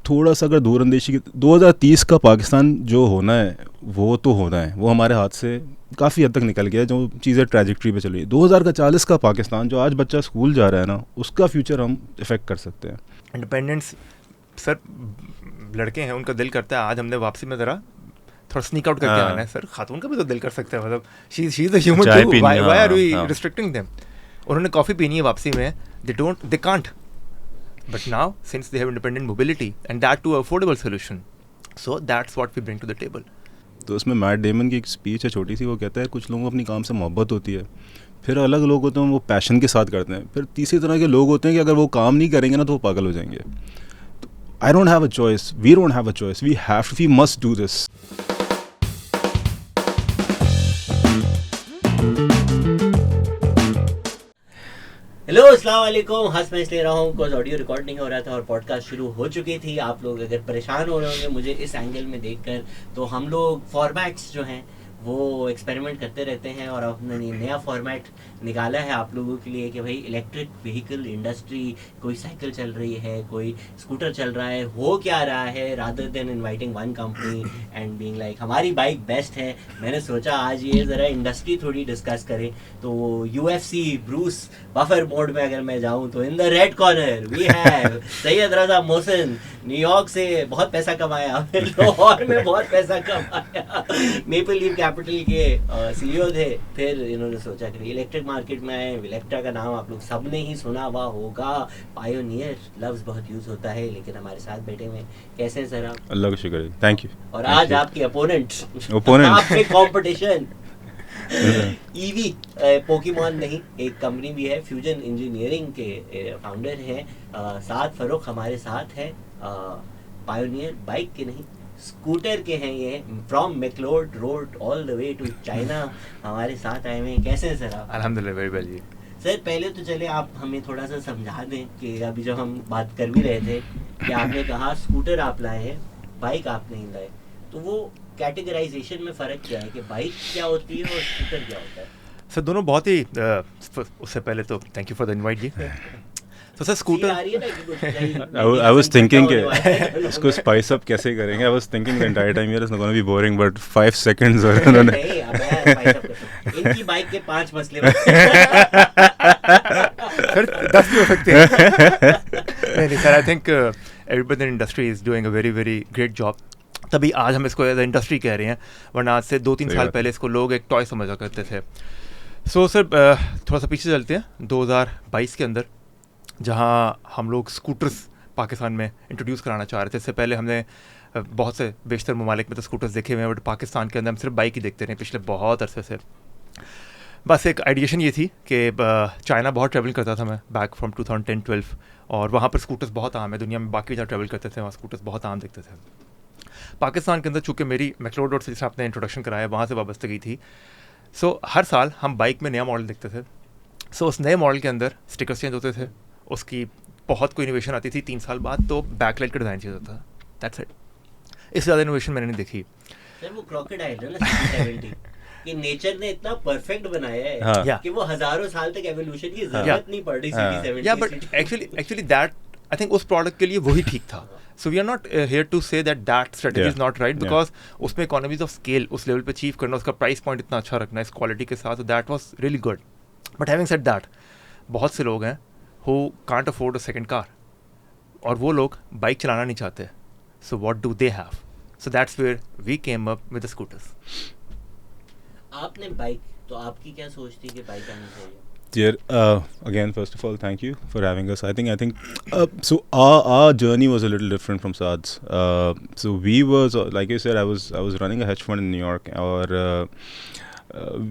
थोड़ा सा अगर दूरअंदेशी 2030 का पाकिस्तान जो होना है वो तो होना है, वो हमारे हाथ से काफ़ी हद तक निकल गया, जो चीज़ें ट्रैजेक्टरी पे चल रही है। 2040 का पाकिस्तान, जो आज बच्चा स्कूल जा रहा है ना, उसका फ्यूचर हम इफ़ेक्ट कर सकते हैं। इंडिपेंडेंस सर, लड़के हैं उनका दिल करता है आज हमने वापसी में ज़रा थोड़ा स्नीक आउट करके आना है सर। खातून का भी तो दिल कर सकता है, मतलब she is a human too, why are we restricting them? उन्होंने कॉफ़ी पीनी है वापसी में, they can't, but now since they have independent mobility and that too affordable solution, so that's what we bring to the table. तो उसमें Matt Damon की एक speech है छोटी सी, वो कहता है कुछ लोगों को अपनी काम से मोहब्बत होती है, फिर अलग लोग होते हैं वो पैशन के साथ करते हैं, फिर तीसरी तरह के लोग होते हैं कि अगर वो काम नहीं करेंगे ना तो वो पागल हो जाएंगे। तो I don't have a choice, we don't have a choice, we must do this. Hello अस्सलाम वालेकुम। हंस मैं इसलिए रहा हूँ बिकॉज ऑडियो रिकॉर्ड नहीं हो रहा था और पॉडकास्ट शुरू हो चुकी थी। आप लोग अगर परेशान हो रहे होंगे मुझे इस एंगल में देखकर, तो हम लोग फॉर्मेट्स जो हैं वो एक्सपेरिमेंट करते रहते हैं और अपना नया फॉर्मेट निकाला है आप लोगों के लिए कि भाई इलेक्ट्रिक व्हीकल इंडस्ट्री, कोई साइकिल चल रही है, कोई स्कूटर चल रहा है, हो क्या रहा है, rather than inviting one company and being like हमारी बाइक बेस्ट है, मैंने सोचा आज ये ज़रा इंडस्ट्री थोड़ी डिस्कस करें। तो UFC ब्रूस बफर मोड में अगर मैं जाऊँ तो in the red corner we have Syed Raza Mohsin, New York से बहुत पैसा कमाया, फिर लाहौर में बहुत पैसा कमाया, मेपल लीफ कैपिटल के CEO थे, फिर इन्होंने सोचा कि इलेक्ट्रिक मार्केट में आए। विलेक्ट्रा का नाम आप लोग सब ने ही सुना हुआ होगा, पायोनियर लफ्ज बहुत यूज होता है, लेकिन हमारे साथ बैठे हुए कैसे हैं सर आप? अल्लाह का शुक्र है, थैंक यू। और आज आपके अपोनेंट आपके कंपटीशन ईवी पोकेमॉन नहीं, एक कंपनी भी है, फ्यूजन इंजीनियरिंग के फाउंडर हैं साद फरूख हमारे साथ है। पायोनियर बाइक के नहीं स्कूटर के हैं ये, from McLeod Road all the way to China हमारे साथ आए हुए हैं। कैसे हैं सर आप? अल्हम्दुलिल्लाह वेरी वेल जी। सर पहले तो चले आप हमें थोड़ा सा समझा दें कि अभी जब हम बात कर भी रहे थे कि आपने कहा स्कूटर आप लाए हैं, बाइक आप नहीं लाए, तो वो कैटेगराइजेशन में फ़र्क क्या है कि बाइक क्या होती है और स्कूटर क्या होता है? सर दोनों बहुत ही उससे पहले तो thank you for the invite जी। तो sir scooter I was thinking कि इसको स्पाइस अप कैसे करेंगे। I was thinking the entire time यार it's not going to be boring, but 5 seconds और उन्होंने इनकी बाइक के 5 मसले सर 10 भी हो सकते हैं। नहीं sir, I think everybody in industry is doing a very very great job, तभी आज हम इसको एज अ इंडस्ट्री कह रहे हैं, वरना आज से 2-3 साल पहले इसको लोग एक टॉय समझा करते थे। सो सर थोड़ा सा पीछे चलते हैं 2022 के अंदर, जहाँ हम लोग स्कूटर्स पाकिस्तान में इंट्रोड्यूस कराना चाह रहे थे। इससे पहले हमने बहुत से बेशतर ममालिक में तो स्कूटर्स देखे हुए हैं, बट पाकिस्तान के अंदर हम सिर्फ बाइक ही देखते रहे पिछले बहुत अरसे से। बस एक आइडिएशन ये थी कि चाइना बहुत ट्रैवल करता था मैं बैक फ्रॉम 2010-12, और वहाँ पर स्कूटर्स बहुत आम है, दुनिया में बाकी जहाँ ट्रैवल करते थे वहाँ स्कूटर्स बहुत आम दिखते थे। पाकिस्तान के अंदर चूँकि मेरी मैक्लोड रोड से जिसे आपने इंट्रोडक्शन कराया वहाँ से वाबस्तगी थी, सो हर साल हम बाइक में नया मॉडल देखते थे। सो उस नए मॉडल के अंदर स्टिकर्स चेंज होते थे, उसकी बहुत कोई इनोवेशन आती थी 3 साल बाद तो बैकलाइट का डिज़ाइन चेंज होता था, दैट्स इट। इससे ज़्यादा इनोवेशन मैंने नहीं देखी। सर वो क्रोकोडाइल है ना 70 कि नेचर ने इतना परफेक्ट बनाया है हाँ. कि वो हजारों साल तक एवोल्यूशन की जरूरत नहीं पड़ रही थी 70 या but actually that I think उस प्रोडक्ट के लिए वही ठीक था। So we are not here to say that strategy is not right, because उसमें इकोनॉमीज ऑफ स्केल उस लेवल पे अचीव करना, उसका प्राइस पॉइंट इतना अच्छा रखना इस क्वालिटी के साथ, that was really good. But having said that, बहुत से लोग हैं who can't afford a second car, और वो लोग बाइक चलाना नहीं चाहते, so what do they have? So that's where we came up with the scooters. आपने बाइक, तो आपकी क्या सोच थी कि बाइक आनी चाहिए? Dear, again, first of all, thank you for having us. I think so our journey was a little different from Saad's. So we was, like you said, I was running a hedge fund in New York, or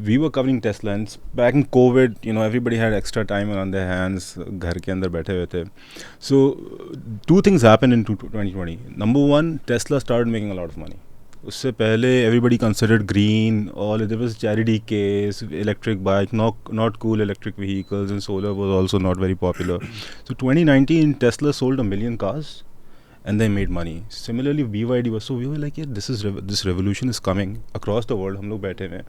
we were covering Tesla, and back in COVID, everybody had extra time on their hands, घर के अंदर बैठे हुए थे. So 2 things happened in 2020. Number 1, Tesla started making a lot of money. उससे पहले everybody considered green, all there was charity case, electric bike, not cool electric vehicles, and solar was also not very popular. So 2019 Tesla sold 1 million cars and they made money. Similarly BYD was, so we were like, yeah, this revolution is coming across the world. हम लोग बैठे हुए हैं,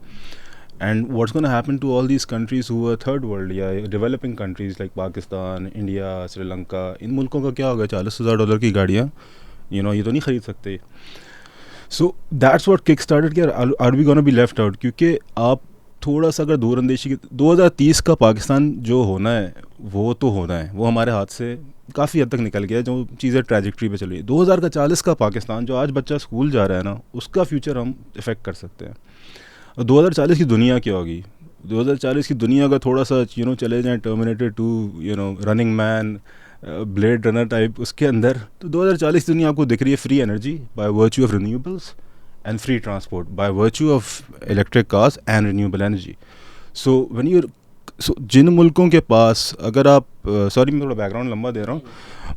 and what's going to happen to all these countries who are third world या developing countries like Pakistan, India, Sri Lanka, इन मुल्कों का क्या होगा? $40,000 की गाड़ियाँ ये तो नहीं ख़रीद सकते. So that's what kick started कि are we gonna be left out, क्योंकि आप थोड़ा सा अगर दूरअंदेशी की 2030 का पाकिस्तान जो होना है वो तो होना है, वो हमारे हाथ से काफ़ी हद तक निकल गया, जो चीज़ें ट्रैजेक्टरी पे चली. 2040 का पाकिस्तान जो आज बच्चा स्कूल जा रहा है ना, उसका फ्यूचर हम इफ़ेक्ट कर सकते हैं. और 2040 की दुनिया क्या होगी? 2040 की दुनिया का थोड़ा सा चले जाएं terminator 2, running man, blade runner type उसके अंदर, तो 2040 दुनिया आपको दिख रही है free energy by virtue of renewables and free transport by virtue of electric cars and renewable energy. So when you जिन मुल्कों के पास अगर आप सॉरी मैं थोड़ा बैकग्राउंड लंबा दे रहा हूँ,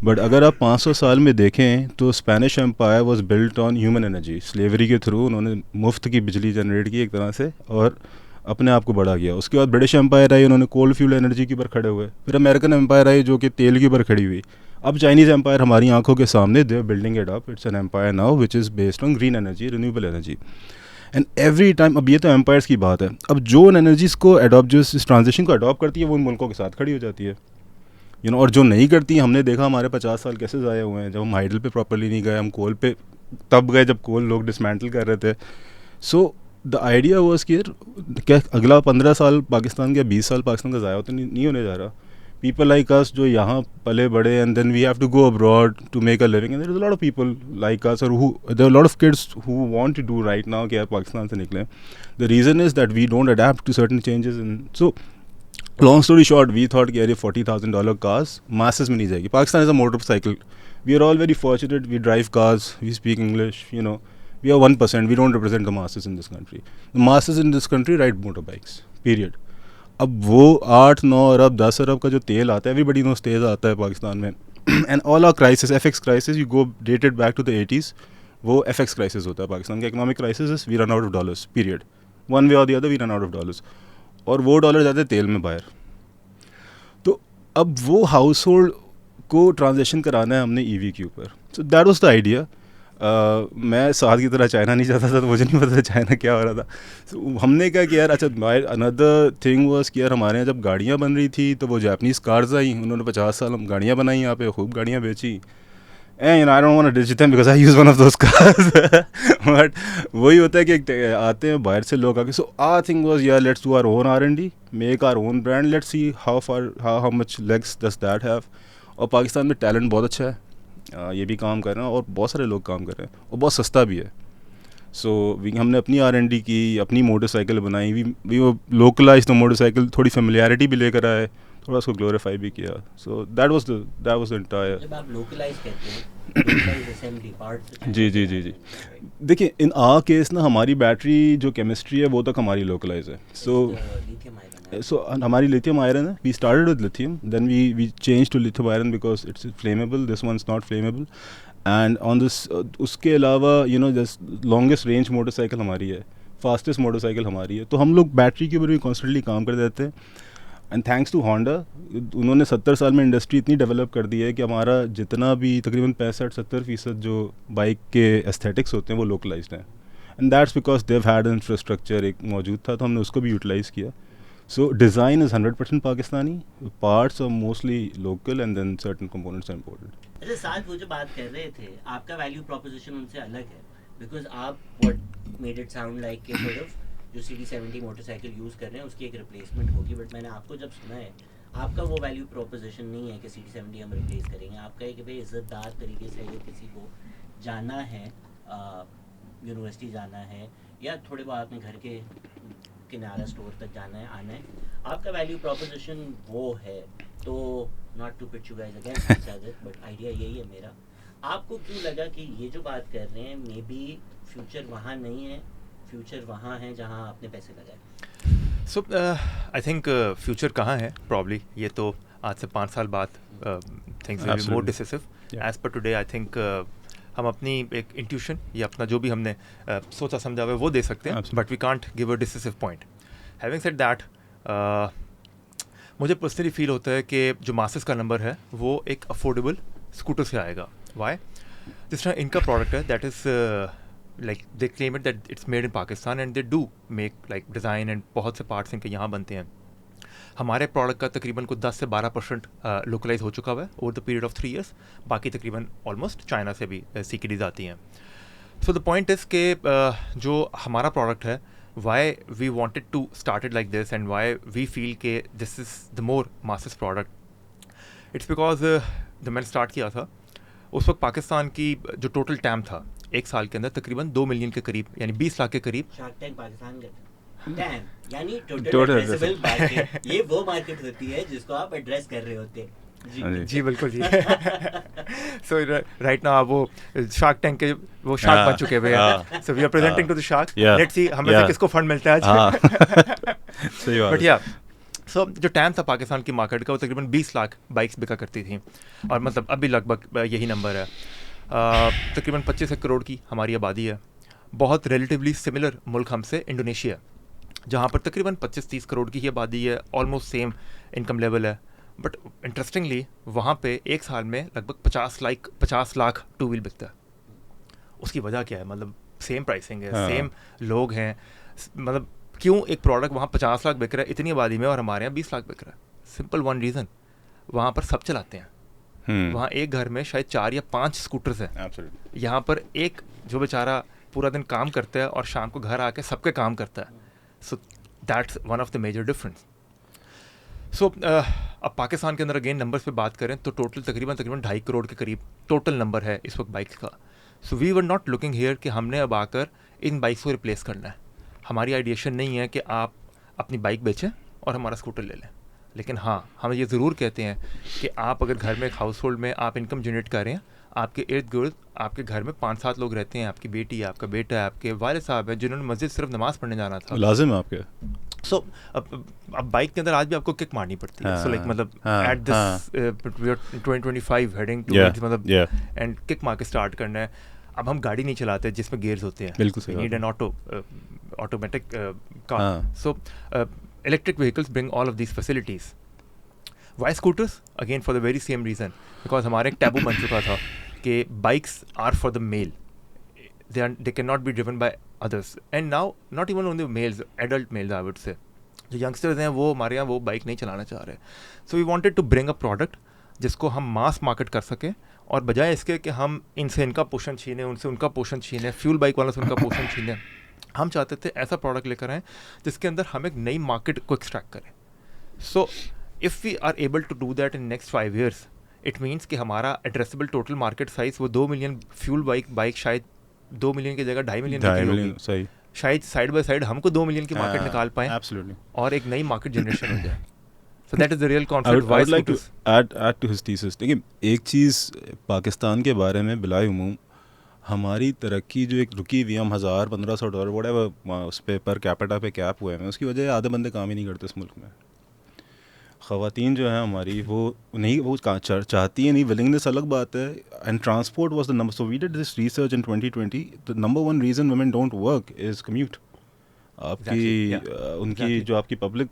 बट अगर आप 500 साल में देखें तो Spanish empire was built on human energy. Slavery के थ्रू उन्होंने मुफ्त की बिजली जनरेट की एक तरह से और अपने आप को बड़ा किया. उसके बाद ब्रिटिश एम्पायर आई, उन्होंने कोल फ्यूल एनर्जी के ऊपर खड़े हुए. फिर अमेरिकन एम्पायर आई जो कि तेल के ऊपर खड़ी हुई. अब चाइनीज़ एम्पायर हमारी आंखों के सामने, they are building it up. It's an empire now which is based on green energy, renewable energy. And every time, अब ये तो एम्पायर्स की बात है, अब जो उन एनर्जीज़ को अडॉप्ट, जो इस ट्रांजिशन को अडॉप्ट करती है वो उन मुल्कों के साथ खड़ी हो जाती है. और जो नहीं करती, हमने देखा हमारे 50 साल कैसे ज़ाया हुए हैं. जब हम हाइडल पे प्रॉपरली नहीं गए, हम कोल पे तब गए जब कोल लोग डिसमेंटल कर रहे थे. सो द आइडिया वॉज कि क्या अगला 15 साल पाकिस्तान का, 20 साल पाकिस्तान का ज़ाया तो नहीं होने जा रहा. People like us जो यहाँ पले बड़े, and then we have to go abroad to make a living, and there is a lot of people like us, or there are a lot of kids who want to do right now कि यार पाकिस्तान से निकलें. The reason is that we don't adapt to certain changes, and so long story short, we thought कि यार ये $40,000 cars masses में नहीं जाएगी. Pakistan is a motorcycle. We are all very fortunate. We drive cars. We speak English. We are 1%. We don't represent the masses in this country. The masses in this country ride motorbikes. Period. अब वो 8, 9 अरब 10 अरब का जो तेल आता है, everybody knows तेल आता है पाकिस्तान में. And all are crisis, FX crisis, you go dated back to the 80s, वो FX क्राइसिस होता है पाकिस्तान का. Economic crisis is we run out of dollars, period. One way or the other we run out of dollars, और वो dollar जाते हैं तेल में बाहर. तो अब वो हाउस होल्ड को ट्रांजेक्शन कराना है हमने EV के ऊपर. So that was the idea. मैं साथ की तरह चाइना नहीं जाता था, तो मुझे नहीं पता था चाइना क्या हो रहा था. so, हमने क्या किया यार, अच्छा अनदर थिंग वाज कि यार हमारे यहाँ जब गाड़ियाँ बन रही थी तो वो जापानीज़ कार्स आई, उन्होंने 50 साल हम गाड़ियाँ बनाई यहाँ पे, खूब गाड़ियाँ बेची. And I don't want to ditch them because I use one of those cars. But वही होता है कि आते हैं बाहर से लोग आके. सो आवर थिंग वाज यार let's do our own R&D, make our own brand, let's see how much legs does that have. और पाकिस्तान में टैलेंट बहुत अच्छा है, ये भी काम कर रहे हैं और बहुत सारे लोग काम कर रहे हैं, और बहुत सस्ता भी है. सो हमने अपनी R&D की, अपनी मोटरसाइकिल बनाई, वी लोकलाइज द मोटरसाइकिल, थोड़ी फेमिलियरिटी भी लेकर आए, थोड़ा उसको ग्लोरीफाई भी किया. So that was the entire. जब आप लोकलाइज कहते हैं, लोकलाइज असेंबली पार्ट्स. जी. देखिए इन आर केस ना, हमारी बैटरी जो केमिस्ट्री है वो तक हमारी लोकलाइज है. सो हमारी लिथियम आयरन है. We started with lithium, then we change to lithium iron because it's flammable. This one is not flammable. And on this, उसके अलावा जस्ट लॉन्गेस्ट रेंज मोटरसाइकिल हमारी है, फास्टेस्ट मोटरसाइकिल हमारी है. तो हम लोग बैटरी के ऊपर भी कॉन्स्टेंटली काम कर देते हैं. एंड थैंक्स टू होंडा, उन्होंने 70 साल में इंडस्ट्री इतनी डेवलप कर दी है कि हमारा जितना भी तकरीबन 65-70% जो बाइक के एस्थेटिक्स होते हैं वो लोकलाइज्ड हैं. And that's because they had infrastructure एक मौजूद था, तो हमने उसको भी यूटिलाइज़ किया. So design is 100% Pakistani, parts are mostly local, and then certain components are imported. अच्छा, साथ वो जो बात कर रहे थे, आपका वैल्यू प्रोपोजिशन उनसे अलग है, बिकॉज आप what made it sound like कि सॉर्ट ऑफ जो CD70 मोटरसाइकिल यूज़ कर रहे हैं उसकी एक रिप्लेसमेंट होगी. बट मैंने आपको जब सुना है, आपका वो वैल्यू प्रोपोजिशन नहीं है कि CD70 हम रिप्लेस करेंगे. आपका है कि भाई इज़्ज़तदार तरीके से अगर किसी को जाना है, यूनिवर्सिटी जाना है, या थोड़े बहुत अपने घर के किनारा स्टोर तक जाना है, आना है, आपका वैल्यू प्रोपोजिशन वो है. तो not to pitch you guys again, but idea यही है मेरा. आपको क्यों लगा कि ये जो बात कर रहे हैं, मे बी फ्यूचर वहाँ नहीं है, फ्यूचर वहाँ है जहाँ आपने पैसे लगाए? सो आई थिंक फ्यूचर कहाँ है, प्रॉब्ली ये तो आज से 5 साल बाद things will be more decisive. As पर टुडे आई थिंक हम अपनी एक इंट्यूशन या अपना जो भी हमने सोचा समझा हुआ है वो दे सकते हैं, but we can't give a decisive point. Having said that, मुझे पर्सनली फील होता है कि जो मासेस का नंबर है वो एक अफोर्डेबल स्कूटर से आएगा. वाई? जिस तरह इनका प्रोडक्ट है, that is like they claim it that it's made in Pakistan and they do make like design and बहुत से parts इनके यहाँ बनते हैं. हमारे प्रोडक्ट का तकरीबन कुछ 10 से 12% लोकलाइज हो चुका हुआ है over the period of 3 years. बाकी तकरीबन ऑलमोस्ट चाइना से भी CKDs आती हैं. सो द पॉइंट इज़ के जो हमारा प्रोडक्ट है, why we wanted to started like this and why we feel के this is the more masses product. It's because जब मैंने स्टार्ट किया था उस वक्त पाकिस्तान की जो टोटल टैम था एक साल के अंदर तकरीबन 2 मिलियन के करीब, यानी 20 लाख के करीब. शार्क टैंक पाकिस्तान का टैम यानी Total टोटल एड्रेसेबल मार्केट. ये वो मार्केट होती है जिसको आप एड्रेस कर रहे होते हैं. जी बिल्कुल जी. सो राइट नाउ आप वो शार्क टैंक के वो शार्क बन चुके हुए हैं. So we are presenting to the shark. Let's see हमें से किसको फंड मिलता है आज. सही बात. बट या सो जो टैम था पाकिस्तान की मार्केट का वो तकरीबन 20 लाख बाइक्स बिका करती थी, और मतलब अभी लगभग यही नंबर है. तकरीबन 25 करोड़ की हमारी आबादी है. बहुत रिलेटिवली सिमिलर मुल्क हमसे इंडोनेशिया, जहाँ पर तकरीबन 25-30 करोड़ की ही आबादी है, ऑलमोस्ट सेम इनकम लेवल है. बट इंटरेस्टिंगली वहाँ पे एक साल में लगभग 50 लाख टू व्हील बिकता है. उसकी वजह क्या है? मतलब सेम प्राइसिंग है, सेम लोग हैं, मतलब क्यों एक प्रोडक्ट वहाँ 50 लाख बिक रहा है इतनी आबादी में और हमारे यहाँ 20 लाख बिक रहा है? सिंपल वन रीज़न, वहाँ पर सब चलाते हैं. वहाँ एक घर में शायद 4 या 5 स्कूटर्स हैं. यहाँ पर एक जो बेचारा पूरा दिन काम करता है और शाम को घर आके सबके काम करता है. So that's one of the major difference. So अब पाकिस्तान के अंदर अगेन नंबर्स पे बात करें तो टोटल तकरीबन 2.5 करोड़ के करीब टोटल नंबर है इस वक्त बाइक्स का. So we were not looking here कि हमने अब आकर इन बाइक्स को रिप्लेस करना है. हमारी आइडिएशन नहीं है कि आप अपनी बाइक बेचें और हमारा स्कूटर ले लें. लेकिन हाँ, हम ये ज़रूर कहते हैं कि आप अगर घर में एक हाउस होल्ड में आप इनकम जनरेट कर रहे हैं, आपके इर्द गिर्द आपके घर में 5-7 लोग रहते हैं, आपकी बेटी है, आपका बेटा है, आपके वालिद साहब हैं जिन्होंने मस्जिद सिर्फ नमाज़ पढ़ने जाना था, लाजिम है आपके. सो अब बाइक के अंदर आज भी आपको किक मारनी पड़ती है. सो लाइक मतलब एट दिस 2025 हेडिंग टू मतलब एंड किक मार के स्टार्ट करना है. अब हम गाड़ी नहीं चलाते जिसमें गियर्स होते हैं. बिल्कुल सही. Need an automatic car. So electric vehicles bring all of these facilities. Why scooters? Again for the very same reason, because हमारे एक टैबू बन चुका था कि bikes are for the male. They cannot be driven by others. And now not even only males, adult males I would say. जो youngsters हैं वो हमारे यहाँ वो बाइक नहीं चलाना चाह रहे. So we wanted to bring a product जिसको हम मास मार्केट कर सकें, और बजाय इसके कि हम इनसे इनका पोषण छीनें, उनसे उनका पोषण छीनें, फ्यूल बाइक वालों से उनका पोषण छीनें, हम चाहते थे ऐसा प्रोडक्ट लेकर आएँ जिसके अंदर हम एक नई मार्केट को एक्सट्रैक्ट करें. So if we are able to do that in next 5 years, it means कि हमारा एड्रेसेबल टोटल मार्केट साइज़ वो 2 मिलियन फ्यूल बाइक शायद 2 मिलियन की जगह 2.5 मिलियन सही. शायद साइड बाय साइड हमको 2 मिलियन की मार्केट निकाल पाएँ और एक नई मार्केट जनरेशन हो जाए. So that is the real concept. I would like to add to his thesis. देखिए, एक चीज़ पाकिस्तान के बारे में बिलाए उमूम हमारी तरक्की जो एक रुकी हुई, हम $1,000-1,500 वोटेवर उस पे पर कैपिटा पे कैप हुए हैं, उसकी वजह आधे बंदे काम ही नहीं करते इस मुल्क में. ख़वातीन जो है हमारी वो चाहती है नहीं, विलिंगनेस अलग बात है. And transport was the number. So we did this research in 2020. The number 1 reason women don't work is commute. आपकी उनकी जो आपकी पब्लिक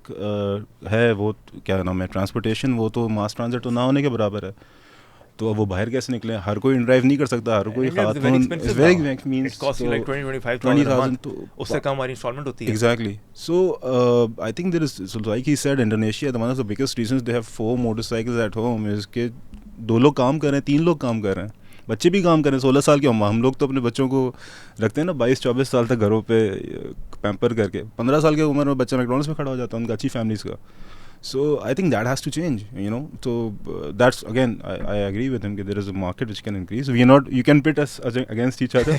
है वो क्या नाम है, ट्रांसपोर्टेशन, वो तो मास ट्रांजिट तो ना होने के बराबर है. तो अब वो बाहर कैसे निकले? हर कोई ड्राइव नहीं कर सकता, हर कोई खातून मींस 20,000 तो उससे कम हमारी इंस्टॉलमेंट होती है. Exactly. So I think there is, so like he said, Indonesia the one of the biggest reasons they have 4 motorcycles at home is के 2 लोग काम कर रहे हैं, 3 लोग काम कर रहे हैं, बच्चे भी काम करें. 16 साल के हम लोग तो अपने बच्चों को रखते हैं ना 22-24 साल तक घरों पे पैम्पर करके. 15 साल की उम्र में बच्चा मैकडॉनल्ड्स में खड़ा हो जाता है, उनका अच्छी फैमिलीज़ का. So I think that has to change, you know. So that's again, I agree with him that there is a market which can increase. We are not, you can pit us against each other,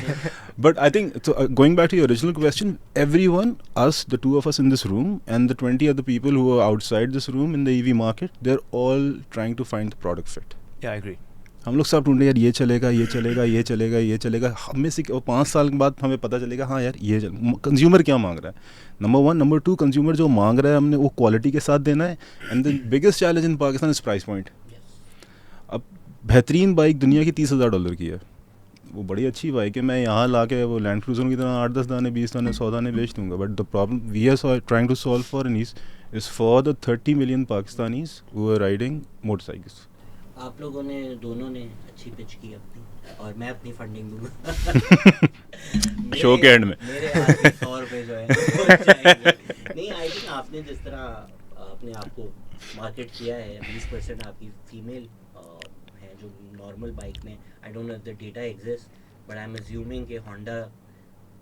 but I think so. Going back to your original question, everyone, us, the 2 of us in this room, and the 20 other people who are outside this room in the EV market, they're all trying to find the product fit. Yeah, I agree. हम लोग सब ढूंढे यार ये चलेगा, ये चलेगा, ये चलेगा, ये चलेगा. हमें से 5 साल के बाद हमें पता चलेगा हाँ यार ये कंज्यूमर क्या मांग रहा है. नंबर 1. नंबर 2, कंज्यूमर जो मांग रहा है हमने वो क्वालिटी के साथ देना है. And the biggest challenge in Pakistan is price point. अब बेहतरीन बाइक दुनिया की $30,000 की है, वो बड़ी अच्छी बाइक है. मैं यहाँ ला के वो लैंड क्रूजर की तरह 8-10 दाने 20 दाने 100 दाने बेच दूँगा. But the problem we are trying to solve for in is for the 30 million Pakistanis who are riding motorcycles. आप लोगों ने दोनों ने अच्छी पिच की अपनी, और मैं अपनी फंडिंग दूंगा. शो के एंड में मेरे ₹100 जो है नहीं. आई थिंक आपने जिस तरह अपनी आपने आपको मार्केट किया है, 20% आपकी फीमेल है जो नॉर्मल बाइक में, I don't know if the data exist but I am assuming कि होंडा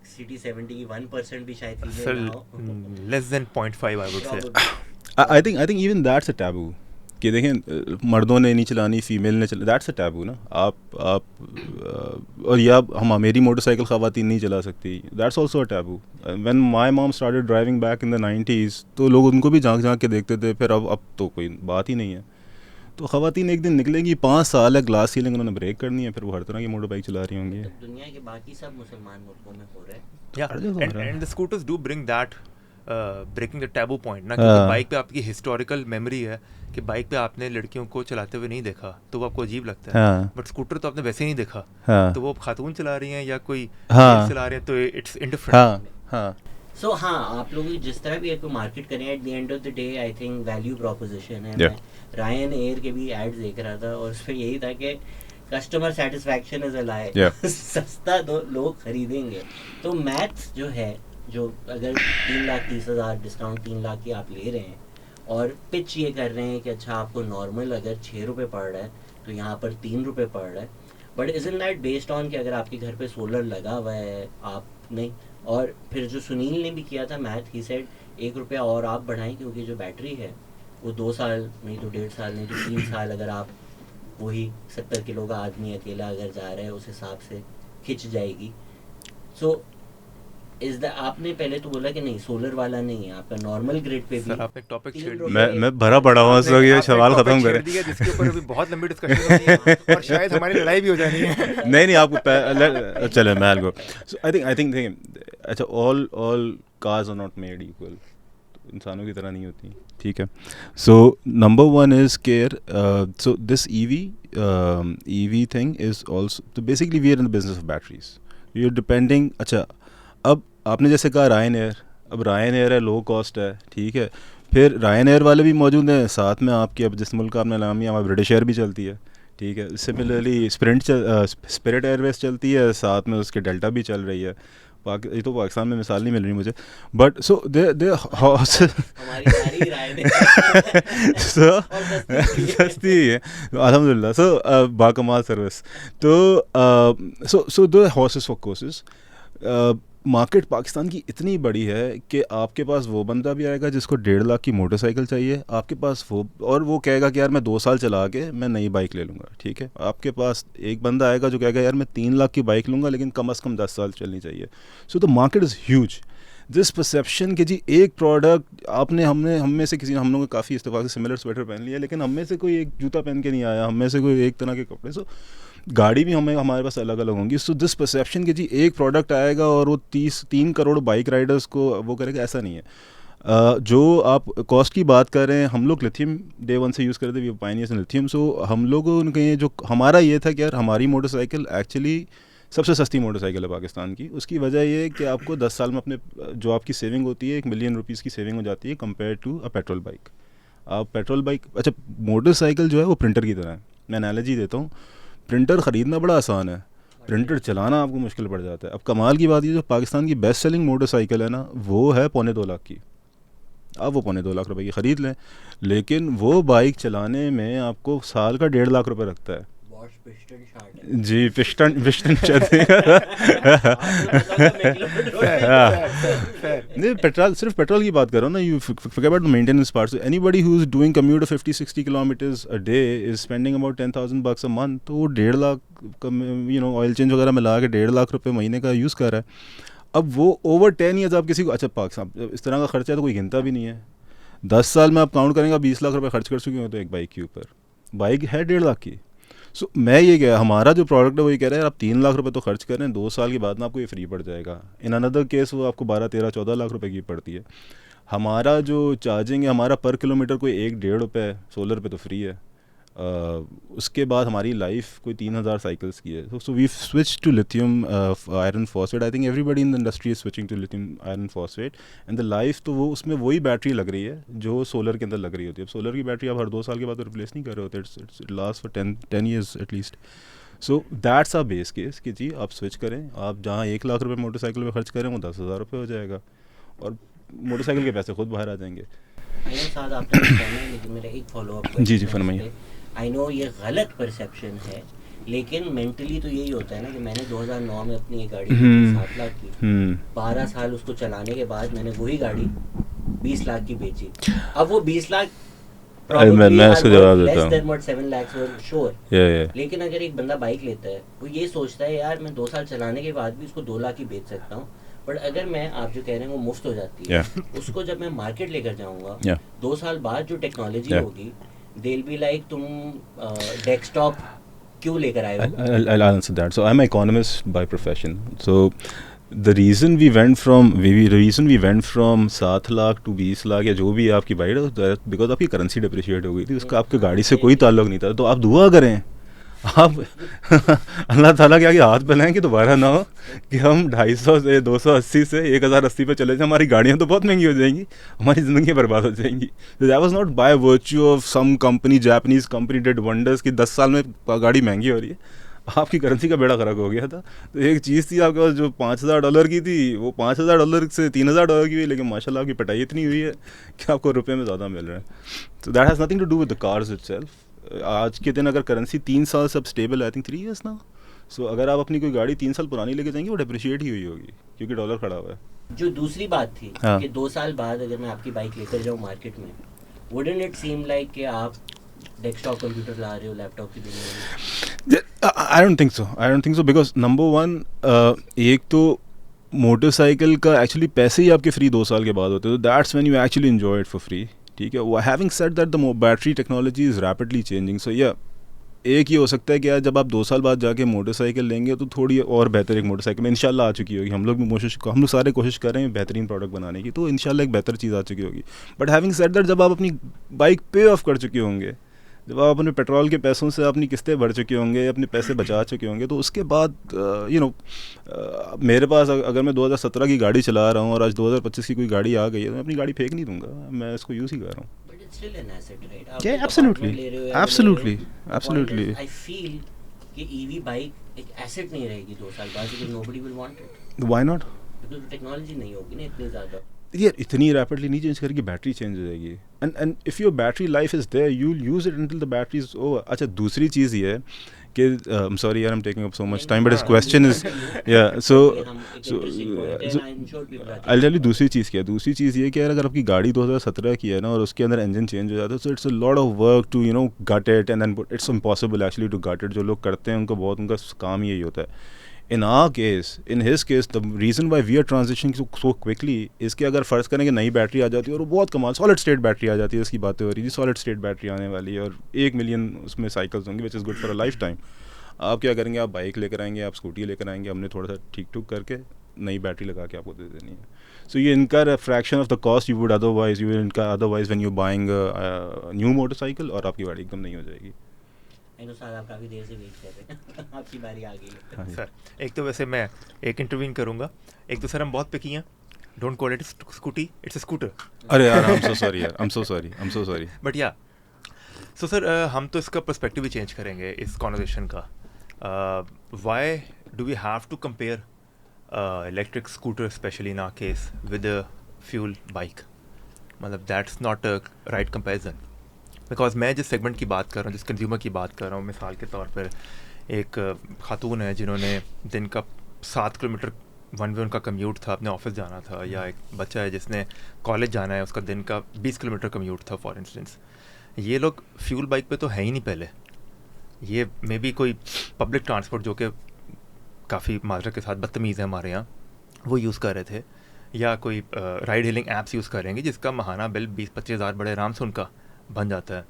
CT70 की 1% भी शायद फीमेल ना हो. less than 0.5 I would say. I think even that's a taboo कि देखें मर्दों ने नहीं चलानी, फीमेल ने चला, दैट्स अ टैबू ना. आप और या हम मेरी मोटरसाइकिल ख़वातीन नहीं चला सकती, that's also a taboo. When my mom started driving back in the 90s तो लोग उनको भी झांक झांक के देखते थे. फिर अब तो कोई बात ही नहीं है. तो ख़वातीन एक दिन निकलेंगी, 5 साल है ग्लास सीलिंग उन्होंने ब्रेक करनी है, फिर वो हर तरह की मोटर बाइक चला रही होंगी. दुनिया के बाकी सब मुसलमान मुल्कों में हो रहा है. Yeah, and the scooters do bring that breaking the taboo point ना, क्योंकि बाइक पे आपकी हिस्टोरिकल मेमोरी है कि बाइक पे आपने लड़कियों को चलाते हुए नहीं देखा तो वो आपको अजीब लगता है. बट स्कूटर तो आपने वैसे ही नहीं देखा, तो वो खातून चला रही हैं या कोई चला रही हैं तो इट्स इंडिफरेंट. सो हाँ, आप लोग जिस तरह भी आपको मार्केट करें, eight the end of the day I think value proposition है. मैं रायन एयर के भी एड्स देख रहा था और उसमें यही था कि कस्टमर सेटिस्फैक्शन इज अ लाई. सस्ता दो लोग खरीदेंगे. तो मैथ्स जो है, जो अगर 3,30,000 डिस्काउंट 3 लाख की आप ले रहे हैं और पिच ये कर रहे हैं कि अच्छा आपको नॉर्मल अगर 6 रुपये पड़ रहा है तो यहाँ पर 3 रुपये पड़ रहा है, but isn't that based on कि अगर आपके घर पे सोलर लगा हुआ है आप नहीं. और फिर जो सुनील ने भी किया था मैथ, ही सेड 1 रुपया और आप बढ़ाएं क्योंकि जो बैटरी है वो 2 साल नहीं तो 1.5 साल नहीं तो 3 साल अगर आप वही 70 किलो का आदमी अकेला अगर जा रहा है उस हिसाब से खिंच जाएगी. सो इस द आपने पहले तो बोला कि नहीं सोलर वाला नहीं है आपका, नॉर्मल ग्रिड पे भी. आपने टॉपिक छेड़ दिया. मैं भरा पड़ा हूँ इस वक्त, ये सवाल खत्म करें जिसके ऊपर अभी बहुत लंबी डिस्कशन होनी है और शायद हमारी लड़ाई भी हो जानी है. नहीं आपको चले मैं गो. सो आई थिंक अच्छा, all cars are not made equal, इंसानों की तरह नहीं होती, ठीक है. So number 1 is care. So this EV thing is also, तो basically we are in the business of batteries. You are depending. अच्छा, अब आपने जैसे कहा रायन एयर, अब रायन एयर है, लो कॉस्ट है, ठीक है. फिर रायन एयर वाले भी मौजूद हैं साथ में आपकी, अब जिस मुल्क का आपने नाम लिया वहाँ ब्रिटिश एयर भी चलती है, ठीक है. सिमिलरली स्पिरिट एयरवेज चलती है, साथ में उसके डेल्टा भी चल रही है. ये तो पाकिस्तान में मिसाल नहीं मिल रही मुझे, बट सो दे सस्ती है अल्हम्दुलिल्लाह. सो बाकमाल सर्विस. तो so the horses for courses. Market Pakistan की इतनी बड़ी है कि आपके पास वो बंदा भी आएगा जिसको 1.5 लाख की मोटरसाइकिल चाहिए, आपके पास वो, और वो कहेगा कि यार मैं 2 साल चला के मैं नई बाइक ले लूँगा, ठीक है. आपके पास एक बंदा आएगा जो कहेगा यार मैं 3 लाख की बाइक लूँगा लेकिन कम से कम 10 साल चलनी चाहिए. So the market is huge. This perception कि जी एक प्रोडक्ट आपने हम में से किसी ने, हम लोगों ने काफ़ी इस्तेफाक से सिमिलर स्वेटर पहन लिया लेकिन हम में से कोई एक जूता पहन के नहीं आया, हम में से कोई एक तरह के कपड़े. सो गाड़ी भी हमारे पास अलग अलग होंगी. सो दिस परसेप्शन कि जी एक प्रोडक्ट आएगा और वो 3 करोड़ बाइक राइडर्स को वो करेगा, ऐसा नहीं है. जो आप कॉस्ट की बात कर रहे हैं, हम लोग लिथियम डे 1 से यूज़ करते थे, वी पायनियर्स इन लिथियम. सो हम लोगों के जो हमारा ये था कि यार हमारी मोटरसाइकिल एक्चुअली सबसे सस्ती मोटरसाइकिल है पाकिस्तान की. उसकी वजह ये है कि आपको 10 साल में अपने जो आपकी सेविंग होती है 1 मिलियन रुपीज़ की सेविंग हो जाती है compare to a petrol bike. आप पेट्रोल बाइक, अच्छा मोटरसाइकिल जो है वो प्रिंटर की तरह है. मैं एनालॉजी देता हूँ, प्रिंटर ख़रीदना बड़ा आसान है, प्रिंटर चलाना आपको मुश्किल पड़ जाता है. अब कमाल की बात ये, जो पाकिस्तान की बेस्ट सेलिंग मोटरसाइकिल है ना, वो है 2.25 लाख की. आप वो 2.25 लाख रुपए की ख़रीद लें, लेकिन वो बाइक चलाने में आपको साल का 1.5 लाख रुपए लगता है. जी पिस्टन नहीं, सिर्फ पेट्रोल की बात कर रहा हूँ ना. You forget about the maintenance parts. Anybody who is doing commute 50-60 kilometres a day is spending about 10,000 bucks a month. तो वो 1.5 लाख का ऑयल चेंज वगैरह मिला के 1.5 लाख रुपए महीने का यूज़ कर रहा है. अब वो ओवर 10 ईयर्स आप किसी को, अच्छा पाकिस्तान इस तरह का खर्चा है तो कोई गिनता भी नहीं है. 10 साल में आप काउंट करेंगे 20 लाख रुपए खर्च कर चुके हो तो एक बाइक के ऊपर. बाइक है 1.5 लाख की. सो मैं ये कह, हमारा जो प्रोडक्ट है वही कह रहा है आप 3 लाख रुपए तो खर्च करें, 2 साल के बाद ना आपको ये फ्री पड़ जाएगा. इन अनदर केस वो आपको 12-13-14 लाख रुपए की पड़ती है. हमारा जो चार्जिंग है, हमारा पर किलोमीटर कोई 1-1.5 रुपये, सोलर पे तो फ्री है. उसके बाद हमारी लाइफ कोई 3,000 साइकिल्स की है. So we switch to lithium iron phosphate. I think everybody in the industry is switching to lithium iron phosphate. And the life तो वो उसमें वही बैटरी लग रही है जो सोलर के अंदर लग रही होती है. अब सोलर की बैटरी आप हर 2 साल के बाद रिप्लेस नहीं कर रहे होते. It last for 10 years at least. So that's a base case कि जी आप स्विच करें. आप जहाँ 1 लाख रुपये मोटरसाइकिल पर खर्च करें वो 10,000 रुपये हो जाएगा और मोटरसाइकिल के पैसे खुद बाहर आ जाएंगे. आई नो साथ आपने कुछ कहना है, लेकिन मेरा एक फॉलो अप जी जी फरमाइए। आई नो ये गलत परसेप्शन है, लेकिन मेंटली तो यही होता है ना कि मैंने 2009 में अपनी एक गाड़ी 7 लाख की, 12 साल उसको चलाने के बाद मैंने वही गाड़ी 20 लाख की बेची। अब वो 20 लाख मैं इसका जवाब देता हूँ, 7 lakhs were sure। लेकिन अगर एक बंदा बाइक लेता है वो ये सोचता है यार मैं 2 साल चलाने के बाद भी उसको 2 लाख की बेच सकता हूँ, बट अगर मैं, आप जो कह रहे हैं वो मुफ्त हो जाती है, उसको जब मैं मार्केट लेकर जाऊंगा 2 साल बाद जो टेक्नोलॉजी होगी, दे विल बी लाइक तुम डेस्कटॉप क्यों लेकर आए हो? I'll answer that. So I'm an economist by profession. So the reason we went from 7 lakh to 20 lakh या जो भी आपकी बाइट है, बिकॉज आपकी करेंसी डिप्रिशिएट हो गई थी, उसका आपके गाड़ी से कोई ताल्लुक नहीं था। तो आप दुआ करें, आप अल्लाह ताला के आगे हाथ फैलाएं कि दोबारा ना हो कि हम 250 से 280 से 1080 पे चले जाएं, हमारी गाड़ियाँ तो बहुत महंगी हो जाएंगी, हमारी ज़िंदगी बर्बाद हो जाएंगी। That was not by virtue of some company, Japanese company did wonders कि 10 साल में गाड़ी महंगी हो रही है, आपकी करेंसी का बेड़ा खराब हो गया था। तो एक चीज़ थी आपके पास जो $5000 की थी, वो $5000 से $3000 की हुई, लेकिन माशाल्लाह आपकी पिटाई इतनी हुई है कि आपको रुपये में ज़्यादा मिल रहा है। तो that has nothing to do with the cars itself. आज के दिन अगर करेंसी 3 साल से अब स्टेबल है, आई थिंक 3 years ना, सो अगर आप अपनी कोई गाड़ी 3 साल पुरानी लेके जाएंगे वो डिप्रिशिएट ही हुई होगी क्योंकि डॉलर खड़ा हुआ है। जो दूसरी बात थी कि 2 साल बाद अगर मैं आपकी बाइक लेकर जाऊँ मार्केट में, वुडंट इट सीम लाइक कि आप डेस्कटॉप कंप्यूटर ला रहे हो लैपटॉप की दुनिया में? आई don't think so because number one, एक तो मोटरसाइकिल का एक्चुअली पैसे ही आपके फ्री 2 साल के बाद होते हैं, तो that's when you actually enjoy it for free. ठीक है, वो having said that the battery technology is rapidly changing. So या एक ये हो सकता है कि यार जब आप 2 साल बाद जाके मोटरसाइकिल लेंगे तो थोड़ी और बेहतर एक मोटरसाइकिल में इंशाल्लाह आ चुकी होगी। हम लोग सारे कोशिश कर रहे हैं बेहतरीन प्रोडक्ट बनाने की, तो इंशाल्लाह एक बेहतर चीज़ आ चुकी होगी। बट हैविंग सेड दैट जब आप अपनी बाइक पे ऑफ कर चुके होंगे, जब आप अपने पेट्रोल के पैसों से अपनी किस्तें भर चुके होंगे, अपने पैसे बचा चुके होंगे, तो उसके बाद मेरे पास अगर मैं 2017 की गाड़ी चला रहा हूँ और आज 2025 की कोई गाड़ी आ गई है तो मैं अपनी गाड़ी फेंक नहीं दूंगा, मैं इसको यूज़ ही कर रहा हूँ। Still an asset, right? Yeah, absolutely. I feel कि EV बाइक एक एसेट नहीं रहेगी 2 साल बाद, because nobody will want it. Why not? Because technology नहीं होगी ना इतनी ज़्यादा। यार इतनी रैपिडली नहीं चेंज करेगी, बैटरी चेंज हो जाएगी, and if your battery life is there you will use it until the battery is over. अच्छा, दूसरी चीज़ ये है कि सॉरी यार, I am taking up so much time, but his question is so I tell you दूसरी चीज़ क्या है। दूसरी चीज़ ये कि यार अगर आपकी गाड़ी 2017 की है ना और उसके अंदर इंजन चेंज हो जाता है, so it's a lot of work to get it, and then it's impossible actually to get it. जो लोग करते हैं उनका काम यही होता है। In his case, the reason why we are transitioning so quickly is कि अगर फ़र्ज़ करें कि नई बैटरी आ जाती है और वो बहुत कमाल सॉलिड स्टेट बैटरी आ जाती है, इसकी बातें हो रही थी, सॉलिड स्टेट बैटरी आने वाली है और 1 मिलियन उसमें साइकिल्स होंगे, which is good for a life time. आप क्या करेंगे, आप बाइक लेकर आएंगे, आप स्कूटी लेकर आएंगे, हमने थोड़ा सा ठीक ठुक करके नई बैटरी लगा के आपको दे देनी है। सो ये इनका fraction of the cost you will इनका otherwise when you buying new motorcycle, और आपकी गाड़ी एकदम नहीं हो जाएगी। आप काफ़ी देर से वेट कर रहे हैं, आपकी बारी आ गई है। सर एक तो वैसे मैं एक इंटरव्यू करूंगा, एक तो सर हम बहुत पिकी हैं, don't call it scooty, it's a scooter. अरे यार, I am so sorry but या सो सर हम तो इसका पर्सपेक्टिव भी चेंज करेंगे इस कॉन्वर्सेशन का। Why do we have to compare electric scooter specially in our case with a fuel bike? मतलब that's not a right comparison, because मैं जिस सेगमेंट की बात कर रहा हूँ, जिस कंज्यूमर की बात कर रहा हूँ, मिसाल के तौर पर एक खातून है जिन्होंने दिन का 7 किलोमीटर वन वे उनका कम्यूट था, अपने ऑफिस जाना था, या एक बच्चा है जिसने कॉलेज जाना है, उसका दिन का 20 किलोमीटर कम्यूट था फॉर इंस्टेंस। ये लोग फ्यूल बाइक पे तो है ही नहीं पहले, ये मे बी कोई पब्लिक ट्रांसपोर्ट जो कि काफ़ी माजरत के साथ बदतमीज़ है हमारे यहाँ, वो यूज़ कर रहे थे, या कोई राइड हेलिंग ऐप्स यूज़ करेंगे जिसका माहाना बिल 20-25 हज़ार बड़े आराम से उनका बन जाता है।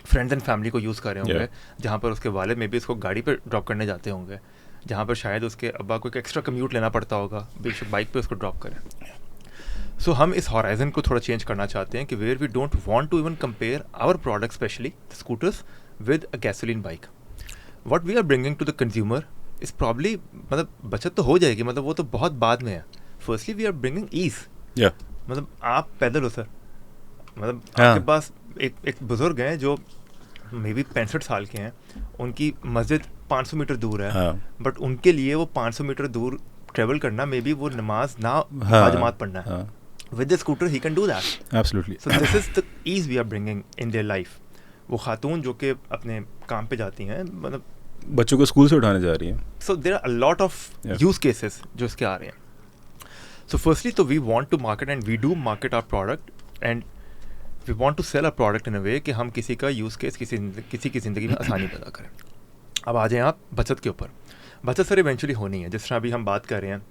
फ्रेंड्स एंड फैमिली को यूज़ कर रहे होंगे, जहाँ पर उसके वालिद में भी उसको गाड़ी पे ड्रॉप करने जाते होंगे, जहाँ पर शायद उसके अब्बा को एक एक्स्ट्रा कम्यूट लेना पड़ता होगा, बेशक बाइक पे उसको ड्रॉप करें। सो हम इस हॉराइजन को थोड़ा चेंज करना चाहते हैं कि where we don't want to even compare our product specially scooters with a gasoline bike. What we are bringing to the consumer is probably, मतलब बचत तो हो जाएगी, मतलब वो तो बहुत बाद में है। Firstly we are bringing ease, मतलब आप पैदल हो सर, मतलब आपके पास एक बुज़ुर्ग हैं जो मे बी 65 साल के हैं, उनकी मस्जिद 500 मीटर दूर है, बट उनके लिए वो 500 मीटर दूर ट्रेवल करना, मे बी वो नमाज ना बाजमात पढ़ना है, with the scooter he can do that. Absolutely. So this is the ease we are bringing in their life. वो खातून जो कि अपने काम पे जाती हैं, मतलब बच्चों को स्कूल से उठाने जा रही हैं. so there are a lot of use cases जो इसके आ रहे हैं. So firstly तो we want to market and we do market our product and we want to sell our product in a way कि हम किसी का use case किसी की ज़िंदगी में आसानी पैदा करें. अब आ जाएं आप बचत के ऊपर. बचत सर इवेंचुअली होनी है, जिस तरह अभी हम बात कर रहे हैं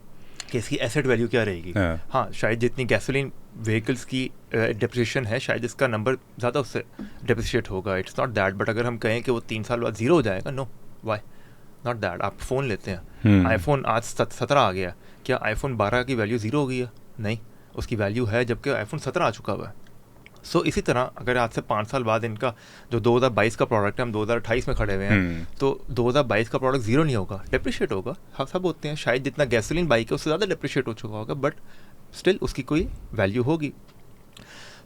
कि इसकी एसेट वैल्यू क्या रहेगी. हाँ, शायद जितनी गैसोलीन व्हीकल्स की डेप्रिसिएशन है, शायद इसका नंबर ज़्यादा उससे डेप्रिशिएट होगा. It's not that. बट अगर हम कहें कि वो 3 साल बाद ज़ीरो हो जाएगा, नो, वाई नॉट दैट. आप फ़ोन लेते हैं, आईफोन आज 17 आ गया, क्या आईफोन 12 की वैल्यू ज़ीरो हो गई है? नहीं, उसकी वैल्यू है जबकि आईफोन 17 आ चुका हुआ है. सो इसी तरह अगर आज से 5 साल बाद इनका जो 2022 का प्रोडक्ट है, हम 2028 में खड़े हुए हैं, तो 2022 का प्रोडक्ट ज़ीरो नहीं होगा, डेप्रिशिएट होगा. हाँ, सब होते हैं. शायद जितना गैसोलीन बाइक है उससे ज़्यादा डेप्रिशिएट हो चुका होगा, बट स्टिल उसकी कोई वैल्यू होगी.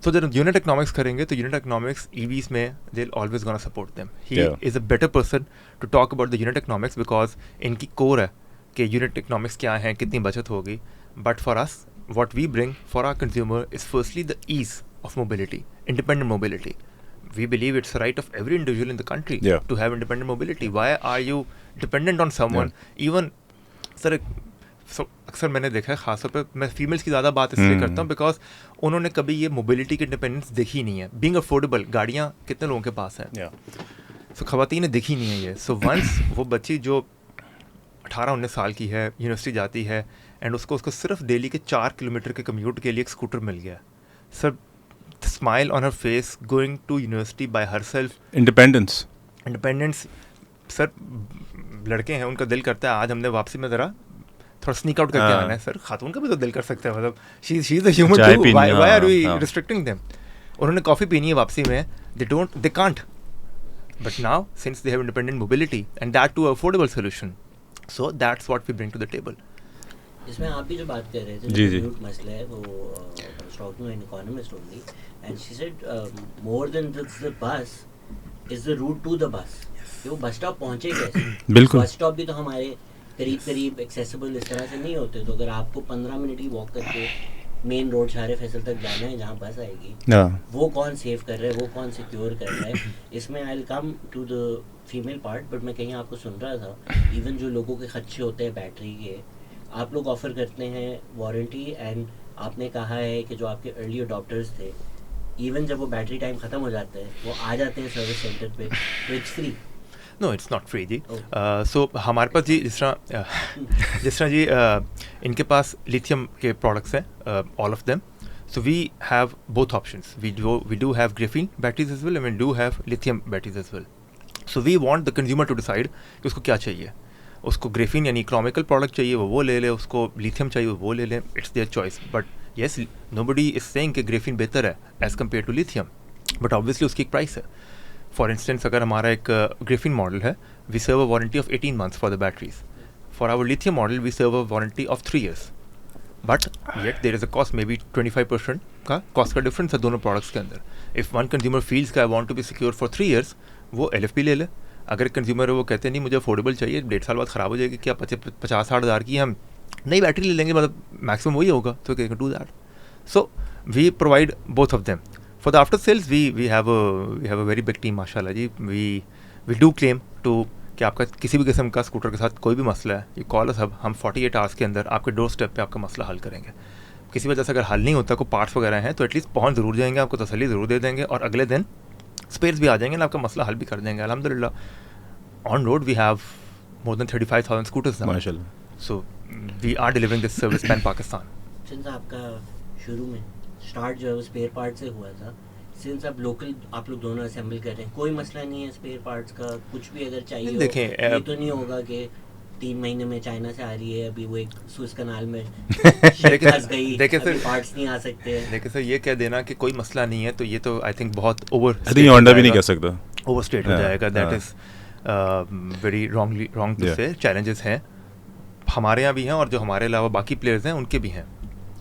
सो जब यूनिट इकोनॉमिक्स करेंगे तो यूनिट इकोनॉमिक्स ईवीज़ में they will always gonna support them. He is a better person to talk about the unit economics because इनकी कोर है कि यूनिट इकोनॉमिक्स क्या है, कितनी बचत होगी. But for us what we bring for our consumer is firstly the ease of mobility, independent mobility. We believe it's a right of every individual in the country to have independent mobility. Why are you dependent on someone? Even sir अक्सर मैंने देखा है, ख़ासतौर पे मैं females की ज़्यादा बात इसलिए करता हूँ बिकॉज उन्होंने कभी ये मोबिलिटी की इंडिपेंडेंस देखी नहीं है. बीइंग अफोर्डेबल, गाड़ियाँ कितने लोगों के पास हैं, सो ख़वातीन ने देखी नहीं है ये. सो वंस वो बच्ची जो 18-19 साल की है, यूनिवर्सिटी जाती है एंड उसको सिर्फ डेली के 4 किलोमीटर के कम्यूट के लिए एक स्कूटर मिल गया. Sir smile on her face going to university by herself. Independence sir, लड़के हैं उनका दिल करता है आज हमने वापसी में ज़रा थोड़ा स्नीक आउट करके आना है. सर खातून का भी तो दिल कर सकता है, मतलब she is a human too. Why are we restricting them? उन्होंने कॉफ़ी पीनी है वापसी में, they can't. But now since they have independent mobility and that too affordable solution, so that's what we bring to the table. जिसमें आप भी जो बात कर रहे थे, जी मसला है वो talking an economist only and she said more than the bus is the route to the bus. वो बस स्टॉप पहुंचे कैसे? बिल्कुल. बस स्टॉप भी तो हमारे करीब एक्सेसिबल इस तरह से नहीं होते. तो अगर आपको 15 मिनट की वॉक करके मेन रोड शारे फैसल तक जाना है जहाँ बस आएगी, वो कौन सेव कर रहा है, वो कौन सिक्योर कर रहा है? इसमें I will come to the female part. But मैं कहीं आपको सुन रहा था, इवन जो लोगों के खर्चे होते हैं बैटरी के, आप लोग ऑफर करते हैं वारंटी. एंड आपने कहा है कि जो आपके अर्ली अडॉप्टर्स थे, इवन जब वो बैटरी टाइम ख़त्म हो जाता है वो आ जाते हैं सर्विस सेंटर पे, तो it's free. No, it's not free जी. सो हमारे पास जी जिस तरह जी इनके पास लिथियम के प्रोडक्ट्स हैं, all of them. So we have both options. We do have graphene batteries as well and we do have lithium batteries as well. So we want the consumer to decide कि उसको क्या चाहिए. उसको graphene यानी economical product चाहिए वो ले ले, उसको लिथियम चाहिए वो ले ले. It's their choice. But yes, nobody is saying कि ग्रेफीन बेहतर है as compare to lithium, but obviously उसकी एक प्राइस है. फॉर इंस्टेंस अगर हमारा एक ग्रेफीन मॉडल है, we serve a warranty of 18 months for the batteries. For our lithium model we serve a warranty of 3 years. But yet there is a cost, maybe 25% का cost का difference है दोनों products के अंदर. If one consumer feels का I want to be secure for 3 years, वो LFP ले ले. अगर कंज्यूमर है वो कहते हैं नहीं मुझे अफोर्डेबल चाहिए, 1.5 साल बाद ख़राब हो जाएगी, क्या 50-60 हज़ार की हम नई बैटरी ले लेंगे, मतलब मैक्सिमम वही होगा, तो can do that. So we provide both of them. For the after sales we have a very big team माशाल्लाह जी. वी डू क्लेम टू कि आपका किसी भी किस्म का स्कूटर के साथ कोई भी मसला है, ये कॉल अस अब, हम 48 आवर्स के अंदर आपके डोर स्टेप पे आपका मसला हल करेंगे. किसी वजह से अगर हल नहीं होता, कोई पार्ट्स वगैरह हैं, तो एटलीस्ट पहुँच ज़रूर जाएंगे, आपको तसल्ली ज़रूर दे देंगे और अगले दिन स्पेयर्स भी आ जाएंगे ना, आपका मसला हल भी कर देंगे. अल्हम्दुलिल्लाह on road we have more than 35,000 scooters now. माशाल्लाह. So we are delivering this service pan Pakistan. Since आपका शुरू में स्टार्ट जो है वो स्पेयर पार्ट से हुआ था, सिंस आप लोकल आप लोग दोनों असेंबल कर रहे हैं, कोई मसला नहीं है स्पेयर पार्ट्स का? कुछ भी अगर चाहिए देखें, ये तो नहीं होगा कि 3 महीने में चाइना से आ रही है, अभी वो एक सुएज कनाल में फंस गई, अभी पार्ट्स नहीं आ सकते. देखिए सर, ये कह देना कि कोई मसला नहीं है, तो ये तो आई थिंक बहुत ओवर होंडा भी नहीं कह सकता, ओवरस्टेट हो जाएगा. That is very wrong to say. Challenges हैं, हमारे यहाँ भी हैं और जो हमारे अलावा बाकी प्लेयर्स हैं उनके भी हैं.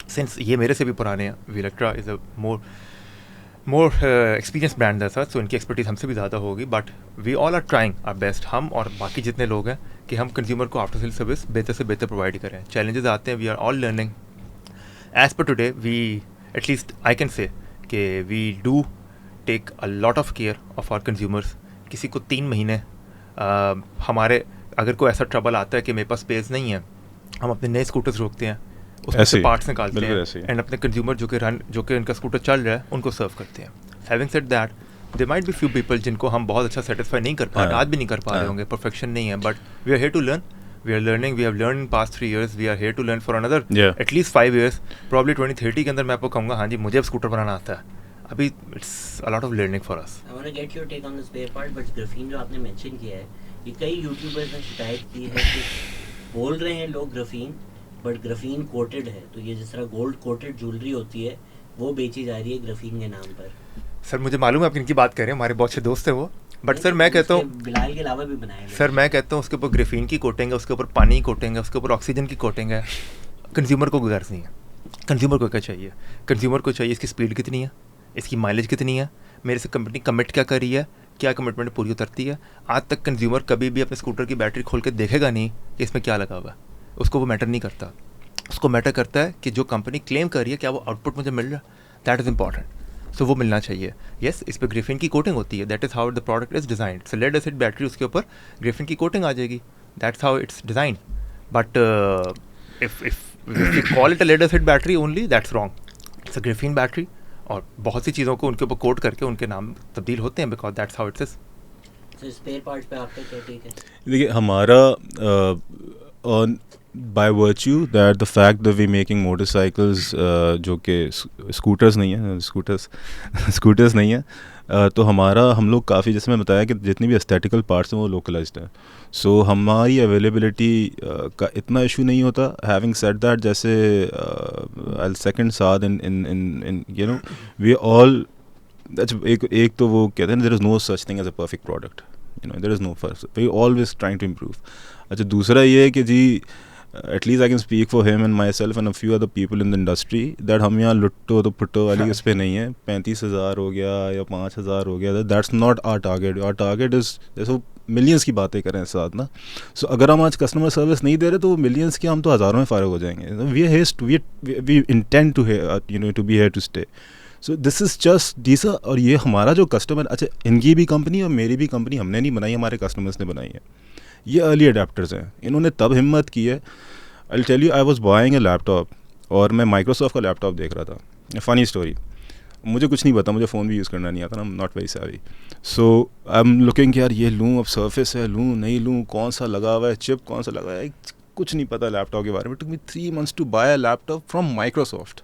सिंस ये मेरे से भी पुराने हैं, Vlektra is a more experience brand है सर, सो इनकी एक्सपर्टीज हमसे भी ज़्यादा होगी. But we all are trying our best, हम और बाकी जितने लोग हैं, कि हम कंज्यूमर को आफ्टर सेल सर्विस बेहतर से बेहतर प्रोवाइड करें. चैलेंजेस आते हैं, we are all learning. As पर today we at least I can say कि we do take a lot of care of our consumers. किसी को 3 महीने हमारे अगर कोई ऐसा ट्रबल आता है कि मेरे पास स्पेस नहीं है, हम अपने नए स्कूटर्स रोकते हैं, उसमें से पार्ट्स निकालते हैं एंड अपने कंज्यूमर जो कि इनका स्कूटर चल रहा है उनको सर्व करते हैं. Having said that, there might be few people जिनको हम बहुत अच्छा सेटिस्फाई नहीं कर पा रहे, आज भी नहीं कर पा रहे होंगे, परफेक्शन नहीं है, but we are here to learn. We are learning. We have learned in past 3 years. We are here to learn for another at least 5 years. Probably 2030 के अंदर मैं आपको कहूँगा हाँ जी मुझे अब स्कूटर बनाना आता है. अभी it's a lot of learning for us. I want to get your take on the spare part, but graphene जो आपने mention किया है, ये कई यूट्यूबर्स ने शिकायत की है कि बोल रहे हैं लोग ग्राफीन, बट ग्राफीन कोटेड है. तो ये जिस तरह गोल्ड कोटेड ज्वेलरी होती है वो बेची जा रही है ग्राफीन के नाम पर. सर मुझे मालूम है आप किनकी बात कर रहे हैं, हमारे बहुत अच्छे दोस्त हैं वो. बट सर मैं कहता हूँ बिलाल के अलावा भी बनाए सर, मैं कहता हूँ उसके ऊपर ग्राफीन की कोटिंग है, उसके ऊपर पानी की कोटिंग है, उसके ऊपर ऑक्सीजन की कोटिंग है. कंज्यूमर को गर्ज नहीं है. कंज्यूमर को क्या चाहिए? कंज्यूमर को चाहिए इसकी स्पीड कितनी है, इसकी माइलेज कितनी है, मेरे से कंपनी कमिट क्या कर रही है, क्या कमिटमेंट पूरी उतरती है. आज तक कंज्यूमर कभी भी अपने स्कूटर की बैटरी खोल के देखेगा नहीं कि इसमें क्या लगा हुआ है. उसको वो मैटर नहीं करता. उसको मैटर करता है कि जो कंपनी क्लेम कर रही है क्या वो आउटपुट मुझे मिल रहा है. That is important. सो वो मिलना चाहिए. येस, इस पर ग्राफीन की कोटिंग होती है. That is how the product is designed. So lead acid battery उसके ऊपर ग्राफीन की कोटिंग आ जाएगी. That's how it's designed. But if you call it a lead acid battery only, that's wrong. It's a graphene battery. और बहुत सी चीज़ों को उनके ऊपर कोट करके उनके नाम तब्दील होते हैं, because that's how it is. So spare parts पे आपका क्या टेक है? देखिए हमारा by virtue that the fact that we making motorcycles जो कि स्कूटर्स नहीं है, स्कूटर्स नहीं है, तो हम लोग काफ़ी, जैसे मैं बताया कि जितनी भी एस्थेटिकल पार्ट्स हैं वो लोकलाइज्ड हैं. सो हमारी अवेलेबिलिटी का इतना इशू नहीं होता. हैविंग सेड दैट, जैसे आई सेकंड साथ in you know we all, एक तो वो कहते हैं there is no such thing as a perfect product. You know there is no first, we always trying to improve. अच्छा, दूसरा ये है कि जी at least I can speak for him and myself and a few other people in the industry that हम यहाँ लुट्टो तो पुट्टो वाली उस पर नहीं है. 35,000 हो गया या 5,000 हो गया, that's not our target. Our target is, जैसे मिलियंस की बातें करें साथ ना. सो अगर हम आज कस्टमर सर्विस नहीं दे रहे तो मिलियंस के हम तो हज़ारों में फारग हो जाएंगे. we intend to to be here to stay. So this is just this. और ये हमारा जो कस्टमर, अच्छा इनकी भी कंपनी और मेरी भी कंपनी हमने नहीं बनाई, हमारे कस्टमर्स ने बनाई है. ये अर्ली अडेप्टर्स हैं. इन्होंने तब हिम्मत की है. I tell you, I was buying a laptop और मैं माइक्रोसॉफ्ट का लैपटॉप देख रहा था. फ़नी स्टोरी, मुझे कुछ नहीं पता, मुझे फ़ोन भी यूज़ करना नहीं आता ना, not very savvy. So I am looking यार ये लूँ, अब सर्फेस है, लूँ नहीं लूँ, कौन सा लगा हुआ है, चिप कौन सा लगा है, कुछ नहीं पता लैपटॉप के बारे में. Took me 3 months to buy a laptop from Microsoft.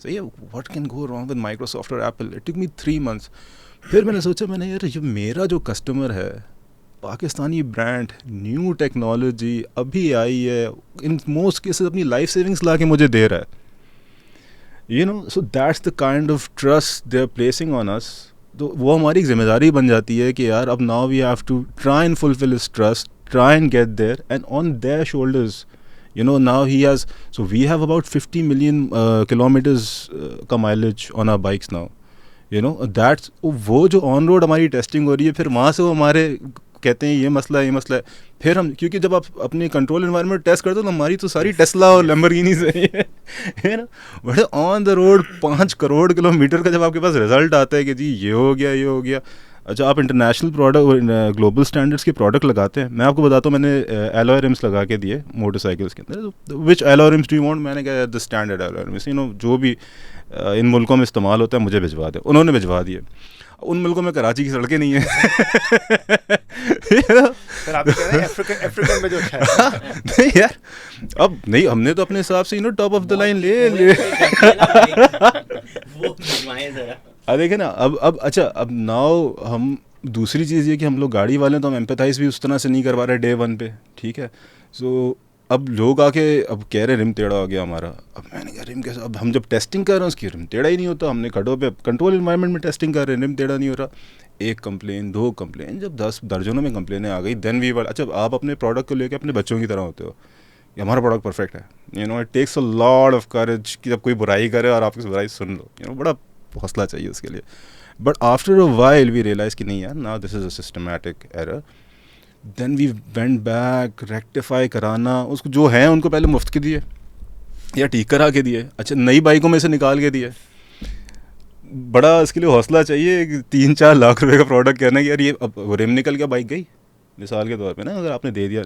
सही है, what can go wrong with Microsoft और Apple. It took me 3 months. फिर मैंने सोचा, मैंने यार ये मेरा जो कस्टमर है, पाकिस्तानी ब्रांड, न्यू टेक्नोलॉजी अभी आई है, इन मोस्ट केसेस अपनी लाइफ सेविंग्स ला के मुझे दे रहा है. You know, so that's the kind of trust they are placing on us. तो वो हमारी जिम्मेदारी बन जाती है कि यार अब now we have to try and fulfil his trust, try and get there, and on their shoulders you know now he has, so we have about 50 million kilometers का mileage on our bikes now. You know that's वो जो on road हमारी testing हो रही है, फिर वहाँ से वो हमारे कहते हैं ये मसला है, ये मसला है. फिर हम, क्योंकि जब आप अपने कंट्रोल एनवायरनमेंट टेस्ट करते हो तो हमारी तो सारी टेस्ला और लैम्बोर्गिनी से है ना. But on the road 5 crore kilometre का जब आपके पास रिजल्ट आता है कि जी ये हो गया, ये हो गया. अच्छा, आप इंटरनेशनल प्रोडक्ट, ग्लोबल स्टैंडर्ड्स के प्रोडक्ट लगाते हैं. मैं आपको बताता हूँ, मैंने एलॉय रिम्स लगा के दिए मोटरसाइकिल्स के अंदर. Which alloy rims do you want? मैंने कहा the standard alloy rims, you know जो भी इन मुल्कों में इस्तेमाल होता है मुझे भिजवा दे. उन्होंने भिजवा दिए. उन मुल्कों में कराची की सड़कें नहीं है. सर आप कह रहे हैं अफ्रीकन में जो अच्छा है. नहीं यार, अब नहीं, हमने तो अपने हिसाब से टॉप ऑफ द लाइन ले वो भिजवाएं जरा. देखे ना, अब अच्छा, अब नाउ हम दूसरी चीज़ ये कि हम लोग गाड़ी वाले हैं तो हम एम्पैथाइज भी उस तरह से नहीं कर पा रहे डे 1 पे. ठीक है, सो अब लोग आके अब कह रहे रिम टेढ़ा हो गया हमारा. अब मैंने कहा रिम कैसा? अब हम जब टेस्टिंग कर रहे हैं उसकी रिम टेढ़ा ही नहीं होता. हमने खड़ों पे कंट्रोल एनवायरनमेंट में टेस्टिंग कर रहे हैं, रिम टेढ़ा नहीं हो रहा. 1 कंप्लेन, 2 कंप्लेन, जब 10 दर्जनों में कंप्लेनें आ गई, देन वी वर. अच्छा, आप अपने प्रोडक्ट को लेकर अपने बच्चों की तरह होते हो कि हमारा प्रोडक्ट परफेक्ट है. You know it takes a lot of courage कि जब कोई बुराई करे और आप उस बुराई सुन लो. यू नो बड़ा हौसला चाहिए उसके लिए. But after a while we realise कि नहीं यार, now this is a systematic error. Then we went back, rectify कराना, उसको जो है उनको पहले मुफ्त के दिए या ठीक करा के दिए. अच्छा, नई बाइकों में से निकाल के दिए. बड़ा इसके लिए हौसला चाहिए 3-4 लाख रुपए का प्रोडक्ट कहना कि यार ये अब रिम निकल के बाइक गई, मिसाल के तौर पे ना, अगर आपने दे दिया,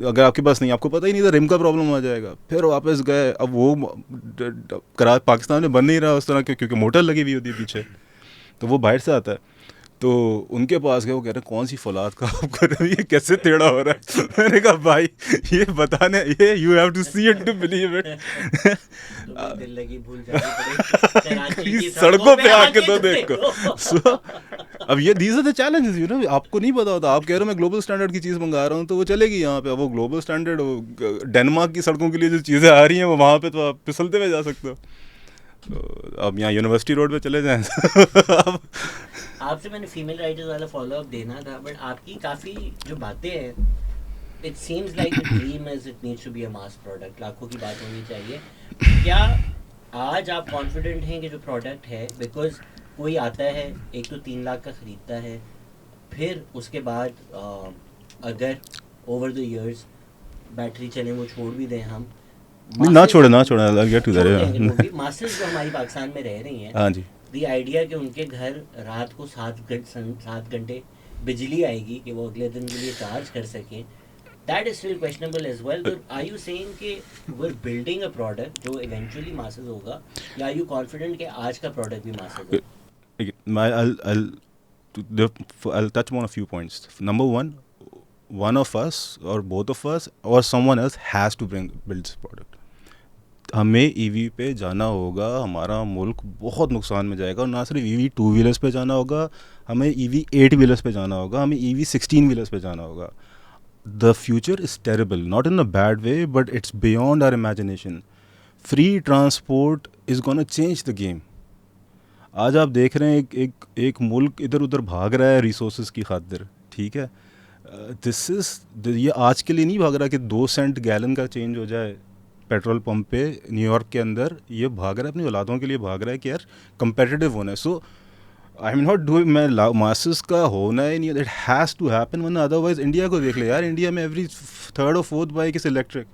अगर आपके पास नहीं, आपको पता ही नहीं था रिम का प्रॉब्लम आ जाएगा, फिर वापस गए, अब वो पाकिस्तान में बन नहीं रहा उस तरह क्योंकि मोटर लगी हुई होती है पीछे, तो वो बाहर से आता है, तो उनके पास गए, वो कह रहे हैं कौन सी फौलाद का आप कर रहे हो, ये कैसे टेढ़ा हो रहा है। मैंने कहा भाई ये बताने, ये you have to see it to believe it. दिल लगी भूल जानी पड़ेगी सड़कों पे आके तो देखो। So, अब ये these are the challenges, you know, आपको नहीं पता होता, आप कह रहे हो मैं ग्लोबल स्टैंडर्ड की चीज़ मंगा रहा हूँ तो वो चलेगी यहाँ पे, अब वो ग्लोबल स्टैंडर्ड डेनमार्क की सड़कों के लिए जो चीज़ें आ रही हैं वो वहाँ पे तो आप फिसलते हुए जा सकते हो। तो अब यहाँ यूनिवर्सिटी रोड पे चले जाएं। आपसे मैंने फीमेल राइटर्स वाला फॉलो अप देना था, बट आपकी काफ़ी जो बातें हैं, it seems like the dream is it needs to be a mass product, लाखों की बात होनी चाहिए। क्या आज आप कॉन्फिडेंट हैं कि जो प्रोडक्ट है, बिकॉज कोई आता है एक तो 3 लाख का ख़रीदता है, फिर उसके बाद अगर ओवर द इयर्स बैटरी चले वो छोड़ भी दें हम, ना छोड़े I'll get to that। Masters जो हमारी पाकिस्तान में रह रही हैं, हाँ जी, दी आइडिया कि उनके घर रात को 7 घंटे बिजली आएगी कि वो अगले दिन के लिए चार्ज कर सकें, that is still questionable as well. तो आर यू सेइंग कि we are building a product जो इवेंचुअली मासेस होगा, या आर यू कॉन्फिडेंट कि आज का प्रोडक्ट भी मासेस होगा? I'll touch on a few points. Number one of us or both of us or someone else has to build this product. हमें EV पे जाना होगा, हमारा मुल्क बहुत नुकसान में जाएगा, और ना सिर्फ ईवी 2 व्हीलर्स पे जाना होगा, हमें ईवी 8 व्हीलर्स पे जाना होगा, हमें ईवी 16 व्हीलर्स पे जाना होगा। The future is terrible, not in a bad way, but it's beyond our imagination. Free transport is gonna change the game. आज आप देख रहे हैं एक मुल्क इधर उधर भाग रहा है रिसोर्सेज की खातिर, ठीक है, ये आज के लिए नहीं भाग रहा कि 2 सेंट गैलन का चेंज हो जाए पेट्रोल पंप पे न्यूयॉर्क के अंदर, ये भाग रहा है अपनी औलादों के लिए भाग रहा है कि यार कंपेटिटिव होना है। So I am not doing, मैं मासेस का होना ही नहीं, इट हैज़ टू हैपन, वरना अदरवाइज इंडिया को देख ले यार, इंडिया में every 3rd or 4th bike is electric,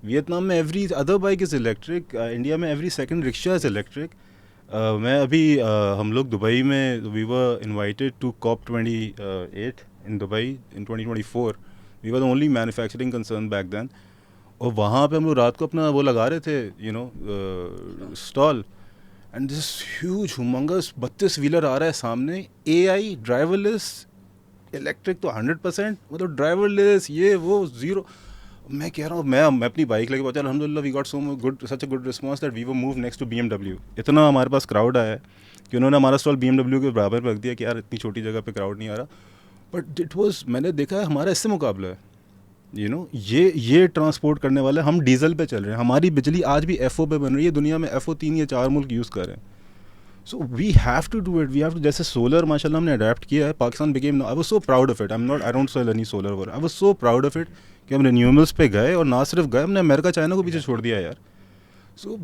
Vietnam में every other bike is electric, India में every 2nd rickshaw is electric. मैं अभी हम लोग दुबई में, we were invited to COP28 in Dubai in 2024, we were the only manufacturing concern back then, और वहाँ पे हम लोग रात को अपना वो लगा रहे थे, you know, stall, and this huge humongous 32 wheeler आ रहा है सामने, AI ड्राइवरलेस, इलेक्ट्रिक तो 100%, मतलब ड्राइवरलेस, ये वो ज़ीरो। मैं कह रहा हूँ, मैं अपनी बाइक लेके पहुँचा, अल्हम्दुलिल्लाह we got such a good response that we were move next to BMW। इतना हमारे पास क्राउड आया है कि उन्होंने हमारा स्टॉल BMW के बराबर रख दिया कि यार इतनी छोटी जगह पे क्राउड नहीं आ रहा, बट इट वाज, मैंने देखा है हमारा इससे मुकाबला है, यू नो, ये ट्रांसपोर्ट करने वाले, हम डीजल पे चल रहे हैं, हमारी बिजली आज भी FO पे बन रही है, दुनिया में FO 3 या 4 मुल्क यूज़ कर रहे हैं। So we have to do it, we have to, जैसे सोलर माशाल्लाह हमने अडेप्ट किया है, Pakistan became, I was so proud of it, I don't sell any solar were, I was so proud of it कि हम रिन्यूएबल्स पे गए, और ना सिर्फ गए, हमने अमेरिका चाइना को पीछे छोड़ दिया यार। सो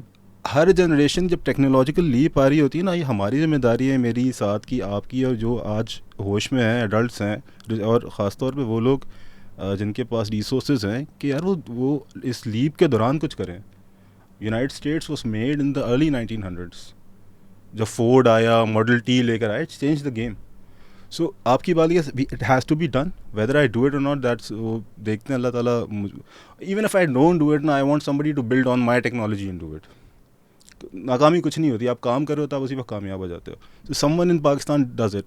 हर जनरेशन जब टेक्नोलॉजिकल लीप आ रही होती है ना, ये हमारी जिम्मेदारी है, मेरी, साथ की, आपकी, और जो आज होश में हैं एडल्ट्स हैं, और ख़ास तौर पे वो लोग जिनके पास रिसोर्सेज हैं, कि यार वो इस लीप के दौरान कुछ करें। United States was made in the early 1900s, जब फोर्ड आया, मॉडल T लेकर आया, it's change the game. So आपकी बात ये, it has to be done, whether I do it और नॉट, दैट्स, वो देखते हैं अल्लाह ताला। Even if I don't do it ना, I want somebody to build on my technology and do it. नाकामी कुछ नहीं होती, आप काम कर रहे हो तो आप उसी वक्त कामयाब हो जाते हो। तो someone in Pakistan does it.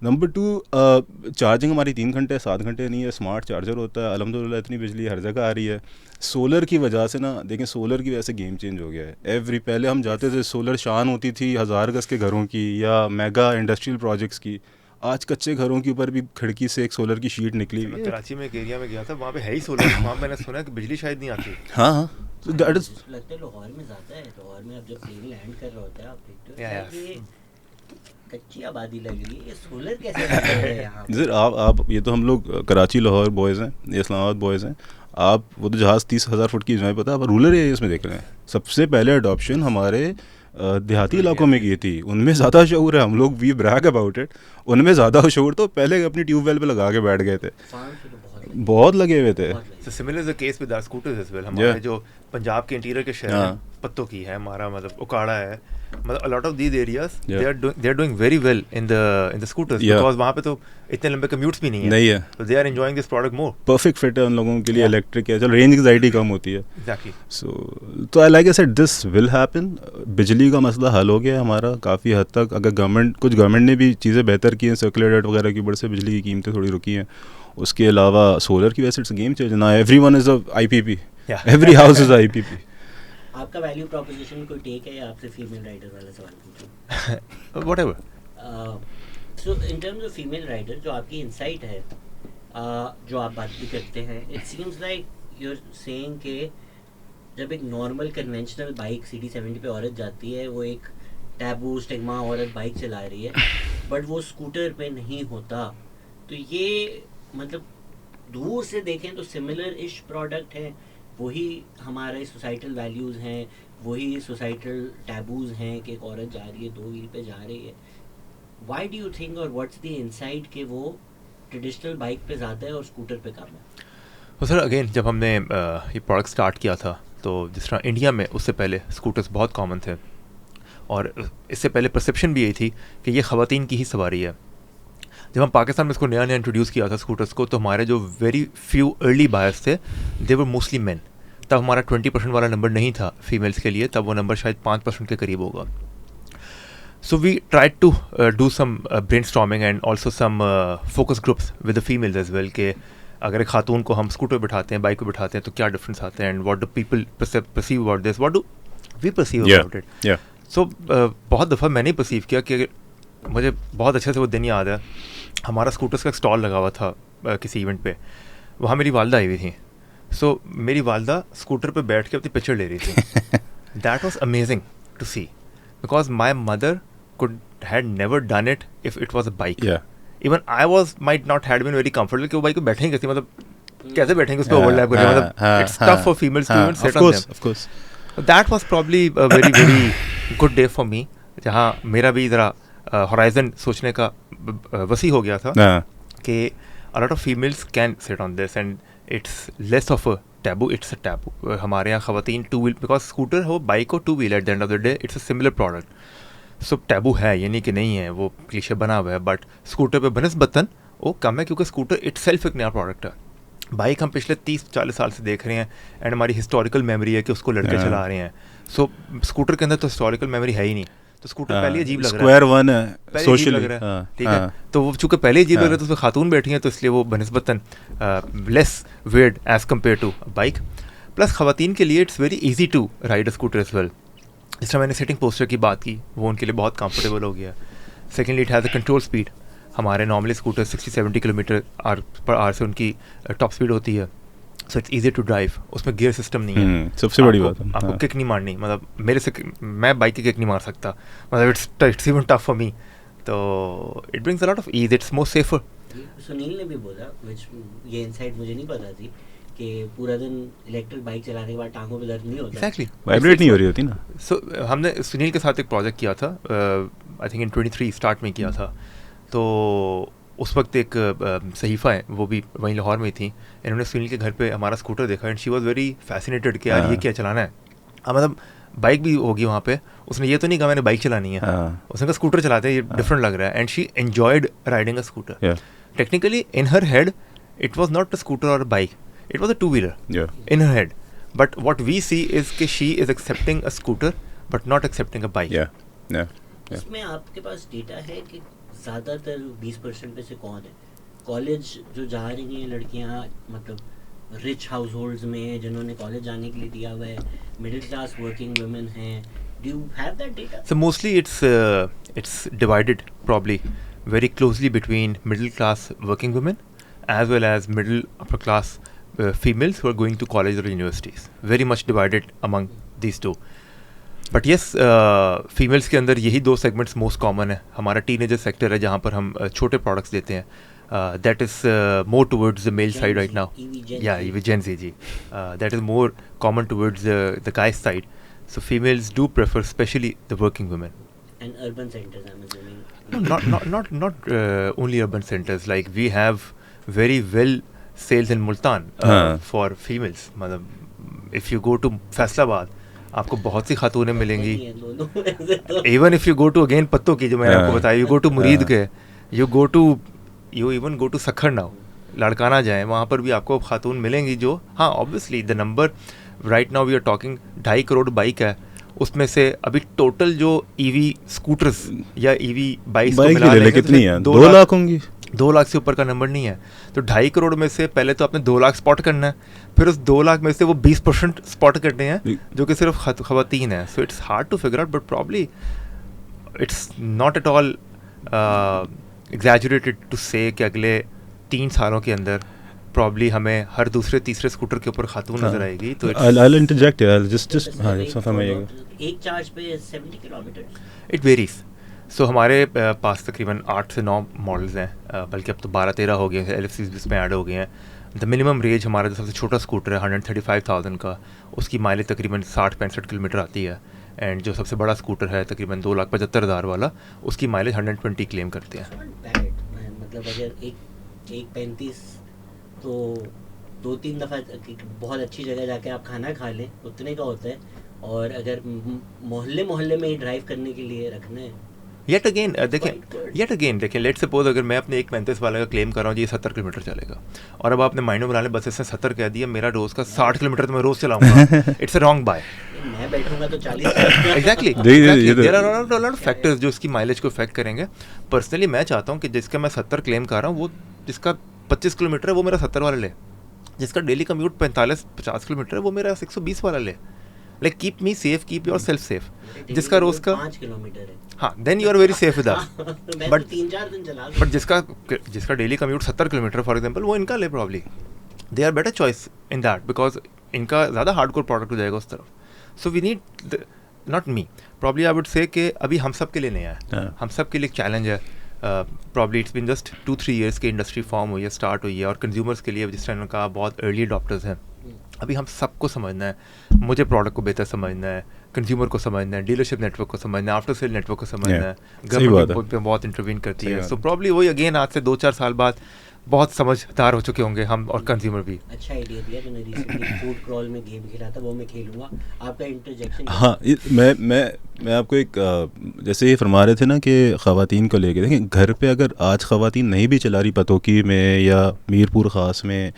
Number 2, charging हमारी 3 घंटे 7 घंटे नहीं है, स्मार्ट चार्जर होता है, अल्हम्दुलिल्लाह इतनी बिजली हर जगह आ रही है। सोलर की वजह से ना, देखें, सोलर की वजह से गेम चेंज हो गया है। पहले हम जाते थे, सोलर शान होती थी 1000 गज के घरों की या मेगा इंडस्ट्रियल प्रोजेक्ट्स की, आज कच्चे घरों के ऊपर भी खिड़की से एक सोलर की शीट निकली हुई है। कराची में एक एरिया में गया था, वहाँ पे है ही सोलर, वहाँ मैंने सुना कि बिजली शायद नहीं आती। हाँ हाँ, so that is, लगता है लाहौर में ज़्यादा है। लाहौर में अब जब प्लेन लैंड कर रहा होता है, आप देखते हो कि कच्ची आबादी लग रही है, ये सोलर कैसे लग रहा है यहाँ? सर आप ये तो हम लोग कराची लाहौर बॉयज़ हैं, ये इस्लामाबाद बॉयज़ हैं, आप वो तो जहाज़ 30,000 फुट की हमें पता है, आप रूरल एरियाज़ में देख रहे हैं। सबसे पहले अडॉप्शन हमारे देहाती इलाकों में की थी, उनमें ज़्यादा शऊर है, हम लोग वी ब्रैग अबाउट इट, उनमें ज़्यादा शऊर तो पहले अपनी ट्यूबवेल पे लगा के बैठ गए थे, बहुत लगे हुए थे। Similar is the case with our scooters as well. हमारे जो पंजाब के इंटीरियर के शहर हैं, पत्तों की है, हमारा मतलब उकाड़ा है, मतलब a lot of these areas Yeah. they are doing very well in the scooters Yeah. because वहाँ पे तो इतने लंबे commutes भी नहीं नहीं है, है, so they are enjoying this product more. Perfect fit है उन लोगों के लिए. Yeah. इलेक्ट्रिक है, चलो रेंज एंग्जाइटी कम होती है. Exactly. तो I like I said this will happen. बिजली का मसला हल हो गया है हमारा काफ़ी हद तक. अगर गवर्नमेंट ने भी चीज़ें बेहतर की हैं, सर्कुलर डेट वगैरह की वजह से बिजली की कीमतें थोड़ी रुकी हैं. उसके अलावा सोलर की वजह से इट्स गेम चेंजर. ना everyone is a IPP, Yeah. Every house is IPP. आपका वैल्यू प्रोपोजिशन कोई टेक है या आपसे फीमेल राइडर वाला सवाल पूछूं? Whatever. So in terms of female rider, जो आपकी इंसाइट है, जो आप बात भी करते हैं, it seems like you are saying कि जब एक नॉर्मल कन्वेंशनल बाइक CD70 पे औरत जाती है, वो एक टैबू स्टिग्मा औरत बाइक चला रही है, बट वो स्कूटर पे नहीं होता. तो ये मतलब दूर से देखें तो सिमिलर इश प्रोडक्ट है, वही हमारे सोसाइटल वैल्यूज़ हैं, वही सोसाइटल टैबूज़ हैं कि एक औरत जा रही है, 2 व्हील पे जा रही है. व्हाई डू यू थिंक और व्हाट्स द इनसाइट कि वो ट्रेडिशनल बाइक पे ज़्यादा है और स्कूटर पे कम है? तो सर अगेन जब हमने ये प्रोडक्ट स्टार्ट किया था, तो जिस तरह इंडिया में उससे पहले स्कूटर्स बहुत कॉमन थे, और इससे पहले परसेप्शन भी यही थी कि ये ख़वातीन की ही सवारी है. जब हम पाकिस्तान में इसको नया इंट्रोड्यूस किया था स्कूटर्स को, तो हमारे जो वेरी फ्यू अर्ली बायर्स थे दे वर मोस्टली मेन. तब हमारा 20% वाला नंबर नहीं था फीमेल्स के लिए, तब वो नंबर शायद 5% के करीब होगा. So we tried to do some brainstorming and also some focus groups with the females as well, के अगर एक खातून को हम स्कूटर बिठाते हैं, बाइक पे बिठाते हैं, तो क्या डिफरेंस आते हैं, and what do people perceive about this, what do we perceive about it. So बहुत दफ़ा मैंने परसीव किया कि मुझे बहुत अच्छे से वो दिन याद है, हमारा स्कूटर्स का एक स्टॉल लगा हुआ था किसी इवेंट पे, वहाँ मेरी वालदा आई हुई थी. सो मेरी वालदा स्कूटर पे बैठ के अपनी पिक्चर ले रही थी. That was amazing to see, because my mother could had never done it if it was a bike. Even I was might not had been very comfortable कि वो बाइक पे बैठेंगे कैसे, मतलब कैसे बैठेंगे उस पर ओवरलैप करके, मतलब it's tough for females to even sit on them. Of course that was probably a very very good day for me, जहाँ मेरा भी ज़रा होराइजन सोचने का वसी हो गया था कि a lot of females can sit on this and it's less of a taboo, it's a taboo. हमारे यहाँ ख़वातीन 2 व्हील, बिकॉज स्कूटर हो बाइक हो 2 wheel, eight the end of the day it's a similar product. So taboo है, ये नहीं कि नहीं है, वो क्लीशे बना हुआ है, बट स्कूटर पे बनस्बतन वो कम है, क्योंकि स्कूटर इटसेल्फ एक नया प्रोडक्ट है. बाइक हम पिछले 30-40 साल से देख रहे हैं, एंड हमारी हिस्टोरिकल मेमोरी है कि उसको लड़के चला रहे हैं. सो स्कूटर के अंदर तो हिस्टोरिकल मेमोरी है ही नहीं, तो स्कूटर पहले अजीब लग रहा है, स्क्वायर वन है, सोशल लग रहा है, ठीक है. तो वो चूँकि पहले अजीब लग रहा है, तो उसमें खातून बैठी हैं, तो इसलिए वो बनस्बतन less weird as compare to bike. Plus ख़वातीन के लिए it's very easy to ride a scooter as well. जिस तरह मैंने सिटिंग पोस्चर की बात की, वो उनके लिए बहुत कंफर्टेबल हो गया. Secondly it has a control speed. हमारे normally scooter 60-70 kilometre per hour से उनकी टॉप स्पीड होती है, so it's easy to drive. उसमें गियर सिस्टम नहीं है, सबसे बड़ी बात है. आपको किक नहीं मारनी, मतलब मेरे से मैं बाइक की किक नहीं मार सकता, मतलब it's even tough for me. तो it brings a lot of ease, it's more safer. Sunil ने भी बोला, which ये इनसाइट मुझे नहीं पता थी, कि पूरा दिन इलेक्ट्रिक बाइक चलाने के बाद टांगों पे दर्द नहीं होता. एक्जैक्टली, वाइब्रेट नहीं हो रही होती ना. सो हमने सुनील के साथ एक प्रोजेक्ट किया था, आई थिंक इन 23 स्टार्ट में किया था. तो उस वक्त एक सहीफ़ा है, वो भी वहीं लाहौर में थी, इन्होंने सुनील के घर पे हमारा स्कूटर देखा, and she was very fascinated कि यार ये क्या चलाना है. मतलब बाइक भी होगी वहाँ पे, उसने ये तो नहीं कहा मैंने बाइक चलानी है, उसने कहा स्कूटर चलाते हैं, ये डिफरेंट लग रहा है, and she enjoyed riding a scooter. Technically in her head it was not a scooter और bike, it was a 2-wheeler in her head, but what we see is कि she is accepting a scooter but not accepting a bike. इसमें आपके पास data है कि ज़्यादातर 20% पे से कौन है कॉलेज जो जा रही हैं लड़कियां, मतलब रिच हाउस होल्ड्स में जिन्होंने कॉलेज जाने के लिए दिया हुआ है, मिडिल क्लास वर्किंग वुमेन हैं? Do you have that data? So mostly it's divided probably very closely between middle class working women as well as middle upper class females who are going to college or universities. Very much divided among these two. But yes, females के अंदर यही 2 segments most common है. हमारा teenager sector है जहाँ पर हम छोटे products देते हैं. That is more towards the male side right now. EV Gen Z ji. That is more common towards the guy side. So females do prefer, especially the working women. And urban centers, I'm assuming. No, not only urban centers. Like we have very well sales in Multan for females. मतलब if you go to Faisalabad, आपको बहुत सी खातूनें मिलेंगी. नहीं है दोनों में से तो. Even if you go to again पत्तों की जो मैंने आपको बताया, you go to Muridke, you even go to Sukkur now, Larkana जाए, वहाँ पर भी आपको खातून मिलेंगी जो, हाँ obviously the number right now we are talking 2.5 crore bike है, उसमें से अभी टोटल जो ईवी स्कूटर्स या ईवी बाइक्स को मिला लेंगे कितनी है? 2 लाख होंगी. 2 लाख से ऊपर का नंबर नहीं है. तो 2.5 करोड़ में से पहले तो आपने 2 लाख स्पॉट करना है, फिर उस 2 लाख में से वो 20% स्पॉट करने हैं जो कि सिर्फ खवातीन है. So it's hard to figure out, but probably it's not at all exaggerated to say कि अगले 3 सालों के अंदर प्रॉब्ली हमें हर दूसरे तीसरे स्कूटर के ऊपर खातून नजर आएगी. तो I'll interject, just हाँ फरमाइएगा. एक चार्ज पे 70 किलोमीटर. It varies. सो हमारे पास तकरीबन 8 से 9 मॉडल्स हैं, बल्कि अब तो 12-13 हो गए हैं, LFCs भी इसमें ऐड हो गए हैं. द मिनिमम रेंज हमारा जो सबसे छोटा स्कूटर है 135,000 का, उसकी माइलेज तकरीबन 60-65 किलोमीटर आती है. एंड जो सबसे बड़ा स्कूटर है तकरीबन 2,75,000 वाला, उसकी माइलेज 120 क्लेम करते हैं. मतलब अगर एक 35 तो 2-3 दफ़ा बहुत अच्छी जगह जाके आप खाना खा लें उतने का होता है. और अगर मोहल्ले में ही ड्राइव करने के लिए रखना है, येट अगेन देखें लेट्स सपोज अगर मैं अपने 1.35 वाले का क्लेम कर रहा हूँ जी 70 किलोमीटर चलेगा, और अब आपने माइंड में बना लें बस इसने 70 कह दिया, मेरा रोज़ का 60 किलोमीटर तो मैं रोज़ चलाऊंगा. It's a wrong buy. मैं बैठूंगा तो 40. Exactly. There are lot of factors जो इसकी माइलेज को इफेक्ट करेंगे. पर्सनली मैं चाहता हूँ कि जिसका मैं 70 क्लेम कर रहा हूँ, वो जिसका 25 किलोमीटर है वो मेरा 70 वाला ले, जिसका डेली कम्यूट 45-50 किलोमीटर है वो मेरा 120 वाला ले. Like keep me safe, keep yourself safe. जिसका रोज का 5 किलोमीटर है, हाँ then you are very safe with us. But 3-4 दिन चला. बट जिसका daily commute 70 kilometre for example, वो इनका ले probably. They are better choice in that because इनका ज़्यादा हार्डकोर प्रोडक्ट हो जाएगा उस तरफ. So we need not me probably I would say कि अभी हम सब के लिए नया है, हम सब के लिए चैलेंज है. Probably it's been just 2-3 years की इंडस्ट्री फॉर्म हुई है, स्टार्ट हुई है, और कंज्यूमर्स के लिए जिस तरह का बहुत अर्ली अडॉप्टर्स हैं. अभी हम सबको समझना है, मुझे प्रोडक्ट को बेहतर समझना है, कंज्यूमर को समझना है, डीलरशिप नेटवर्क को समझना है, आफ्टर सेल नेटवर्क को समझना है, गवर्नमेंट पे बहुत इंटरवीन करती है. सो प्रॉब्ली वही अगेन आज से 2-4 साल बाद बहुत समझदार हो चुके होंगे हम और कंज्यूमर भी. अच्छा आइडिया दिया तूने. रिसेंटली फूड क्रॉल में गेम खेला था, वो मैं खेलूंगा. आपका इंटरजेक्शन. हाँ मैं आपको एक जैसे ये फरमा रहे थे ना कि ख़वातीन को लेके देखें, घर पे अगर आज ख़वातीन नहीं भी चला रही पतोकी में या मीरपुर ख़ास में,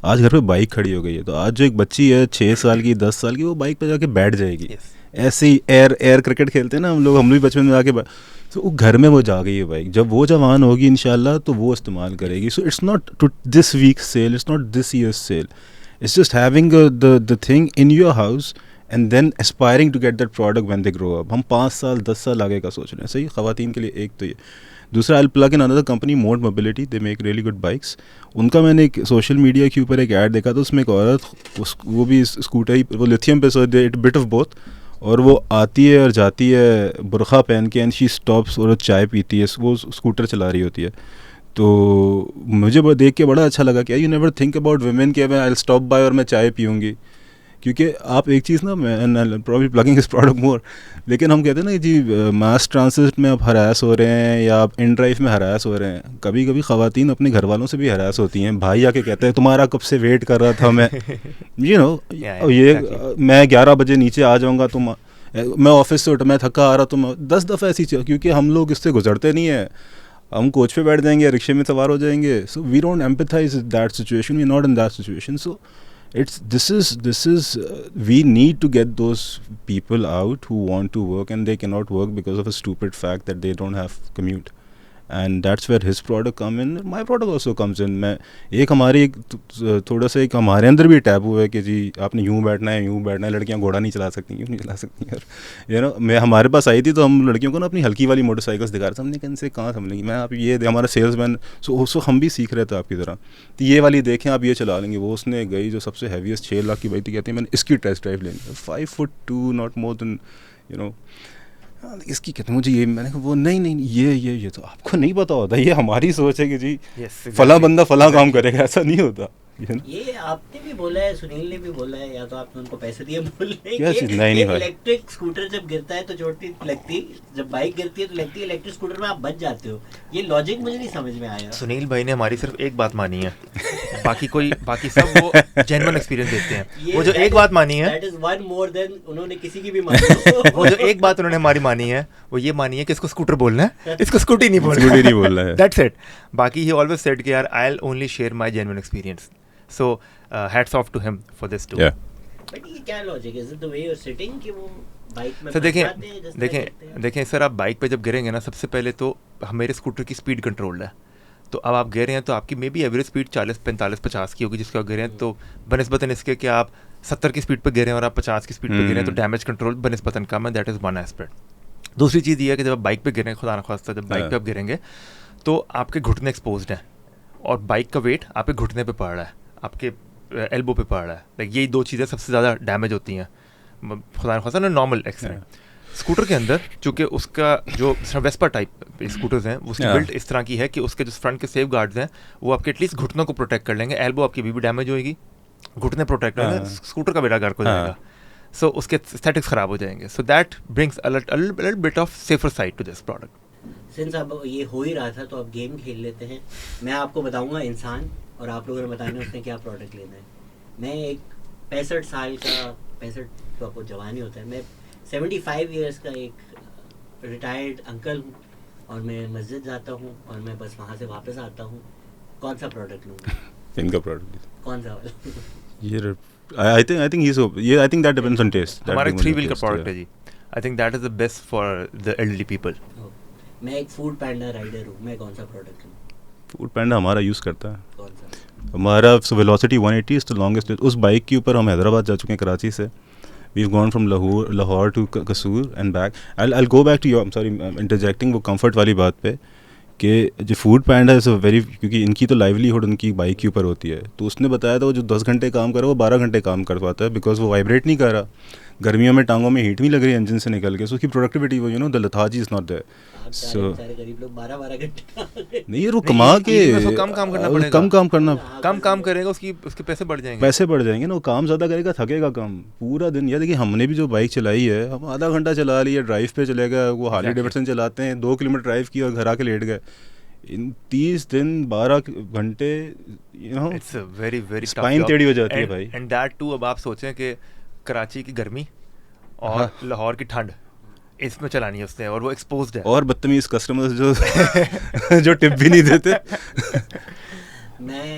आज घर पे बाइक खड़ी हो गई है, तो आज जो एक बच्ची है 6 साल की 10 साल की, वो बाइक पे जाके बैठ जाएगी. ऐसे ही एयर क्रिकेट खेलते हैं ना हम लोग भी बचपन में जाके, तो वो घर में वो जा गई है बाइक. जब वो जवान होगी इंशाल्लाह तो वो इस्तेमाल करेगी. So it's not to this week sale, it's not this year sale, it's just having the thing in your house and then aspiring to get that product when they grow up. हम 5 साल 10 साल आगे का सोच रहे हैं. सही ख़वातीन के लिए एक तो ये. दूसरा I plug in another company mode mobility, they make really good bikes. उनका मैंने एक सोशल मीडिया के ऊपर एक ऐड देखा था, उसमें एक औरत वो भी स्कूटर ही, वो लिथियम पे, so it bit of both, और वो आती है और जाती है बुरखा पहन के, एंड शी स्टॉप्स और चाय पीती है, वो स्कूटर चला रही होती है. तो मुझे देख के बड़ा अच्छा लगा कि you never think about women कि आई विल स्टॉप बाय और मैं चाय पीऊँगी. क्योंकि आप एक चीज़ ना, मैं प्रॉब्ली प्लगिंग इस प्रोडक्ट मोर, लेकिन हम कहते हैं ना जी मास ट्रांसिट में आप हरास हो रहे हैं या आप इन ड्राइव में हरास हो रहे हैं. कभी कभी ख़वातीन अपने घर वालों से भी हरास होती हैं. भाई आके कहते हैं तुम्हारा कब से वेट कर रहा था मैं, यू नो ये मैं 11 बजे नीचे आ जाऊँगा, तुम मैं ऑफिस से मैं थका आ रहा, तुम 10 दफ़ा ऐसी चीज़. क्योंकि हम लोग इससे गुजरते नहीं हैं, हम कोच पे बैठ जाएंगे, रिक्शे में सवार हो जाएंगे. So we don't empathise that situation, we not in that situation. So this is we need to get those people out who want to work and they cannot work because of a stupid fact that they don't have commute, and that's where his product come in, my product also comes in. मैं एक हमारी थोड़ा सा एक हमारे अंदर भी taboo है कि जी आपने यूँ बैठना है, लड़कियाँ घोड़ा नहीं चला सकती, यूँ नहीं चला सकती. यार यू नो, मैं हमारे पास आई थी तो हम लड़कियों को ना अपनी हल्की वाली मोटरसाइकिल्स दिखा रहे थे. हमने कहा इनसे कहाँ समझेंगी. मैं आप ये हमारा सेल्समैन, सो हम भी सीख रहे थे आपकी तरह, तो ये वाली देखें आप ये चला लेंगे. वो उसने गई जो सबसे हैवीएस्ट 6 लाख की बाइक थी, कहती है मैंने इसकी टेस्ट ड्राइव लेंगे, 5'2", not more than you know. इसकी कहते हैं मुझे ये, मैंने कहा वो नहीं ये तो आपको नहीं पता होता, ये हमारी सोच है कि जी फला बंदा फला काम करेगा, ऐसा नहीं होता. ये आपने भी बोला है, सुनील ने भी बोला है, या तो आपने उनको पैसे दिए बोल रहे क्या चीज़. नहीं इलेक्ट्रिक स्कूटर जब गिरता है तो चोट लगती, जब बाइक गिरती है तो लगती है. इलेक्ट्रिक स्कूटर में आप बच जाते हो. ये लॉजिक मुझे नहीं समझ में आया. सुनील भाई ने हमारी सिर्फ एक बात मानी है बाकी सब वो जेन्युइन एक्सपीरियंस देते हैं। वो जो एक बात मानी है, that is one more than उन्होंने किसी की भी मानी। वो जो एक बात उन्होंने हमारी मानी है वो ये मानी है कि इसको स्कूटर बोलना है, इसको स्कूटी नहीं बोलना है। That's it. बाकी ही ऑलवेज सेड कि यार I will only share my genuine experience. So hats off to him for this too. But ये क्या लॉजिक है? Is it the way you are sitting कि वो बाइक में सर देखें सर, आप बाइक पे जब गिरेंगे ना, सबसे पहले तो मेरे स्कूटर की स्पीड कंट्रोल्ड है, तो अब आप गिरे हैं तो आपकी मे बी एवरेज स्पीड 40, 45, 50 की होगी जिसको आप गिरे हैं। तो बनस्बतन इसके कि आप 70 की स्पीड पे गिरे हैं और आप 50 की स्पीड पे गिरे हैं, तो डैमेज कंट्रोल बनस्बतन कम है। That is one aspect. दूसरी चीज़ ये है कि जब आप बाइक पे गिरें, खुदा न खास्ता जब बाइक पे आप गिरेंगे तो आपके घुटने एक्सपोज्ड हैं और बाइक का वेट आपके घुटने पे पड़ रहा है, आपके एल्बो पे पड़ रहा है। लाइक यही दो चीज़ें सबसे ज़्यादा डैमेज होती हैं खुदा न खास्ता ना नॉर्मल एक्सीडेंट। स्कूटर के अंदर चूँकि उसका जो वेस्पा टाइप स्कूटर्स हैं उसकी बिल्ट इस तरह की है कि उसके जो फ्रंट के सेफ गार्ड्स हैं वो आपके एटलीस्ट घुटनों को प्रोटेक्ट कर लेंगे। एल्बो आपकी भी डैमेज होएगी, घुटने प्रोटेक्ट होंगे, स्कूटर का बेड़ा गर्क हो जाएगा, सो उसके एस्थेटिक्स ख़राब हो जाएंगे। So that brings a little bit of safer side to this product. Since अब ये हो ही रहा था तो अब गेम खेल लेते हैं। मैं आपको बताऊंगा इंसान और आप लोगों ने बताना उसने क्या प्रोडक्ट लेना है। मैं एक 65 साल का, 65 तो आपको जवान ही होता है, मैं 75 ईयर्स का एक रिटायर्ड अंकल हूँ और मैं मस्जिद जाता हूँ और मैं बस वहाँ से वापस आता हूँ। कौन सा प्रोडक्ट लूँगा? इनका प्रोडक्ट कौन सा वाला? ये I think he's ये I think that depends on taste. हमारा 3 व्हील का प्रोडक्ट है जी। I think that is the best for the elderly people. मैं एक फूड पैंडा राइडर हूँ, मैं कौन सा प्रोडक्ट लूँ? फूड पैंडा हमारा यूज़ करता है। कौन सा? हमारा वेलोसिटी 180 इज द लॉन्गेस्ट। उस बाइक के ऊपर हम हैदराबाद जा चुके हैं कराची से। We've gone from Lahore to Kasur and back. I'll go back to your, I'm sorry, interjecting वो comfort वाली बात पे कि जो food panda is a very, क्योंकि इनकी तो लाइवलीहुड उनकी बाइक के ऊपर होती है, तो उसने बताया था वो जो 10 घंटे काम कर रहा है वो 12 घंटे काम कर पाता है, बिकॉज वो वाइब्रेट नहीं कर रहा, गर्मियों में टांगों में हीट नहीं लग रही है इंजन से निकल के, सो उसकी प्रोडक्टिविटी वो the lethargy is not there. So गरीब लोग 12 घंटे नहीं यार वो कमा के कम काम करना पड़ेगा, कम काम करेगा, उसके पैसे बढ़ जाएंगे ना, वो काम ज़्यादा करेगा थकेगा कम पूरा दिन। यार देखिए हमने भी जो बाइक चलाई है, हम आधा घंटा चला लिया, ड्राइव पे चले गए, वो हार्ली डेविडसन चलाते हैं, 2 किलोमीटर ड्राइव किया और घर आके लेट गए। इन 30 दिन 12 घंटे it's a very very spine टेढ़ी हो जाती है भाई। एंड दैट टू अब आप सोचें कि कराची की गर्मी और लाहौर की ठंड इसमें चलानी है उसने, और वो एक्सपोज्ड है, और बदतमीज कस्टमर्स जो टिप भी नहीं देते। मैं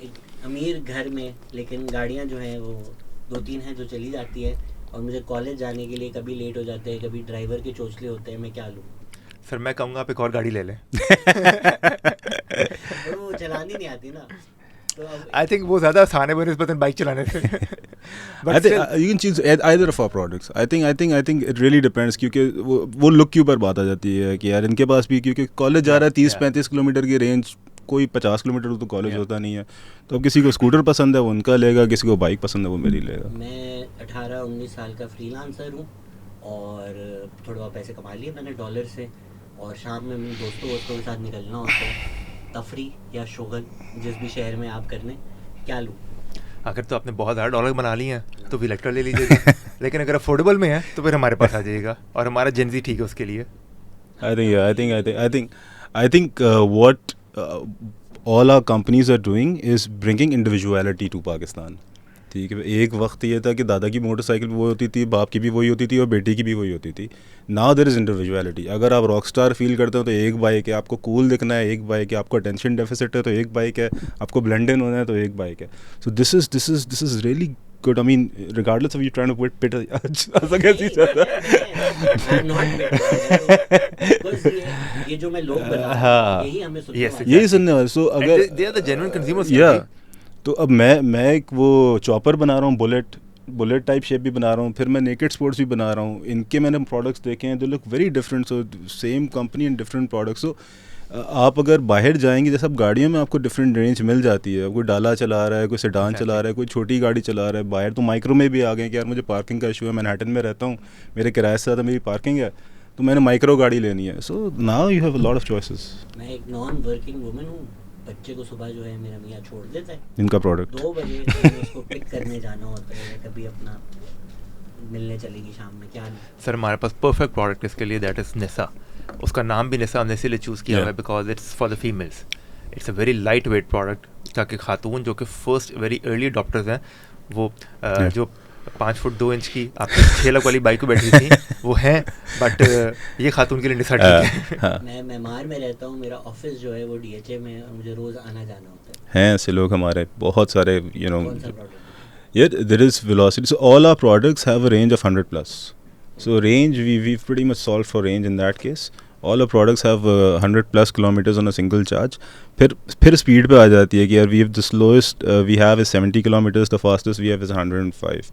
एक अमीर घर में, लेकिन गाड़ियाँ जो हैं वो 2-3 हैं जो चली जाती है, और मुझे कॉलेज जाने के लिए कभी लेट हो जाते हैं, कभी ड्राइवर के चोचले होते हैं, मैं क्या लूँ? सर मैं कहूँगा आप एक और गाड़ी ले लें। वो चलानी नहीं आती ना, तो आई थिंक वो ज़्यादा आसान है बनिस्बतन बाइक चलाने से। I think you can choose either of our products. I think it really depends, क्योंकि वो लुक के ऊपर बात आ जाती है कि यार इनके पास भी, क्योंकि कॉलेज जा रहा है 30-35 किलोमीटर की रेंज, कोई 50 किलोमीटर तो कॉलेज होता नहीं है, तो अब किसी को स्कूटर पसंद है वो उनका लेगा, किसी को बाइक पसंद है वो मेरी लेगा। मैं 18-19 साल का फ्रीलांसर हूँ और थोड़ा बहुत पैसे कमा लिए मैंने डॉलर से, और शाम में अपने दोस्तों के साथ निकलना होता है, तफरी या शोगल जिस भी शहर में आप करने, क्या लूँ? अगर तो आपने बहुत ज़्यादा डॉलर बना लिए हैं तो विलेक्ट्रा ले लीजिएगा, लेकिन अगर अफोर्डेबल में है तो फिर हमारे पास आ जाइएगा, और हमारा जेनजी ठीक है उसके लिए। I think what all our companies are doing is bringing individuality to Pakistan. ठीक है, एक वक्त ये था कि दादा की मोटरसाइकिल वो होती थी, बाप की भी वही होती थी और बेटी की भी वही होती थी। Now there is individuality. अगर आप रॉक स्टार फील करते हो तो एक बाइक है, आपको कूल दिखना है एक बाइक है, आपको अटेंशन डेफिसिट है तो एक बाइक है, आपको ब्लेंड इन होना है तो एक बाइक है। So this is really good. I mean regardless of you trying to pit ऐसा कैसे चलता है। ये जो मैं लोग बना रहा हूं, यही हमें यही सुनने वाले। सो अगर they are the genuine consumers, तो अब मैं एक वो चॉपर बना रहा हूँ, बुलेट टाइप शेप भी बना रहा हूँ, फिर मैं नेकेड स्पोर्ट्स भी बना रहा हूँ। इनके मैंने प्रोडक्ट्स देखे हैं, they look very different. So same company and different products. So आप अगर बाहर जाएंगे, जैसे अब गाड़ियों में आपको डिफरेंट रेंज मिल जाती है, कोई डाला चला रहा है, कोई सेडान चला रहा है, कोई छोटी गाड़ी चला रहा है। बाहर तो माइक्रो में भी आ गए कि यार मुझे पार्किंग का इशू है, मैनहट्टन में रहता हूँ, मेरे किराए से ज़्यादा मेरी पार्किंग है, तो मैंने माइक्रो गाड़ी लेनी है। So now you have a lot of choices. मैं एक नॉन वर्किंग वुमन हूँ, बच्चे को सुबह जो है मेरा मियाँ छोड़ देता है, इनका प्रोडक्ट 2 बजे उसको पिक करने जाना होता है, कभी अपना मिलने चलेगी शाम में, क्या नहीं? सर हमारे पास परफेक्ट प्रोडक्ट इसके लिए, दैट इज़ निसा। उसका नाम भी निसा हमने इसीलिए चूज़ किया हुआ है because it's for the females. It's a very light weight product, ताकि खातून जो कि फर्स्ट वेरी अर्ली अडॉप्टर्स हैं वो जो 5 फुट 2 इंच की आपकी 6 लाख वाली बाइक पे बैठी थी वो हैं, बट ये खातून के लिए डिसएडवांटेज है। मैं मेमार में रहता हूँ, मेरा ऑफिस जो है वो DHA में है और मुझे रोज़ आना जाना होता हैं ऐसे लोग हमारे बहुत सारे, you know. कौन सा product? Yeah, there is velocity. So all our products have a range of 100 plus. So range, we've pretty much solved for range in that case. All our products have 100 plus kilometers on a single charge. फिर speed पे आ जाती है कि यार we have the slowest we have is 70 kilometers, the fastest we have is 105.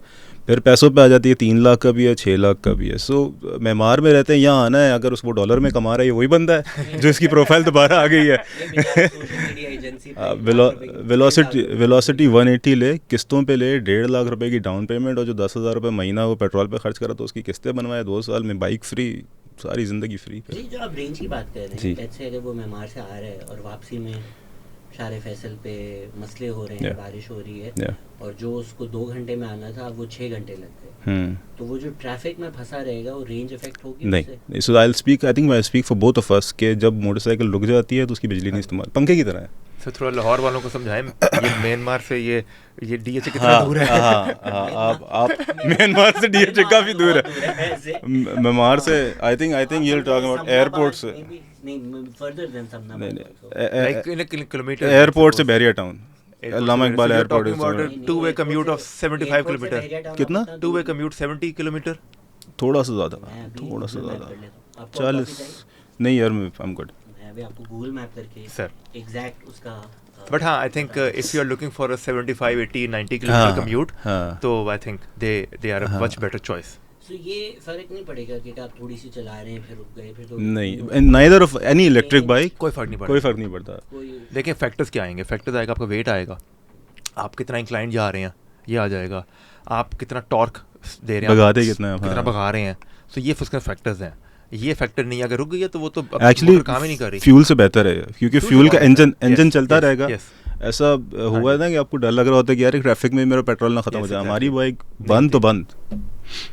फिर पैसों पे आ जाती है 3 लाख का भी है, 6 लाख का भी है. सो मेमार में रहते हैं, यहाँ आना है, अगर उसको $1 में कमा रहा है वही बंदा है जो इसकी प्रोफाइल दोबारा आ गई है. वेलोसिटी 180 ले, किस्तों पे ले, 1.5 लाख रुपए की डाउन पेमेंट, और जो 10,000 रुपए महीना वो पेट्रोल पे खर्च करा तो उसकी किस्तें बनवाए 2 साल में, बाइक फ्री, सारी ज़िंदगी फ्री. जी, जो आप रेंज की बात कर रहे हैं, जैसे अगर वो मेमार से आ रहा है और वापसी में शारे फैसल पे मसले हो रहे हैं, बारिश हो रही है, और जो उसको 2 घंटे में आना था वो 6 घंटे लग गए, तो वो जो ट्रैफिक में फंसा रहेगा वो रेंज इफेक्ट होगी नहीं. So I speak for both of us कि जब मोटरसाइकिल रुक जाती है तो उसकी बिजली नहीं इस्तेमाल, पंखे की तरह है. सर थोड़ा लाहौर वालों को समझाएं, ये म्यांमार से ये DHA कितना दूर है? आप म्यांमार से DHA काफी दूर है. म्यांमार से I think you are talking about airport से, नहीं further than Samanabad, like in a kilometre airport से बैरिया town, Allama Iqbal airport is two way commute of 75 kilometre. कितना? Two way commute 70 kilometre. थोड़ा सा ज़्यादा 40. नहीं यार, आई एम गुड. मैं भी आपको गूगल मैप करके सर एग्जैक्ट उसका, बट हाँ, I think if you are looking for a 75, 80, 90 kilometre commute, तो I think they are a much better choice. So, ये फर्क नहीं पड़ेगा कि आप थोड़ी सी चला रहे हैं फिर रुक गए, फिर तो नहीं, neither of any electric bike, कोई फर्क नहीं पड़ता. कोई देखिए फैक्टर्स क्या आएंगे, फैक्टर्स आएगा आपका वेट आएगा, आप कितना इंक्लाइन जा रहे हैं ये आ जाएगा, आप कितना टॉर्क दे रहे हैं, भगाते कितना भगा रहे हैं, तो ये उसके फैक्टर्स हैं. ये फैक्टर नहीं, अगर रुक गई है तो वो तो एक्चुअली काम ही नहीं कर रही. फ्यूल से बेहतर है, क्योंकि फ्यूल का इंजन चलता रहेगा. ऐसा हुआ है ना कि आपको डर लग रहा होता है कि यार ट्रैफिक में मेरा पेट्रोल ना खत्म हो जाए, हमारी बाइक बंद तो बंद,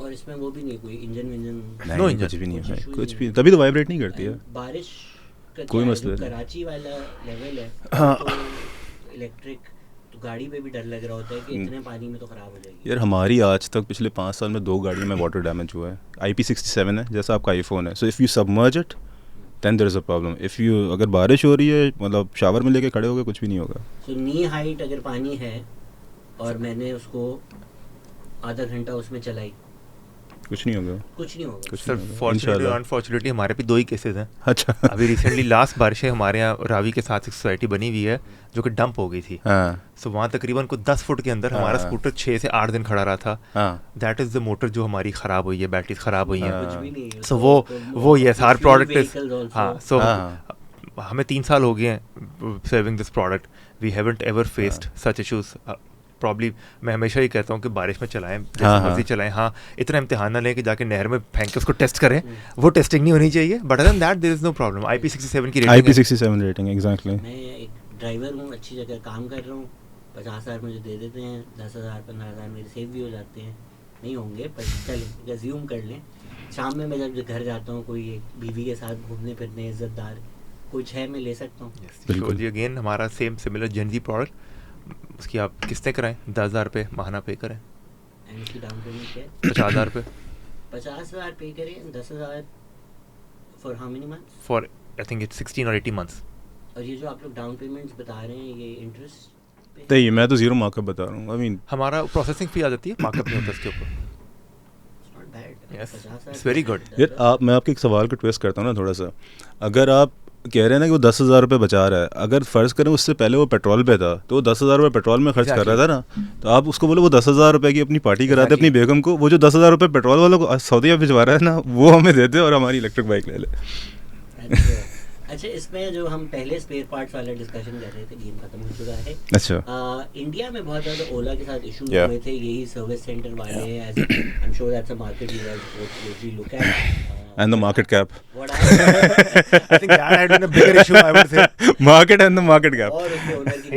और इसमें वो भी नहीं, कोई इंजन कुछ भी नहीं है, कुछ भी, तभी तो वाइब्रेट नहीं करती है. बारिश का कोई मसला नहीं. कराची वाला लेवल है, तो इलेक्ट्रिक तो गाड़ी पे भी डर लग रहा होता है कि इतने पानी में तो खराब हो जाएगी. यार हमारी आज तक पिछले 5 साल में 2 गाड़ियों में वाटर डैमेज हुआ है. IP67 है जैसा आपका आईफोन है. So if you submerge it then there is a problem. If you, अगर बारिश हो रही है, मतलब शावर में लेके खड़े हो गए, कुछ भी नहीं होगा. सो नी हाइट अगर पानी है और मैंने उसको आधा घंटा उसमें चलाई, कुछ नहीं होगा. सर फॉर्चुनेटली अनफॉर्चुनेटली हमारे भी 2 ही केसेस हैं. अच्छा. अभी रिसेंटली लास्ट बारिश है हमारे यहाँ रावी के साथ एक सोसाइटी बनी हुई है जो कि डंप हो गई थी. सो वहाँ तकरीबन को 10 फुट के अंदर हमारा स्कूटर 6 से 8 दिन खड़ा रहा था. दैट इज़ द मोटर जो हमारी ख़राब हुई है, बैटरीज ख़राब हुई हैं. सो वो ये सार प्रोडक्ट इज, हाँ, सो हमें 3 साल हो गए हैं serving this product. We haven't ever faced such issues. Probably मैं हमेशा ही कहता हूँ कि बारिश में चलाएं, जैसे मर्जी चलाएं. हाँ, इतना इम्तिहान ना लें कि जाके नहर में फेंक के उसको टेस्ट करें, वो टेस्टिंग नहीं होनी चाहिए. But other than that there is no problem. IP67 की रेटिंग, IP67 रेटिंग, एग्जैक्टली. मैं एक ड्राइवर हूँ, अच्छी जगह काम कर रहा हूँ, 50,000 मुझे दे देते हैं, 10,000 15,000 मेरे सेव भी हो जाते हैं. नहीं होंगे पर चलें, अज्यूम कर लें. शाम में मैं जब घर जाता हूँ, कोई एक बीवी के साथ घूमने फिरने, इज्जतदार कुछ है, मैं ले सकता हूँ. बिल्कुल जी. अगेन हमारा सेम सिमिलर जेनजी प्रोडक्ट, उसकी आप किस्तें कराएं, 10,000 रुपये माहाना पे करें. एंड उसकी डाउन पेमेंट क्या है? 50,000 रुपये. 50,000 पे करें, 10,000 for how many months? For I think it's 16 और 18 मंथ्स. और ये जो आप लोग डाउन पेमेंट्स बता रहे हैं, ये इंटरेस्ट पे? नहीं, मैं तो जीरो मार्कअप बता रहा हूँ. आई मीन हमारा प्रोसेसिंग फी आ जाती है, मार्कअप नहीं होता इसके ऊपर. It's very good. यार मैं आपके एक सवाल को ट्विस्ट करता हूँ ना थोड़ा सा. अगर आप कह रहे हैं ना कि वो 10,000 रुपये बचा रहा है, अगर फ़र्ज़ करें उससे पहले वो पेट्रोल पे था, तो वो 10,000 रुपये पेट्रोल में खर्च कर रहा था ना, तो आप उसको बोलो वो 10,000 रुपये की अपनी पार्टी कराते अपनी बेगम को, वो जो 10,000 रुपये पेट्रोल वालों को सऊदी अरब भिजवा रहा है ना, वो हमें दे दे और हमारी इलेक्ट्रिक बाइक ले ले. अच्छा, इसमें जो हम पहले स्पेयर पार्ट्स वाला डिस्कशन कर रहे थे, गेम खत्म हो चुका है. अच्छा. इंडिया में बहुत ज़्यादा ओला के साथ इशूज हुए थे, यही सर्विस सेंटर वाले. I am sure that's a market you guys both closely look at. And the market cap. What I think that had been a bigger issue, I would say. Market and the market cap. और उसके owner की,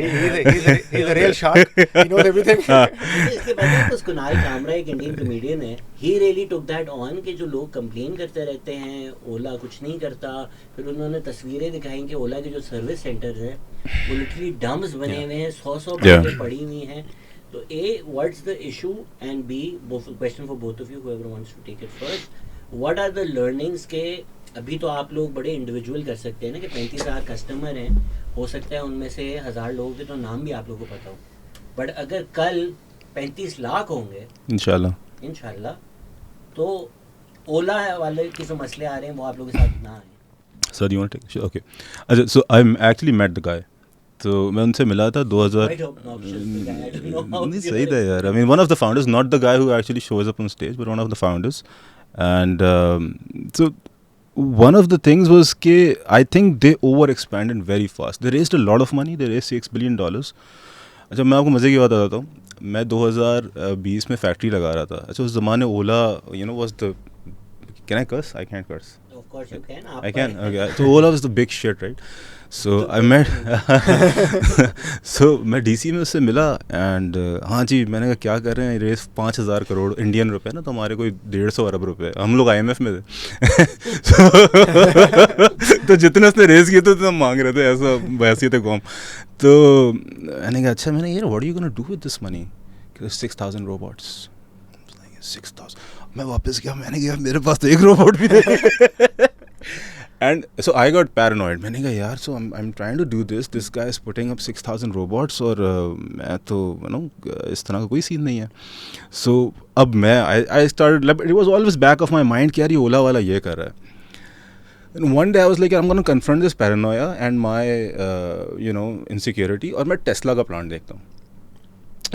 he's a real shark. He knows everything. इसके बाद तो कुनाल कामरा एक Indian comedian है. He really took that on कि जो लोग कंप्लेन करते रहते हैं, ओला कुछ नहीं करता. फिर उन्होंने तस्वीरें दिखाई कि ओला के जो सर्विस सेंटर्स हैं वो लिटरली डम्स बने हुए हैं, 100 Yeah. बाइकें पड़ी हुई हैं. तो A, what's the issue, and B, question for both of you, whoever wants to take it first. What are the learnings के अभी तो आप लोग बड़े इंडिविजुअल कर सकते हैं ना कि 35,000 कस्टमर हैं, हो सकता है उनमें से 1,000 लोगों के तो नाम भी आप लोगों को पता हो, बट अगर कल 35 लाख होंगे इंशाल्लाह तो ओला वाले के जो मसले आ रहे हैं वो आप लोगों के साथ ना आए. Sir, you want to take? Okay. अच्छा, so I actually met the guy. तो मैं उनसे मिला था 2000. Quite obnoxious, the guy. I don't know how नहीं you सही था know. यार. I mean, one of the founders, not the guy who actually shows up on stage, but one of the founders. And so one of the things was कि I think they overexpanded very fast. They raised a lot of money. They raised $6 billion. अच्छा, मैं आपको मज़े की बात बताता हूँ. मैं 2020 में फैक्ट्री लगा रहा था. अच्छा, उस ज़माने ओला, you know, was the, can I curse? I can't curse. Of course you can. I can. Okay. So Ola was the big shit, right? So I met. So मैं DC में उससे मिला and हाँ जी, मैंने कहा क्या कर रहे हैं, रेस 5,000 करोड़ इंडियन रुपए ना, तो हमारे कोई 150 अरब रुपए, हम लोग IMF में थे. तो जितने उसने रेस किए थे उतना मांग रहे थे, ऐसा वैसे थे कॉम. तो मैंने कहा अच्छा, मैंने यार what are you gonna do with this money? 6,000 robots. 6,000. मैं वापस गया, मैंने कहा मेरे पास तो एक रोबोट भी नहीं. And so I got paranoid. मैंने कहा यार, so I'm trying to do this. This guy is putting up 6,000 robots और मैं तो इस तरह का कोई सीन नहीं है. So अब मैं I started, it was always back of my mind कि यार ये ओला वाला ये कर रहा है. And one day I was like, I'm going to confront this paranoia and my insecurity, और मैं टेस्ला का प्लांट देखता हूँ.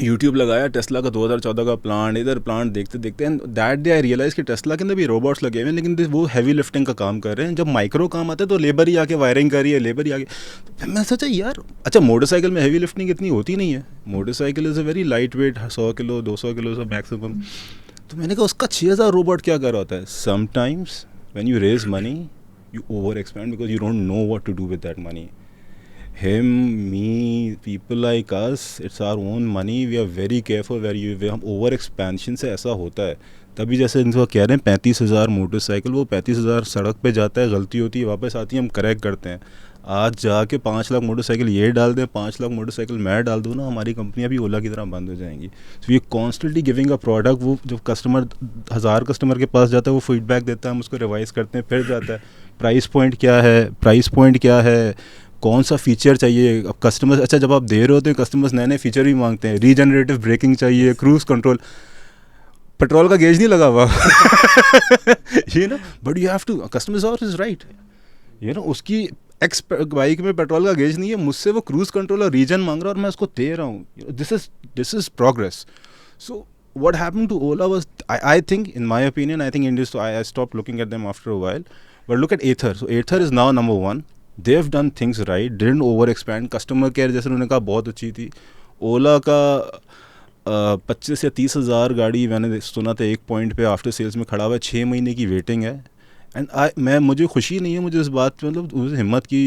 यूट्यूब लगाया, टेस्ला का 2014 का प्लांट, इधर प्लांट देखते देखते, and that day I realize कि टेस्ला के अंदर भी रोबोट्स लगे हुए हैं, लेकिन वो हैवी लिफ्टिंग का काम कर रहे हैं. जब माइक्रो काम आता है तो लेबर ही आके वायरिंग कर रही है, लेबर ही आके. तो मैं सोचा यार, अच्छा मोटरसाइकिल में हैवी लिफ्टिंग इतनी होती नहीं है, motorcycle is a very light weight, 100 kilo 200 kilo से मैक्सिमम. तो मैंने कहा उसका 6,000 रोबोट क्या कर रहा होता है. Sometimes when you raise money you over expand because you don't know what to do with that money. Him, me, people like us, it's our own money. We are very careful where हम over expansion से ऐसा होता है. तभी जैसे इनको कह रहे हैं 35,000 मोटरसाइकिल, वो 35,000 सड़क पे जाता है, गलती होती है, वापस आती है, हम करेक्ट करते हैं. आज जाके 5 लाख मोटरसाइकिल ये डाल दें, 5 लाख मोटरसाइकिल मैं डाल दूँ ना, हमारी कंपनियाँ भी ओला की तरह बंद हो जाएंगी. सो ये कॉन्स्टेंटली गिविंग अ प्रोडक्ट. वो जब कस्टमर 1000 कस्टमर के पास जाता है, वो फीडबैक देता है, हम उसको रिवाइज करते हैं, फिर जाता है प्राइस पॉइंट क्या है, कौन सा फीचर चाहिए. अब कस्टमर्स, अच्छा जब आप दे रहे होते हैं, कस्टमर्स नए नए फीचर भी मांगते हैं, रीजनरेटिव ब्रेकिंग चाहिए, क्रूज कंट्रोल. पेट्रोल का गेज नहीं लगा हुआ, but you have to, customer is right, उसकी एक्स बाइक में पेट्रोल का गेज नहीं है, मुझसे वो क्रूज कंट्रोल और रीजन मांग रहा है और मैं उसको दे रहा हूँ. This is progress. So what happened to Ola was, I think, in my opinion, I think India, so I stopped looking at them after a while. But look at Ather. So Ather is now number 1. They've done things right, didn't over expand. Customer care जैसे उन्होंने कहा बहुत अच्छी थी. ओला का 25 या 30,000 गाड़ी मैंने सुना था एक पॉइंट पे आफ्टर सेल्स में खड़ा हुआ है, 6 महीने की वेटिंग है. एंड मुझे खुशी नहीं है, मुझे इस बात पे मतलब हिम्मत की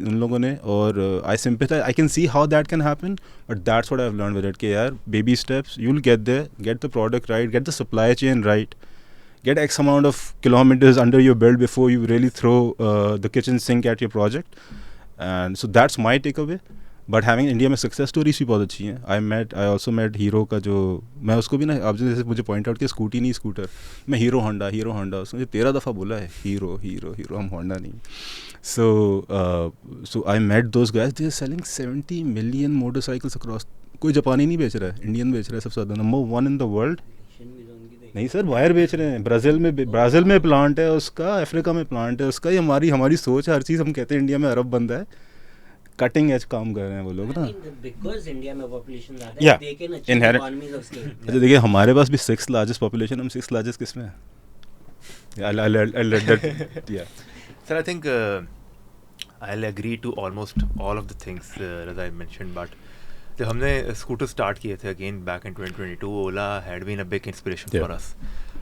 उन लोगों ने, और I sympathise, I can see how that can happen, but that's what I have learned with it कि यार baby steps, you will get there, get the product right, get the supply chain right, get X amount of kilometers under your belt before you really throw the kitchen sink at your project. And so that's my takeaway. But having India में success stories भी बहुत अच्छी हैं. I also met Hero का, जो मैं उसको भी ना, आप जैसे मुझे पॉइंट आउट किया स्कूटी नहीं स्कूटर, मैं हीरो होंडा उसने मुझे 13 दफ़ा बोला है हीरो, हम होंडा नहीं. So I met those guys. They are selling 70 million motorcycles across. कोई जापानी नहीं बेच रहा है, इंडियन बेच रहा है सबसे ज़्यादा, नंबर 1 in the world. नहीं सर, वायर बेच रहे हैं. ब्राज़ील में प्लांट है उसका, अफ्रीका में प्लांट है उसका. ये हमारी सोच है, हर चीज़ हम कहते हैं इंडिया में अरब बंदा है, कटिंग एज काम कर रहे हैं वो लोग ना. बिकॉज़ इंडिया में पॉपुलेशन ज़्यादा है, they can achieve economies of scale. अच्छा देखिए, हमारे पास भी 6th लार्जेस्ट पॉपुलेशन, हम 6th लार्जेस्ट किस में है? Sir, I think I'll agree to almost all of the things that I mentioned, but जब हमने स्कूटर स्टार्ट किए थे again back in 2022, Ola had been a big inspiration for us.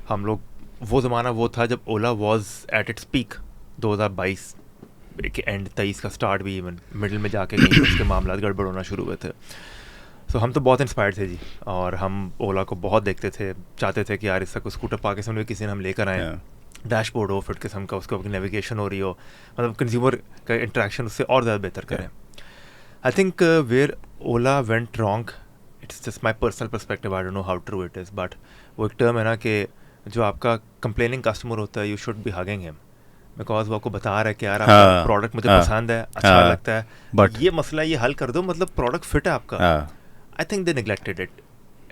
हम लोग, वो ज़माना वो था जब Ola was at its peak, 2022 के एंड, 23 का स्टार्ट भी, इवन मिडिल में जाके कहीं उसके मामला गड़बड़ होना शुरू हुए थे. सो हम तो बहुत इंस्पायर्ड थे जी, और हम ओला को बहुत देखते थे, चाहते थे कि यार इसका कोई स्कूटर पाकिस्तान में किसी ने हम लेकर आए, डैशबोर्ड हो, फिट किस्म का, उसको अपनी नेविगेशन हो रही हो, मतलब कंज्यूमर का इंटरेक्शन उससे और ज़्यादा बेहतर करें. I think where Ola went wrong, it's just my personal perspective, I don't know how true it is, but वो एक टर्म है ना कि जो आपका कंप्लेनिंग कस्टमर होता है, you should be hugging him, because वो आपको बता रहा है कि यार आपका प्रोडक्ट मुझे पसंद है, अच्छा लगता है, बट ये मसला ये हल कर दो, मतलब प्रोडक्ट फिट है आपका. आई think they neglected it,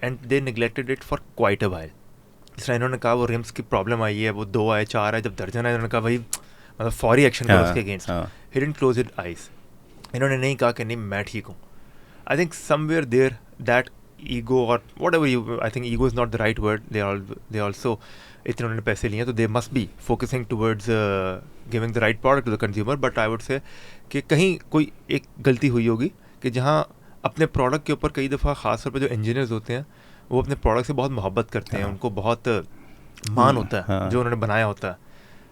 and they neglected it for quite a while. जिस तरह इन्होंने कहा वो रिम्स की प्रॉब्लम आई है, वो 2 आए 4 आए, जब दर्जन आए इन्होंने कहा भाई मतलब फौरी एक्शन करो उसके against. He didn't close it eyes. इन्होंने नहीं कहा कि नहीं मैं ठीक हूँ. I think somewhere there that ego और whatever you, I think ego is not the right word. They also इतने उन्होंने पैसे लिए तो they must be focusing towards giving the right product to the consumer. But I would say कि कहीं कोई एक गलती हुई होगी कि जहाँ अपने प्रोडक्ट के ऊपर कई दफ़ा ख़ास तौर पर जो इंजीनियर्स होते हैं वो अपने प्रोडक्ट से बहुत मोहब्बत करते हैं, उनको बहुत मान होता है जो उन्होंने बनाया होता है.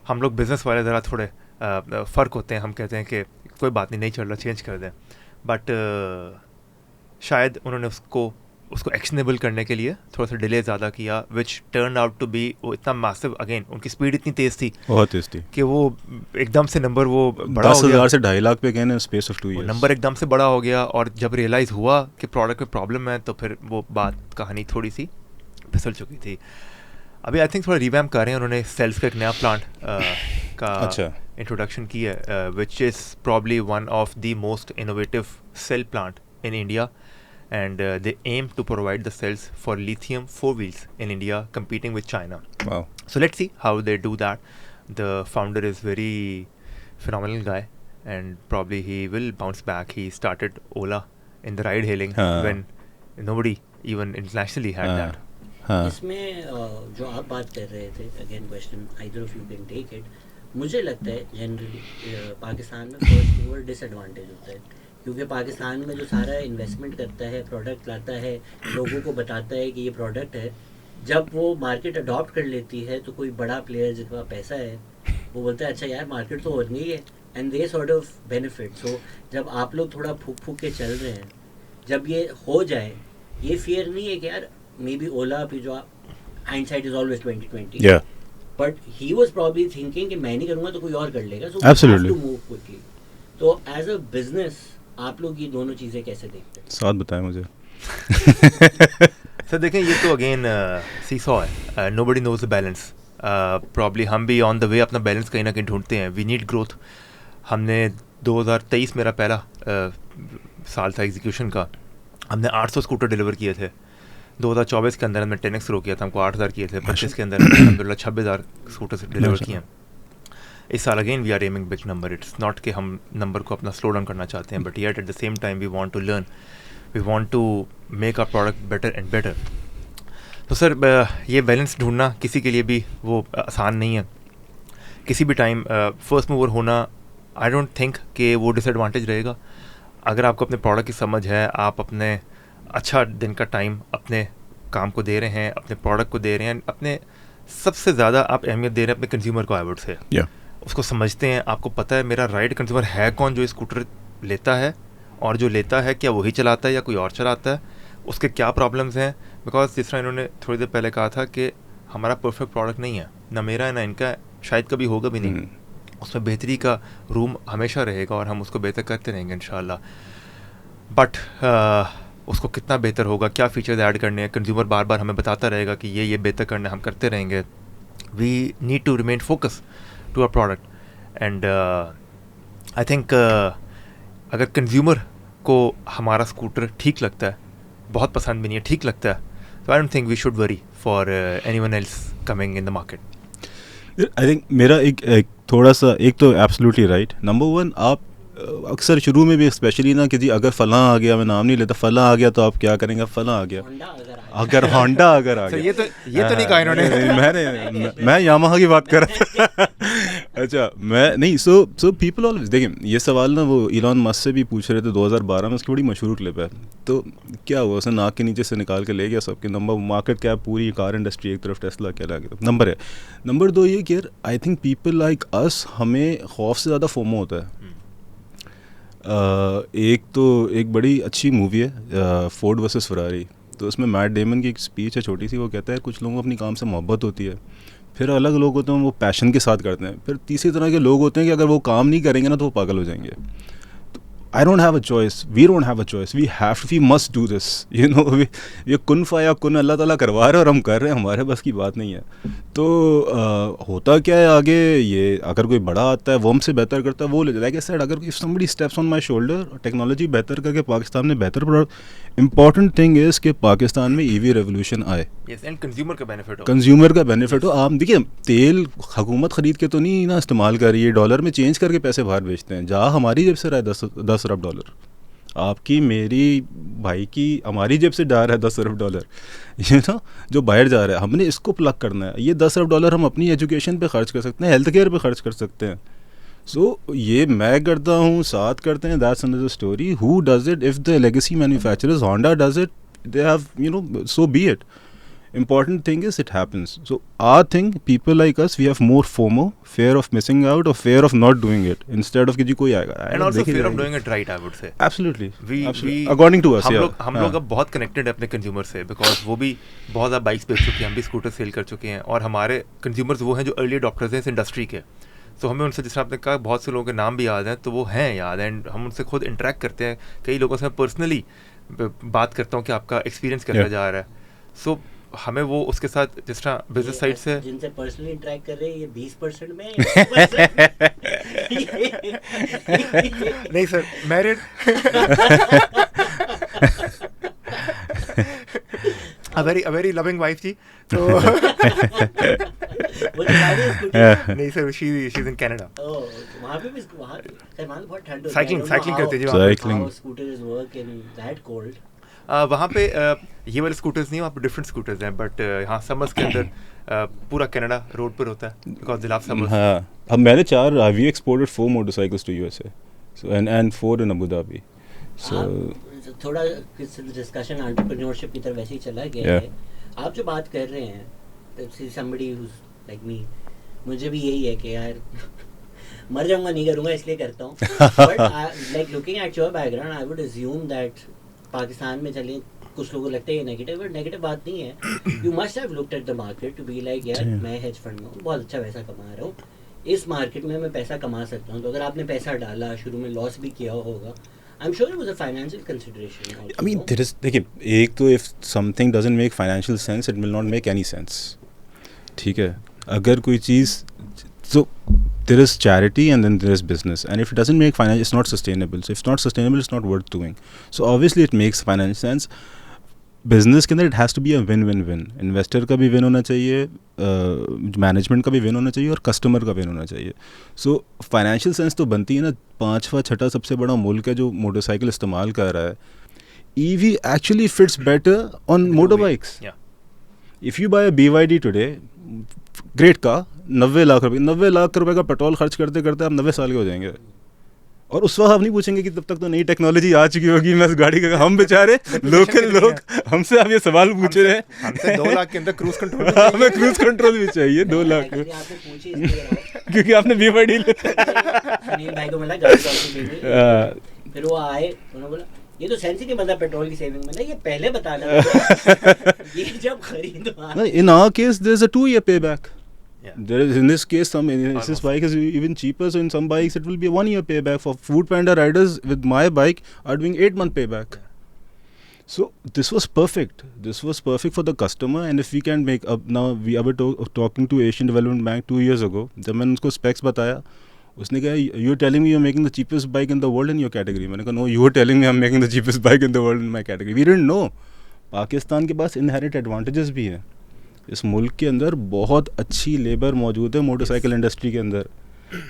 हम लोग बिज़नेस वाले ज़रा थोड़े फ़र्क होते हैं, हम कहते हैं कि कोई बात नहीं चल रहा चेंज कर दें. बट शायद उन्होंने उसको एक्शनेबल करने के लिए थोड़ा सा डिले ज़्यादा किया, which turn out to be वो इतना मैसिव. अगेन उनकी स्पीड इतनी तेज़ थी, बहुत तेज़ थी कि वो एकदम से नंबर वो बड़ा हो गया. 10,000 से 2.5 लाख पे गए ना स्पेस ऑफ 2 ईयर्स. नंबर एकदम से बड़ा हो गया और जब रियलाइज़ हुआ कि प्रोडक्ट में प्रॉब्लम है तो फिर वो बात कहानी थोड़ी सी फिसल चुकी थी. अभी आई थिंक थोड़ा रिवैम्प कर रहे हैं उन्होंने. सेल्स का एक नया प्लांट का इंट्रोडक्शन की है, which is probably one of the most innovative cell plant in India. And they aim to provide the cells for lithium 4-wheels in India, competing with China. Wow. So let's see how they do that. The founder is very phenomenal guy, and probably he will bounce back. He started Ola in the ride hailing when nobody even internationally had that. इसमें जो आप बात कर रहे थे, again question either of you can take it. मुझे लगता है जनरली पाकिस्तान में फर्स्ट मूवर डिसएडवांटेज होता है, क्योंकि पाकिस्तान में जो सारा इन्वेस्टमेंट करता है, प्रोडक्ट लाता है, लोगों को बताता है कि ये प्रोडक्ट है, जब वो मार्केट अडॉप्ट कर लेती है तो कोई बड़ा प्लेयर जिसके पास पैसा है वो बोलता है अच्छा यार मार्केट तो हो गई है, and they sort of benefit. So जब आप लोग थोड़ा फूक फूक के चल रहे हैं, जब ये हो जाए, ये फियर नहीं है कि यार मे बी ओला भी जो hindsight is always 2020, but he was probably thinking कि मैं नहीं करूँगा तो कोई और कर लेगा, so absolutely to move quickly. तो एज अ बिजनेस आप लोग ये दोनों चीज़ें कैसे देखते हैं? साथ बताएं मुझे. सर देखें ये तो अगेन सीसॉ है, nobody knows the balance. Probably हम भी ऑन द वे अपना बैलेंस कहीं ना कहीं ढूंढते हैं. We need growth. हमने 2023 मेरा पहला साल था एग्जीक्यूशन का, हमने 800 स्कूटर डिलीवर किए थे. 2024 के अंदर हमने 10x ग्रो किया था, हमको 8,000 किए थे. 25 के अंदर अलहमदुलिल्लाह 26,000 स्कूटर डिलीवर किए हैं. इस साल again we are aiming big number. It's not कि हम नंबर को अपना स्लो डाउन करना चाहते हैं, but yet at the same time we want to learn, we want to make our product better and better. तो सर ये balance ढूंढना किसी के लिए भी वो आसान नहीं है. किसी भी टाइम फर्स्ट मूवर होना आई डोंट थिंक कि वो डिसएडवांटेज रहेगा. अगर आपको अपने प्रोडक्ट की समझ है, आप अपने अच्छा दिन का टाइम अपने काम को दे रहे हैं, अपने प्रोडक्ट को दे रहे हैं, अपने सबसे ज़्यादा आप अहमियत दे रहे हैं अपने कंज्यूमर को. आई वुड से उसको समझते हैं, आपको पता है मेरा राइट कंज्यूमर है कौन जो स्कूटर लेता है, और जो लेता है क्या वही चलाता है या कोई और चलाता है, उसके क्या प्रॉब्लम्स हैं. बिकॉज जिस तरह इन्होंने थोड़ी देर पहले कहा था कि हमारा परफेक्ट प्रोडक्ट नहीं है, ना मेरा है ना इनका, शायद कभी होगा भी नहीं. उसमें बेहतरी का रूम हमेशा रहेगा और हम उसको बेहतर करते रहेंगे इंशाल्लाह. बट उसको कितना बेहतर होगा, क्या फीचर्स ऐड करने हैं, कंज्यूमर बार बार हमें बताता रहेगा कि ये बेहतर करना, हम करते रहेंगे. We need to remain focus to a product. And I think अगर कंज्यूमर को हमारा स्कूटर ठीक लगता है, बहुत पसंद भी नहीं है, ठीक लगता है, तो I don't think we should worry for anyone else coming in the market. I think मेरा एक थोड़ा सा, एक तो एब्सोल्युटली राइट. नंबर 1, आप अक्सर शुरू में भी स्पेशली ना कि जी अगर फलां आ गया, मैं नाम नहीं लेता, फलां आ गया तो आप क्या करेंगे, फलां आ गया, अगर होंडा अगर आ गया. ये तो नहीं कहा इन्होंने. मैं यामाहा की बात कर रहा था. अच्छा मैं नहीं. सो पीपल ऑलवेज, देखिए ये सवाल ना वो इलॉन मस्क से भी पूछ रहे थे 2012 में. उसकी बड़ी मशहूर क्लिप है. तो क्या हुआ, उसने नाक के नीचे से निकाल के ले गया सबके नंबर, मार्केट कैप पूरी कार इंडस्ट्री एक तरफ, टेस्ला क्या लगा नंबर है. नंबर 2 ये कि यार I think people like us, हमें खौफ से ज़्यादा फोमो होता है. एक तो एक बड़ी अच्छी मूवी है फोर्ड वर्सेस फरारी. तो उसमें मैट डेमन की एक स्पीच है छोटी सी. वो कहता है कुछ लोगों को अपनी काम से मोहब्बत होती है, फिर अलग लोग होते हैं वो पैशन के साथ करते हैं, फिर तीसरी तरह के लोग होते हैं कि अगर वो काम नहीं करेंगे ना तो वो पागल हो जाएंगे. तो I don't have a choice. We don't have a choice. We must do this. You know, ये कुन फाया कुन अल्लाह ताला करवा रहे हैं और हम कर रहे हैं, हमारे बस की बात नहीं है. तो होता क्या है आगे, ये अगर कोई बड़ा आता है वो हमसे बेहतर करता है, वो ले लाइक आई सेड, अगर if somebody steps on my shoulder, technology बेहतर करके पाकिस्तान में बेहतर प्रोडक्ट, इम्पॉर्टेंट थिंग इज़ कि पाकिस्तान में EV रेवोल्यूशन आए. यस, एंड कंज्यूमर का बेनिफिट हो. कंज्यूमर का बेनिफिट हो. आप देखिए, तेल हुकूमत ख़रीद के तो नहीं ना इस्तेमाल कर रही है, डॉलर में चेंज करके पैसे बाहर बेचते हैं. जहाँ हमारी जेब से रहा है 10 अरब डॉलर, आपकी मेरी भाई की हमारी जेब से जा रहा है 10 अरब डॉलर, ये ना जो बाहर जा रहा है, हमने इसको प्लग करना है. ये 10 अरब डॉलर हम अपनी एजुकेशन पे खर्च कर सकते हैं, हेल्थ केयर पे खर्च कर सकते हैं. सो ये मैं करता हूँ, साथ करते हैं, that's another story. Who does it? If the legacy manufacturers Honda does it, they have, you know, so be it. Important thing is it happens. So our thing, people like us, we have more FOMO, fear of missing out or fear of not doing it, instead of कि जी कोई आएगा. And also fear of doing it right, I would say. Absolutely. We according to us, हम लोग अब बहुत connected है अपने consumer से, बिकॉज वो भी बहुत ज़्यादा बाइक्स बेच चुके हैं, हम भी स्कूटर सेल कर चुके हैं, और हमारे कंज्यूमर्स वो हैं जो अर्ली अडॉप्टर्स हैं इस इंडस्ट्री के. तो हमें उनसे, जिस आपने कहा, बहुत से लोगों के नाम भी याद हैं, तो वो हैं याद, एंड हम उनसे खुद इंटरेक्ट करते हैं. कई लोगों से पर्सनली बात करता हूँ कि आपका एक्सपीरियंस कैसा जा रहा है. सो हमें वो उसके साथ जिस तरह बिजनेस साइड से जिनसे पर्सनली इंटरेक्ट कर रहे हैं, ये 20% में नहीं sir, married. a very loving wife थी, तो नहीं सर, she's in Canada. वहाँ पे भी वहाँ बहुत ठंड होती है. साइकिलिंग करते हैं जी. Scooters work in that cold. वहाँ पे ये वाले स्कूटर्स नहीं, वहाँ पे डिफरेंट स्कूटर्स हैं, बट यहाँ समर्स के अंदर पूरा कनाडा रोड पर होता है, बिकॉज दे लव समर्स. हाँ, अब मैंने 4 we exported 4 motorcycles to USA, so and 4 in Abu Dhabi. So थोड़ा डिस्कशन एंटरप्रेन्योरशिप की तरफ वैसे ही चला गया है. आप जो बात कर रहे हैं, somebody who's like me, मुझे भी यही है कि यार मर जाऊंगा, नहीं करूंगा, इसलिए करता हूँ. But like looking at your background, I would assume that Pakistan में चले, कुछ लोगों को लगता है ये नेगेटिव, बट नेगेटिव बात नहीं है. You must have looked at the market to be like, यार मैं हेज फंड में हूँ, बहुत अच्छा पैसा कमा रहा हूँ, इस मार्केट में मैं पैसा कमा सकता हूँ. तो अगर आपने पैसा डाला, शुरू में लॉस भी किया होगा, I'm sure it was a financial consideration also. I mean, there is, देखिए, एक तो if something doesn't make financial sense, it will not make any sense. ठीक है, अगर कोई चीज़, so there is charity and then there is business, and if it doesn't make financial, it's not sustainable. So if it's not sustainable, it's not worth doing. So obviously it makes financial sense. Business के अंदर it has to be a win. Investor का भी win होना चाहिए, management का भी win होना चाहिए, और कस्टमर का विन होना चाहिए. सो फाइनेंशियल सेंस तो बनती है ना. 5वां 6वां सबसे बड़ा मुल्क है जो मोटरसाइकिल इस्तेमाल कर रहा है. EV actually fits better on motor bikes. If you buy a BYD today, great car, 90 lakh रुपए का पेट्रोल खर्च करते करते आप 90 साल के हो जाएंगे. और उस वक्त आप नहीं पूछेंगे कि तब तक तो नई टेक्नोलॉजी आ चुकी होगी, मैं उस गाड़ी का, हम बेचारे लोकल लोग, हमसे आप ये सवाल पूछ रहे हैं. हमसे 2 लाख के अंदर क्रूज कंट्रोल, हमें क्रूज कंट्रोल भी चाहिए 2 लाख, क्योंकि आपने BYD भाई को मिला गाड़ी, फिर वो आए, उन्होंने बोला ये तो सेंसिटिव मतलब पेट्रोल की सेविंग में, ये पहले बताना ये जब खरीदो. In our case there is a 2-year payback. There is, in this case, this bike is even cheaper, so in some bikes it will be a 1-year payback. For Food Panda riders with my bike are doing 8-month payback. So this was perfect. This was perfect for the customer, and if we can make up now, we were talking to Asian Development Bank 2 years ago. जब मैंने उसको specs बताया, उसने कहा you're telling me you're making the cheapest bike in the world in your category. मैंने कहा no, you're telling me I'm making the cheapest bike in the world in my category. We didn't know. Pakistan के पास inherent advantages भी हैं. इस मुल्क के अंदर बहुत अच्छी लेबर मौजूद है मोटरसाइकिल इंडस्ट्री के अंदर.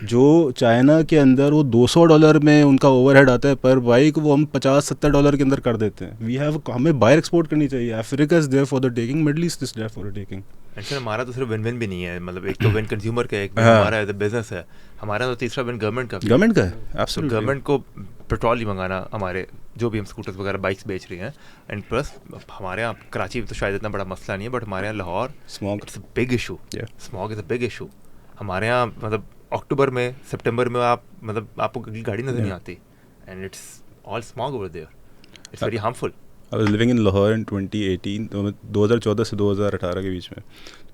जो चाइना के अंदर वो $200 में उनका ओवरहेड आता है पर बाइक, वो हम $50-70 के अंदर कर देते हैं. हमें बाहर एक्सपोर्ट करनी चाहिए. Africa is there for the taking, Middle East is there for the taking. Actually हमारा तो सिर्फ विन भी नहीं है, मतलब एक तो विन कंज्यूमर का, एक हमारा बिजनेस है, हमारा तो तीसरा विन गवर्नमेंट का है. एब्सोल्युटली, गवर्नमेंट को पेट्रोल ही मंगाना, हमारे जो भी हम स्कूटर्स वगैरह बाइक्स बेच रहे हैं. एंड प्लस हमारे यहाँ कराची तो शायद इतना बड़ा मसला नहीं है, बट हमारे यहाँ Lahore smog it's a big issue. Smog is a big issue. हमारे यहाँ मतलब अक्टूबर में, सितंबर में आप मतलब आपको गाड़ी नज़र नहीं आती, and it's all smog over there. It's very harmful. I was living in Lahore in 2018, 2014 से 2018 के बीच में.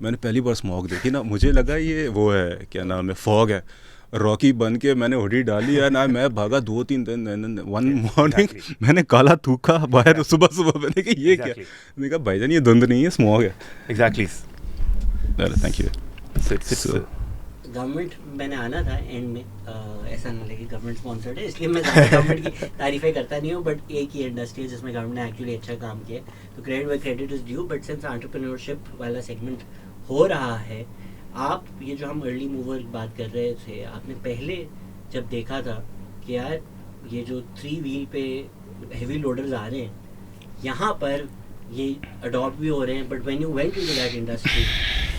मैंने पहली बार स्मॉग देखी ना, मुझे लगा ये वो है, क्या नाम है, फॉग है. रॉकी बन के मैंने हुडी डाली है ना, मैं भागा 2-3 दिन, वन मॉर्निंग मैंने काला थूका बाहर सुबह मैंने कहा ये क्या, मैंने कहा भाईजान ये धुंध नहीं है, स्मॉग है। एग्जैक्टली। Thank you. गवर्नमेंट मैंने आना था एंड में, ऐसा ना लगे गवर्नमेंट स्पॉन्सर्ड है इसलिए मैं गवर्नमेंट की तारीफें करता नहीं हूँ, बट एक ही इंडस्ट्री है जिसमें गवर्नमेंट ने एक्चुअली अच्छा काम किया है, तो credit why credit is due. But since entrepreneurship वाला सेगमेंट हो रहा है, आप ये जो हम अर्ली मूवर बात कर रहे थे, आपने पहले जब देखा था कि यार ये जो 3 व्हील पे हेवी लोडर्स आ रहे हैं, यहाँ पर ये अडॉप्ट भी हो रहे हैं, but when you went into that industry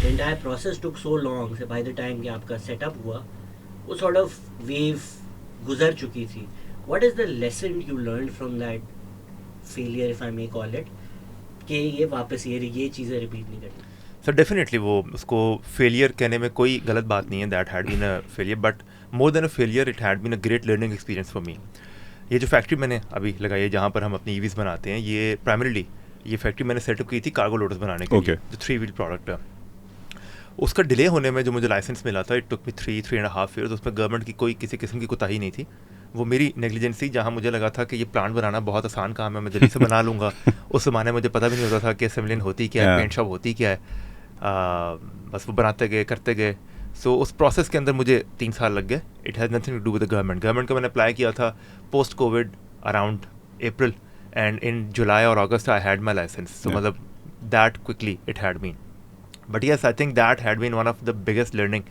the entire process took so long, से बाय द टाइम कि आपका सेटअप हुआ वो सॉर्ट ऑफ वेव गुजर चुकी थी। What is the lesson you learn from that failure, if I may call it, कि ये वापस ये चीज़ें रिपीट नहीं करनी? सर डेफिनेटली वो उसको फेलियर कहने में कोई गलत बात नहीं है, that had been a failure, but more than a failure it had been a great learning experience for me. ये जो फैक्ट्री मैंने अभी लगाई है जहाँ पर हम अपनी ईवीज़ बनाते हैं, ये प्राइमरीली ये फैक्ट्री मैंने सेटअप की थी कार्गो लोडर्स बनाने के लिए, जो 3 व्हील प्रोडक्ट है। उसका डिले होने में जो मुझे लाइसेंस मिला था, इट टुक मी 3.5 ईयर्स, उसमें गवर्नमेंट की कोई किसी किस्म की कोताही नहीं थी, वो मेरी नेग्लिजेंसी, जहाँ मुझे लगा था कि ये प्लांट बनाना बहुत आसान काम है, मैं जल्दी से बना लूँगा। उस ज़माने में मुझे पता भी नहीं होता था कि असेंबलिंग होती क्या है, पेंट शॉप होती क्या है, बस वो बनाते गए करते गए। सो उस प्रोसेस के अंदर मुझे 3 साल लग गए। It has nothing to do with the government का मैंने अप्लाई किया था post Covid around April, and in July और August I had my licence, so मतलब that quickly it had been. But yes, I think that had been one of the biggest learning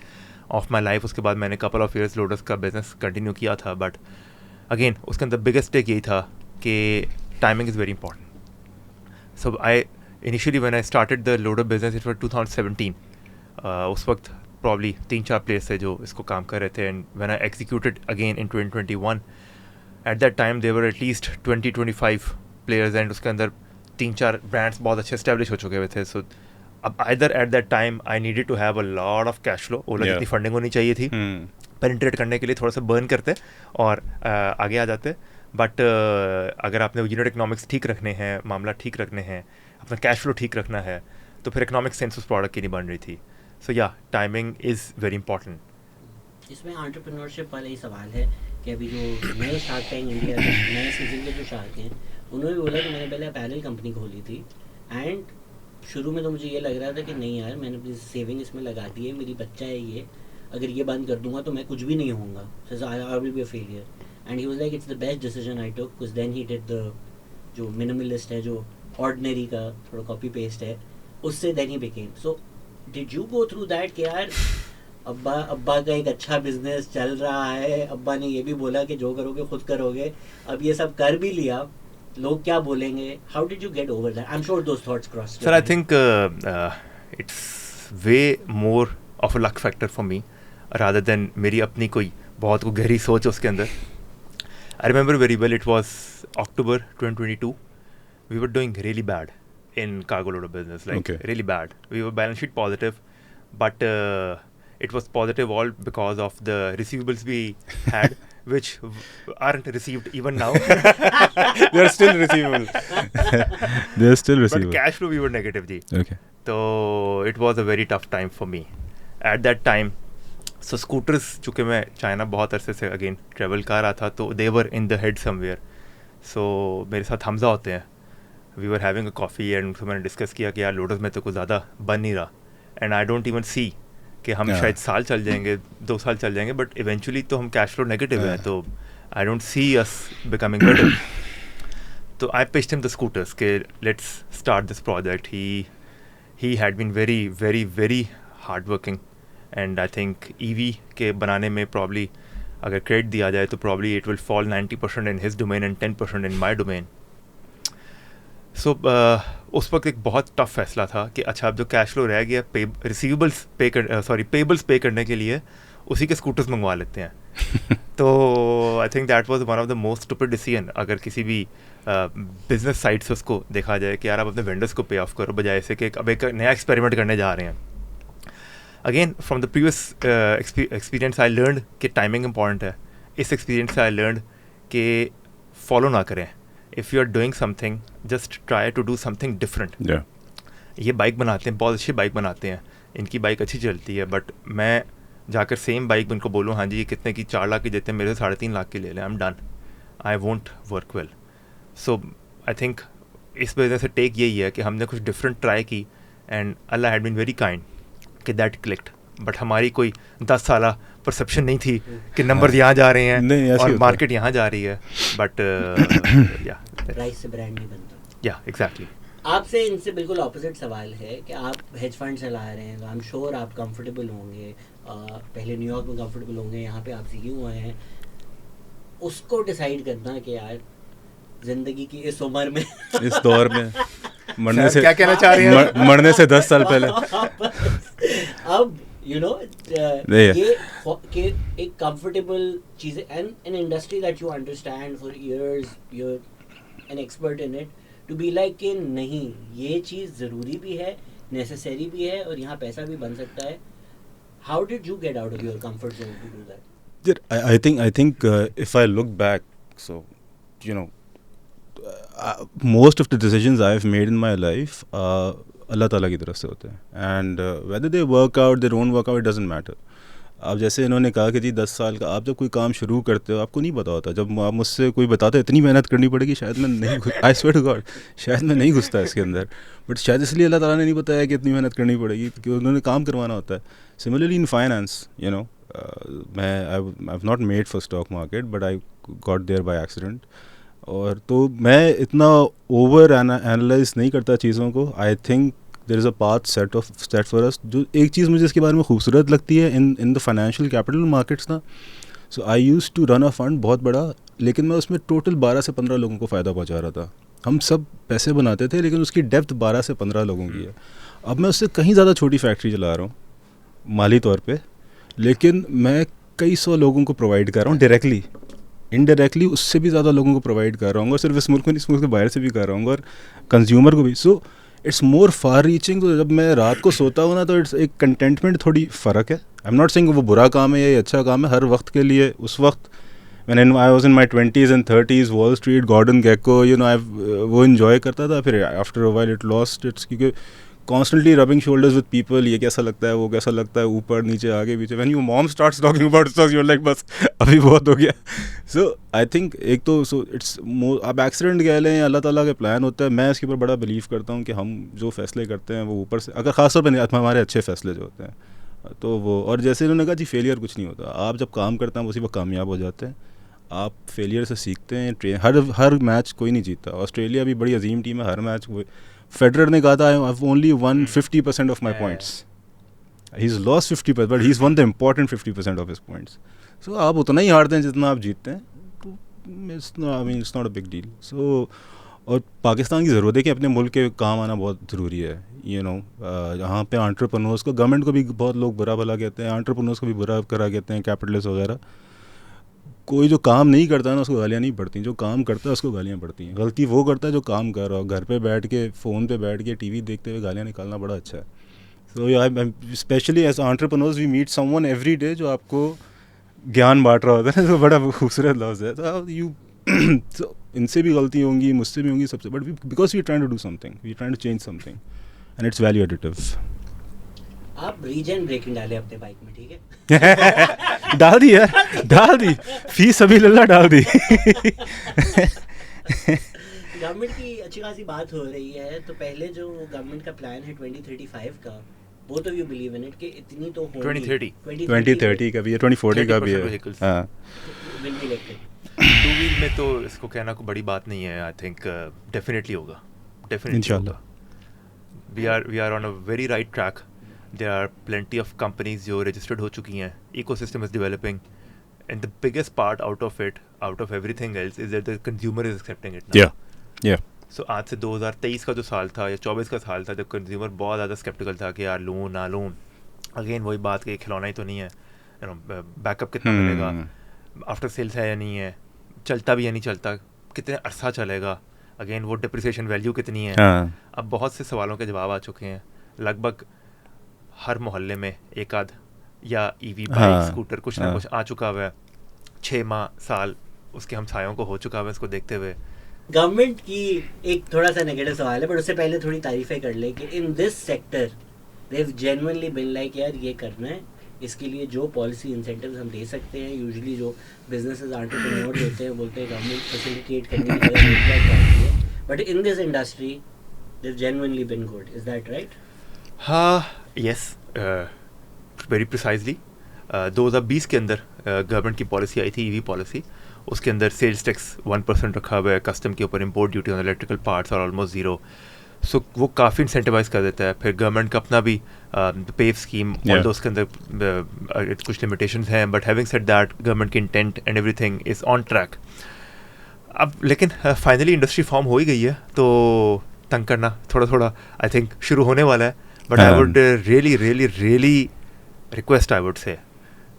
of my life. उसके बाद मैंने couple of years loaders का business continue किया था, but again उसके अंदर biggest take यही था कि timing is very important. So I initially when I started the loader business it was 2017, उस वक्त प्रॉब्ली 3-4 प्लेयर्स थे जो इसको काम कर रहे थे, and when I executed again in 2021 at that time there were at least 20-25 players, and उसके अंदर 3-4 ब्रांड्स बहुत अच्छे स्टैब्लिश हो चुके हुए थे। सो अब either at that time I needed to have a lot of cash flow, Ola जितनी फंडिंग होनी चाहिए थी पेनिट्रेट करने के लिए, थोड़ा सा बर्न करते और आगे आ जाते। बट अगर आपने यूनिट इकोनॉमिक्स ठीक रखने हैं, मामला ठीक रखने हैं, अपना कैश फ्लो ठीक रखना है, तो फिर इकोनॉमिक सेंस उस प्रोडक्ट की नहीं बन रही थी। सो या टाइमिंग इज़ वेरी इंपॉर्टेंट। इसमें एंटरप्रेन्योरशिप वाला ही सवाल है कि अभी जो नए शार्क टैंक इंडिया के नए सीजन के जो शार्क हैं, उन्होंने बोला कि मैंने पहले अपैरल कंपनी खोली थी, एंड शुरू में तो मुझे ये लग रहा था कि नहीं यार मैंने अपनी सेविंग इसमें लगा दी है, मेरी बच्चा है ये, अगर ये बंद कर दूंगा तो मैं कुछ भी नहीं होऊंगा, I will be a failure. And he was like it's the best decision I took, because then he did the जो मिनिमलिस्ट है, जो ऑर्डिनरी का थोड़ा कॉपी पेस्ट है, उससे then he became. So did you go through that कि यार अब्बा का एक अच्छा बिजनेस चल रहा है, अब्बा ने ये भी बोला कि जो करोगे खुद करोगे, अब ये सब कर भी लिया, लोग क्या बोलेंगे? How did you get over that? I am sure those thoughts crossed. Sir I think it's way more of a luck factor for me rather than मेरी अपनी कोई बहुत गहरी सोच उसके अंदर। I remember very well, it was October 2022, we were doing really bad in cargo loader business, like really bad. We were balance sheet positive, but it was positive all because of the receivables we had, which aren't received even now. They are still receivable. They are still receivable. But cash flow we were negative, ji. Okay. So it was a very tough time for me at that time. So scooters, चूँकि मैं China बहुत अरसे से again travel कर रहा था, तो they were in the head somewhere. So मेरे साथ हमजा होते हैं, we were having a coffee, and मैंने डिस्कस किया कि यार लोडर्स में तो कुछ ज़्यादा बन नहीं रहा, एंड आई डोंट इवन सी कि हम शायद साल चल जाएंगे, 2 साल चल जाएंगे, बट इवेंचुअली तो हम कैश फ्लो नेगेटिव है, तो I don't see us becoming better. तो I pitched him the scooters के let's start this project. He had been very very very hard working, and I think EV के बनाने में probably अगर credit दिया जाए तो probably it will fall 90% in his domain and 10% in my domain. So उस वक्त एक बहुत टफ फैसला था कि अच्छा अब जो कैश फ्लो रह गया रिसीवेबल्स पेबल्स पे करने के लिए उसी के स्कूटर्स मंगवा लेते हैं। तो I think that was one of the most stupid decision अगर किसी भी बिजनेस साइड से उसको देखा जाए कि यार आप अपने वेंडर्स को पे ऑफ करो, बजाय से कि अब एक नया एक्सपेरिमेंट करने जा रहे हैं। Again from the previous experience I learn कि टाइमिंग इंपॉर्टेंट है। इस एक्सपीरियंस से आई लर्न कि फॉलो ना करें, if you are doing something just try to do something different. ये बाइक बनाते हैं, बहुत अच्छी बाइक बनाते हैं, इनकी बाइक अच्छी चलती है, बट मैं जाकर सेम बाइक उनको बोलूँ हाँ जी ये कितने की 4 लाख की देते हैं, मेरे से 3.5 लाख की ले लें, I am done, I won't work well. So I think इस वजह से टेक यही है कि हमने कुछ डिफरेंट ट्राई की and Allah had been very kind कि दैट क्लिक्ड. बट हमारी कोई 10 साल परसेप्शन नहीं थी कि नंबर यहाँ जा रहे हैं और मार्केट यहाँ जा रही है. बट या प्राइस से ब्रांड नहीं बनता. या एग्जैक्टली. आपसे इनसे बिल्कुल ऑपोजिट सवाल है कि आप हेज फंड चला रहे हैं, तो आई एम श्योर आप कंफर्टेबल होंगे. पहले न्यूयॉर्क में कंफर्टेबल होंगे, यहाँ पे आप सीखे हुए हैं. उसको डिसाइड करना कि यार जिंदगी की इस उम्र में इस दौर में मरने से क्या कहना चाह रहे हैं? मरने से 10 साल पहले अब यू नो ये कि एक कंफर्टेबल चीज़ and an industry that you understand for years, you are an expert in it, to be like कि नहीं ये चीज़ ज़रूरी भी है, नेसेसरी भी है और यहाँ पैसा भी बन सकता है. How did you get out of your comfort zone to do that? I think if I look back, so you know, most of the decisions I've made in my life अल्लाह ताला की तरफ से होते हैं. And whether they work out, they don't work out, it doesn't matter. अब जैसे इन्होंने कहा कि जी 10 साल का, आप जब कोई काम शुरू करते हो आपको नहीं पता होता. जब आप मुझसे कोई बताते इतनी मेहनत करनी पड़ेगी, शायद मैं नहीं, आई स्वेयर टू गॉड, शायद मैं नहीं घुसता इसके अंदर. बट शायद इसलिए अल्लाह ताला ने नहीं बताया कि इतनी मेहनत करनी पड़ेगी, क्योंकि उन्होंने काम करवाना होता है. Similarly in finance, you know, मैं I have not made for stock market but I got there by accident. और तो मैं इतना ओवर एनालाइज नहीं करता चीज़ों को. I think there is a path set for us. जो एक चीज़ मुझे इसके बारे में खूबसूरत लगती है in the financial capital markets ना, so I used to run a fund बहुत बड़ा, लेकिन मैं उसमें टोटल 12 से 15 लोगों को फ़ायदा पहुंचा रहा था. हम सब पैसे बनाते थे लेकिन उसकी डेप्थ 12 से 15 लोगों की है. अब मैं उससे कहीं ज़्यादा छोटी फैक्ट्री चला रहा हूँ माली तौर पे, लेकिन मैं कई 100 लोगों को प्रोवाइड कर रहा हूँ डायरेक्टली. इनडायरेक्टली उससे भी ज़्यादा लोगों को प्रोवाइड कर रहा हूँ, और सिर्फ इस मुल्क में नहीं, इस मुल्क के बाहर से भी कर रहा हूँ, और कंज्यूमर को भी. So it's more far reaching. तो जब मैं रात को सोता हूँ ना, तो इट्स एक कंटेंटमेंट थोड़ी फ़र्क है. आई एम नॉट सेइंग वो बुरा काम है या ये अच्छा काम है. हर वक्त के लिए, उस वक्त when I was in my 20s and 30s, Wall Street, Gordon Gekko, you know, I वो इन्जॉय करता था. फिर after a while it lost its, क्योंकि constantly rubbing shoulders with people, ये कैसा लगता है, वो कैसा लगता है, ऊपर नीचे आगे पीछे. When your mom starts talking about stuff, you are like बस अभी बहुत हो गया. सो आई थिंक एक तो सो इट्स मोर, अब एक्सीडेंट कह लें, अल्लाह ताला के प्लान होता है. मैं इसके ऊपर बड़ा बिलीव करता हूँ कि हम जो फैसले करते हैं वो ऊपर से, अगर खासतौर पर हमारे अच्छे फैसले जो होते हैं, तो वो. और जैसे इन्होंने कहा जी फेलियर कुछ नहीं होता. आप जब काम करते हैं उसी वक्त कामयाब हो जाते हैं. आप फेलियर से सीखते हैं. हर मैच कोई नहीं जीतता. ऑस्ट्रेलिया भी बड़ी अजीम टीम है. हर मैच फेडरर ने कहा था I have only won 50% of my points. He is lost 50%, but he is won the important 50% of his points. So आप उतना ही हारते हैं जितना आप जीतते हैं. तो it's not a big deal. So और पाकिस्तान की ज़रूरत है कि अपने मुल्क के काम आना बहुत ज़रूरी है. यू नो, यहाँ पे एंटरप्रेन्योर्स को, गवर्नमेंट को भी बहुत लोग बुरा भला कहते हैं, एंटरप्रेन्योर्स को भी बुरा करा कहते हैं, कैपिटलिस्ट वगैरह. कोई जो काम नहीं करता है ना, उसको गालियाँ नहीं पड़ती. जो काम करता है उसको गालियाँ पड़ती हैं. गलती वो करता है जो काम कर रहा हो. घर पे बैठ के, फ़ोन पे बैठ के, टीवी देखते हुए गालियाँ निकालना बड़ा अच्छा है. So specially as entrepreneurs we meet someone every day जो आपको ज्ञान बांट रहा होता है. तो बड़ा खूबसूरत लफ्ज़ है. तो यू इनसे भी गलती होंगी, मुझसे भी होंगी, सबसे. But because we trying to do something, we trying to change something, and it's value additive. आप रीजन ब्रेकिंग डाले अपने बाइक में, ठीक है? डाल दी यार, डाल दी. फीस अभी लल्ला डाल दी. गवर्नमेंट की अच्छी खासी बात हो रही है. तो पहले जो गवर्नमेंट का प्लान है 2035 का, वो तो यू बिलीव इन इट कि इतनी तो होगी. 2030 का भी है, 2040 का भी है. हाँ, टू व्हील में तो इसको कहना कोई बड़ी बात नहीं है. आई थिंक डेफिनेटली होगा, डेफिनेटली इंशाल्लाह. We are on a very right track. There are plenty of companies जो registered हो चुकी हैं. Ecosystem is developing, and the biggest part out of everything else is that the consumer is accepting it now. Yeah. So आज से 2023 का जो साल था या 24 का साल था, जब कंज्यूमर बहुत ज़्यादा स्केप्टिकल था कि यार लूँ ना लूँ. अगेन वही बात कि खिलौना ही तो नहीं है, यू नो, बैकअप कितना मिलेगा, आफ्टर सेल्स है या नहीं है, चलता भी या नहीं चलता, कितने अरसा चलेगा, अगेन वो डिप्रिसिएशन वैल्यू कितनी है. अब बहुत से सवालों के जवाब आ चुके हैं. लगभग हर मोहल्ले में एक आध या ईवी बाइक, स्कूटर, कुछ ना कुछ आ चुका हुआ है. 6 माह साल उसके हमसायों को हो चुका हुआ है इसको देखते हुए. गवर्नमेंट की एक थोड़ा सा नेगेटिव सवाल है, बट उससे पहले थोड़ी तारीफें कर ले कि in this sector they have genuinely been like यार ये करना है, इसके लिए जो पॉलिसी इंसेंटिव्स हम दे सकते हैं, यूजुअली जो बिजनेसेस एंटरप्रेन्योर्स होते हैं बोलते हैं गवर्नमेंट फैसिलिटेट करने की जगह रोजगार करती है, but in this industry they have genuinely been good, is that right? हाँ, यस, वेरी प्रिसाइजली 2020 के अंदर गवर्नमेंट की पॉलिसी आई थी, ईवी पॉलिसी, उसके अंदर सेल्स टैक्स 1% रखा हुआ है, कस्टम के ऊपर import duty on electrical parts और ऑलमोस्ट ज़ीरो, सो वो काफ़ी इंसेंटिवाइज कर देता है. फिर गवर्नमेंट का अपना भी पेव स्कीम, ऑल्दो उसके अंदर कुछ लिमिटेशंस हैं, but having said that government की intent and everything is on track. अब लेकिन फाइनली इंडस्ट्री फॉर्म हो ही गई है, तो तंग करना थोड़ा थोड़ा आई थिंक शुरू होने वाला है. But I would really really really request, I would say